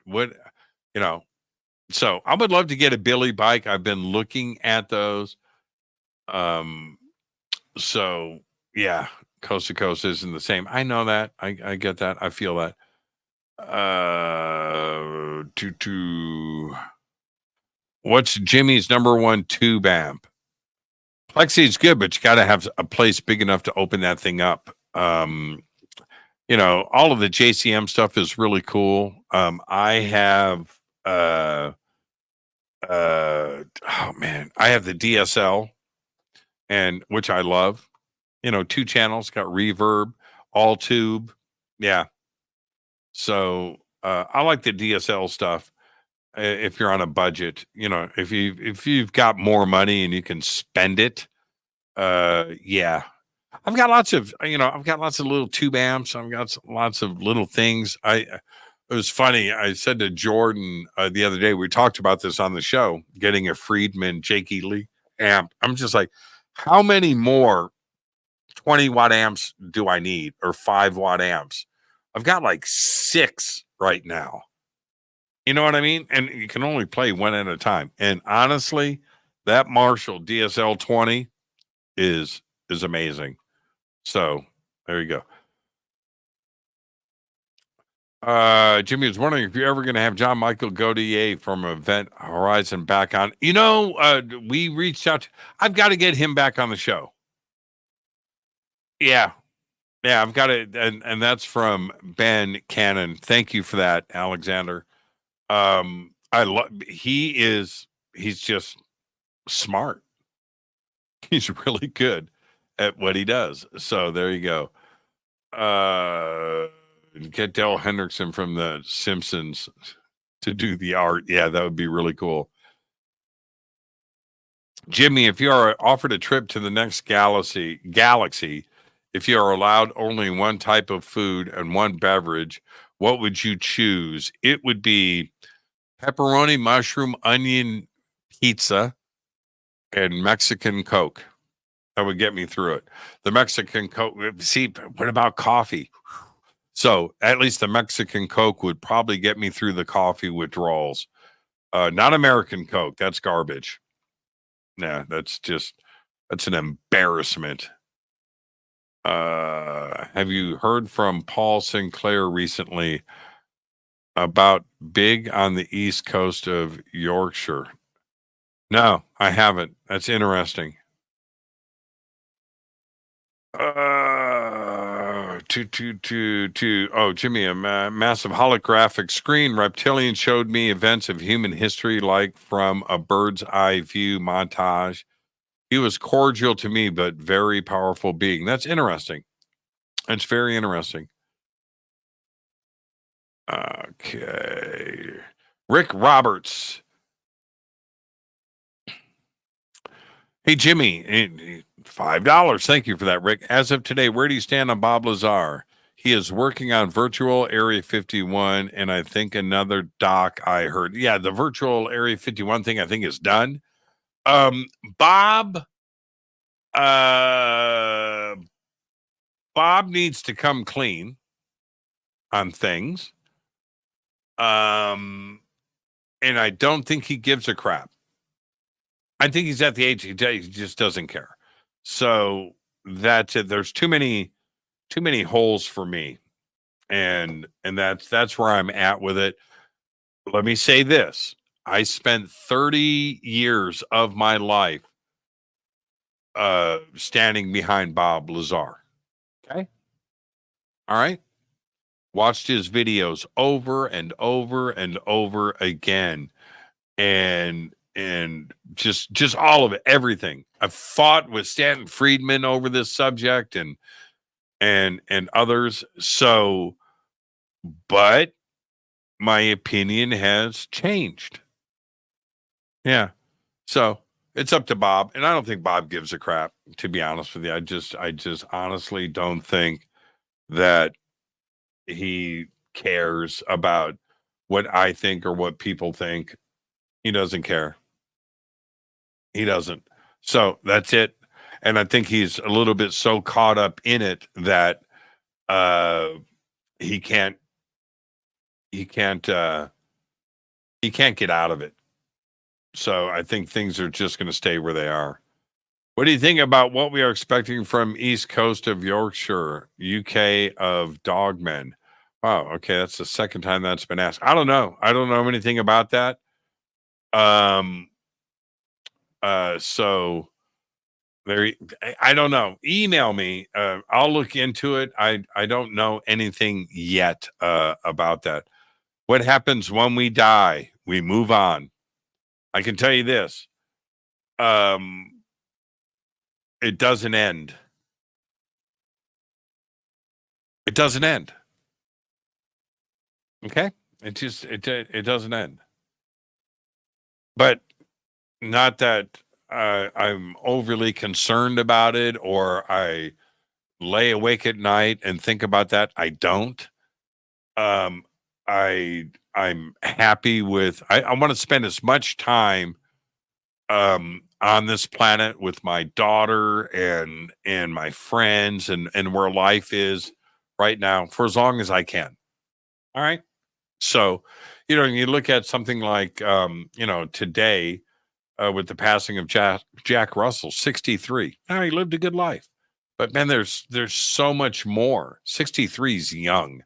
So I would love to get a Billy bike. I've been looking at those. So yeah, coast to coast isn't the same. I know that. I get that. I feel that. What's Jimmy's number one tube amp? Plexi is good, but you got to have a place big enough to open that thing up. All of the JCM stuff is really cool. I have, I have the DSL, and which I love. 2 channels, got reverb, all tube. Yeah. So I like the DSL stuff. If you're on a budget, if you've got more money and you can spend it, yeah. I've got lots of little tube amps. I've got lots of little things. It was funny. I said to Jordan the other day, we talked about this on the show, getting a Friedman Jakey Lee amp. I'm just like, how many more 20-watt amps do I need, or 5-watt amps? I've got like 6 right now. You know what I mean? And you can only play one at a time. And honestly, that Marshall DSL 20 is amazing. So there you go. Jimmy was wondering if you're ever going to have John Michael Gautier from Event Horizon back on. We reached out. I've got to get him back on the show. Yeah. Yeah, I've got it. And that's from Ben Cannon. Thank you for that, Alexander. He's just smart. He's really good at what he does. So there you go. Get Del Hendrickson from the Simpsons to do the art. Yeah, that would be really cool. Jimmy, if you are offered a trip to the next galaxy, if you are allowed only one type of food and one beverage, what would you choose? It would be pepperoni, mushroom, onion pizza, and Mexican Coke. That would get me through it. The Mexican Coke. See, what about coffee? So at least the Mexican Coke would probably get me through the coffee withdrawals. Not American Coke. That's garbage. Nah, that's an embarrassment. Have you heard from Paul Sinclair recently about Big on the East Coast of Yorkshire? No, I haven't. That's interesting. Oh, Jimmy, a massive holographic screen. Reptilian showed me events of human history, like from a bird's eye view montage. He was cordial to me, but very powerful being. That's interesting. That's very interesting. Okay. Rick Roberts. Hey, Jimmy, $5. Thank you for that, Rick. As of today, where do you stand on Bob Lazar? He is working on virtual Area 51, and I think another doc I heard. Yeah, the virtual Area 51 thing I think is done. Bob needs to come clean on things. And I don't think he gives a crap. I think he's at the age he just doesn't care. So that's it. There's too many too many holes for me. And that's where I'm at with it. Let me say this. I spent 30 years of my life standing behind Bob Lazar. Okay. All right. Watched his videos over and over and over again. And just all of it, everything. I've fought with Stanton Friedman over this subject and others. So, but my opinion has changed. Yeah. So it's up to Bob. And I don't think Bob gives a crap, to be honest with you. I just honestly don't think that he cares about what I think or what people think. He doesn't care. He doesn't. So that's it. And I think he's a little bit so caught up in it that he can't get out of it. So I think things are just going to stay where they are. What do you think about what we are expecting from East Coast of Yorkshire, UK of Dogmen? Wow, okay, that's the second time that's been asked. I don't know. I don't know anything about that. So there, I don't know. Email me. I'll look into it. I don't know anything yet about that. What happens when we die? We move on. I can tell you this. It doesn't end. It doesn't end. Okay? It doesn't end. But not that I'm overly concerned about it or I lay awake at night and think about that. I don't. I'm happy with I want to spend as much time on this planet with my daughter and my friends and where life is right now for as long as I can. All right. So, you look at something like today with the passing of Jack Russell, 63. Now he lived a good life. But man, there's so much more. 63 is young.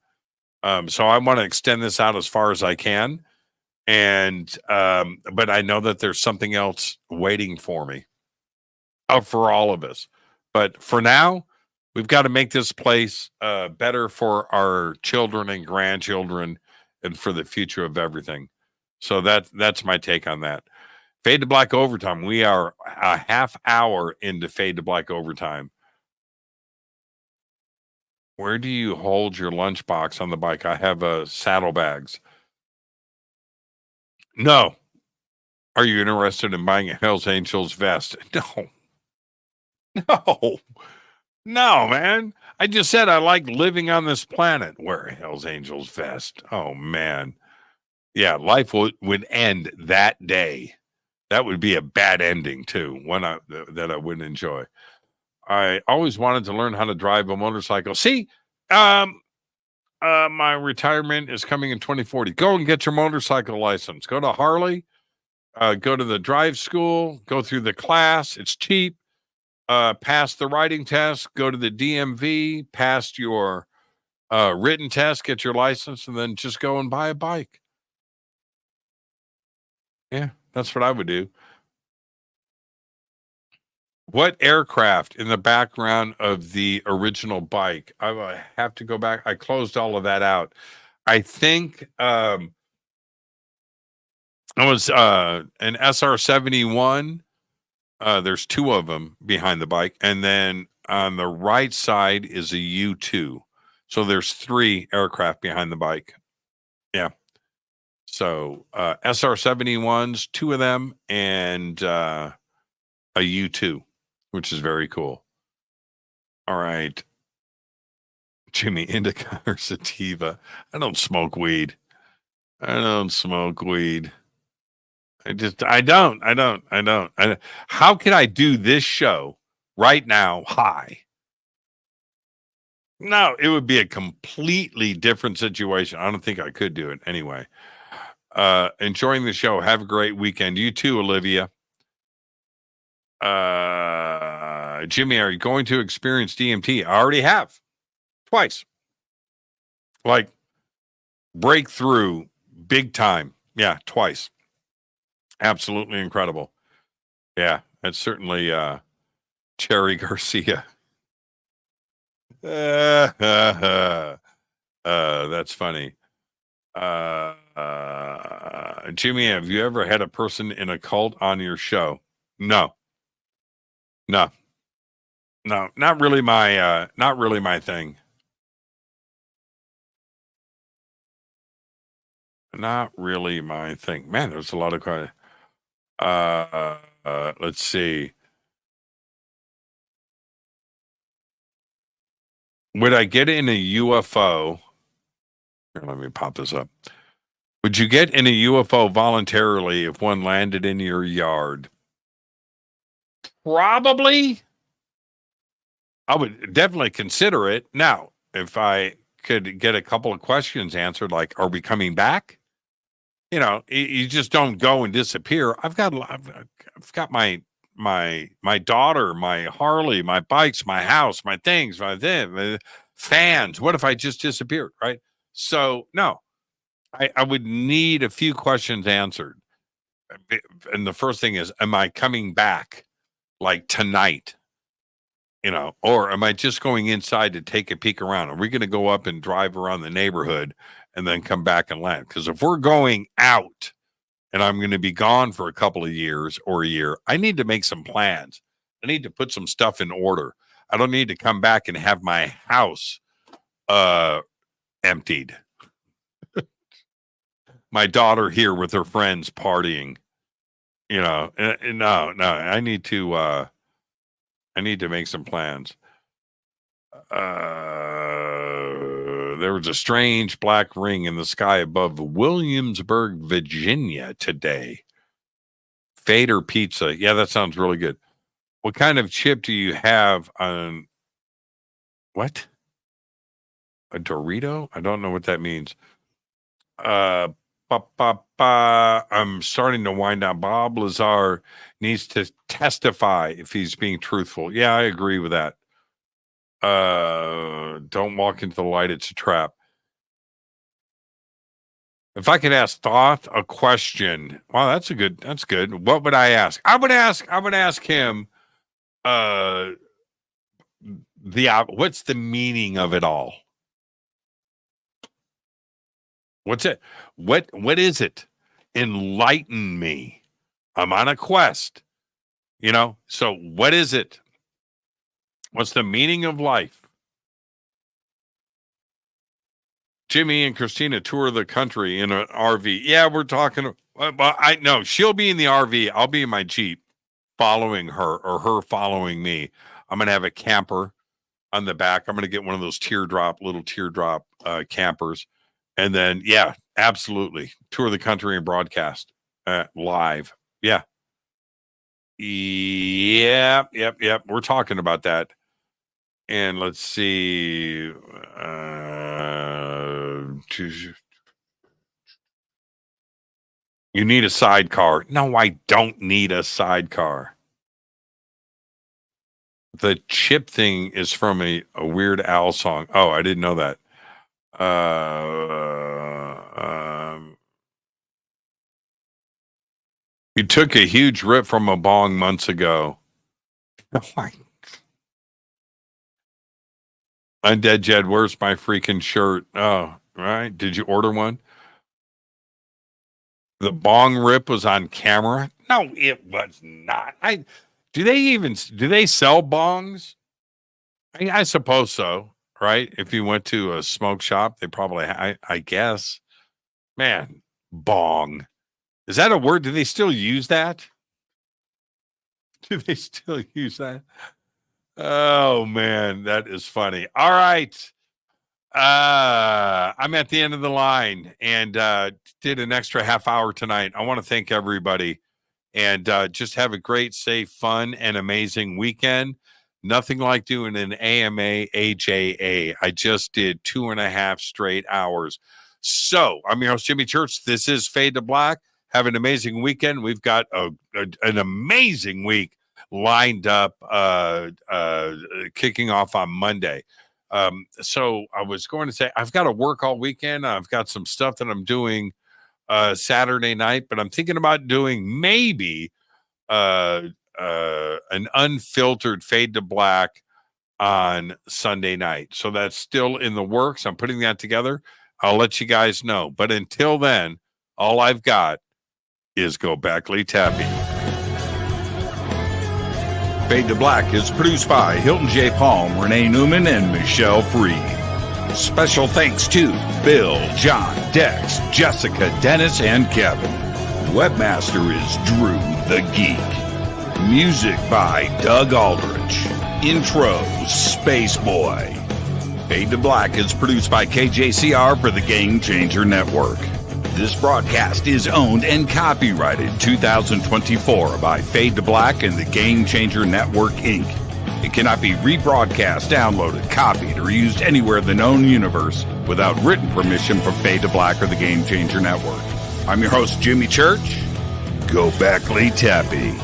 So I want to extend this out as far as I can. And but I know that there's something else waiting for me, for all of us. But for now, we've got to make this place better for our children and grandchildren and for the future of everything. So that's my take on that. Fade to Black Overtime. We are a half hour into Fade to Black Overtime. Where do you hold your lunchbox on the bike? I have saddlebags. No. Are you interested in buying a Hells Angels vest? No. No, man. I just said I like living on this planet. Wear a Hells Angels vest. Oh, man. Yeah, life would end that day. That would be a bad ending, too, one that I wouldn't enjoy. I always wanted to learn how to drive a motorcycle. See, my retirement is coming in 2040. Go and get your motorcycle license. Go to Harley. Go to the drive school. Go through the class. It's cheap. Pass the writing test. Go to the DMV. Pass your written test. Get your license, and then just go and buy a bike. Yeah, that's what I would do. What aircraft in the background of the original bike? I have to go back. I closed all of that out. I think it was an SR-71. There's two of them behind the bike. And then on the right side is a U-2. So there's three aircraft behind the bike. Yeah. So SR-71s, two of them, and a U-2. Which is very cool. All right. Jimmy, indica or sativa? I don't smoke weed. I don't. How can I do this show right now high? No, it would be a completely different situation. I don't think I could do it anyway. Enjoying the show. Have a great weekend. You too, Olivia. Jimmy, are you going to experience DMT? I already have. Twice. Like breakthrough, big time. Yeah, twice. Absolutely incredible. Yeah, that's certainly Cherry Garcia. That's funny. Jimmy, have you ever had a person in a cult on your show? No, no, no, not really my thing. Not really my thing. Man, there's a lot of kind let's see. Would I get in a UFO? Here, let me pop this up. Would you get in a UFO voluntarily if one landed in your yard? Probably. I would definitely consider it. Now, if I could get a couple of questions answered, like, are we coming back? You know, you just don't go and disappear. I've got my daughter, my Harley, my bikes, my house, my things, my fans. What if I just disappeared? Right. So no, I would need a few questions answered. And the first thing is, am I coming back like tonight? You know, or am I just going inside to take a peek around? Are we going to go up and drive around the neighborhood and then come back and land? Because if we're going out and I'm going to be gone for a couple of years or a year, I need to make some plans. I need to put some stuff in order. I don't need to come back and have my house emptied. My daughter here with her friends partying. You know, no, I need to make some plans. There was a strange black ring in the sky above Williamsburg, Virginia today. Fader Pizza. Yeah, that sounds really good. What kind of chip do you have on what? A Dorito? I don't know what that means. I'm starting to wind down. Bob Lazar needs to testify if he's being truthful. Yeah, I agree with that. Don't walk into the light. It's a trap. If I could ask Thoth a question, wow, that's good. What would I ask? I would ask him, what's the meaning of it all? What's it? What is it? Enlighten me. I'm on a quest. You know, so what is it? What's the meaning of life? Jimmy and Christina tour the country in an RV. Yeah, we're talking. I know she'll be in the RV. I'll be in my Jeep following her or her following me. I'm going to have a camper on the back. I'm going to get one of those little teardrop campers. And then, yeah, absolutely. Tour the country and broadcast live. Yeah. Yep. We're talking about that. And let's see. You need a sidecar. No, I don't need a sidecar. The chip thing is from a Weird Al song. Oh, I didn't know that. You took a huge rip from a bong months ago. Undead Jed, where's my freaking shirt? Oh, right. Did you order one? The bong rip was on camera. No, it was not. Do they sell bongs? I suppose so, right? If you went to a smoke shop, they probably, I guess. Man, bong. Is that a word? Do they still use that? Do they still use that? Oh, man, that is funny. All right. I'm at the end of the line and did an extra half hour tonight. I want to thank everybody and just have a great, safe, fun, and amazing weekend. Nothing like doing an AMA AJA. I just did 2.5 straight hours. So I'm your host, Jimmy Church. This is Fade to Black. Have an amazing weekend. We've got an amazing week lined up, kicking off on Monday. So I was going to say, I've got to work all weekend. I've got some stuff that I'm doing Saturday night, but I'm thinking about doing maybe an unfiltered Fade to Black on Sunday night. So that's still in the works. I'm putting that together. I'll let you guys know. But until then, all I've got is Go Beckley Tappy. Fade to Black is produced by Hilton J. Palm, Renee Newman, and Michelle Freed. Special thanks to Bill, John, Dex, Jessica, Dennis, and Kevin. Webmaster is Drew the Geek. Music by Doug Aldrich. Intro, Space Boy. Fade to Black is produced by KJCR for the Game Changer Network. This broadcast is owned and copyrighted 2024 by Fade to Black and the Game Changer Network, Inc. It cannot be rebroadcast, downloaded, copied, or used anywhere in the known universe without written permission from Fade to Black or the Game Changer Network. I'm your host, Jimmy Church. Go Beckley Tappy.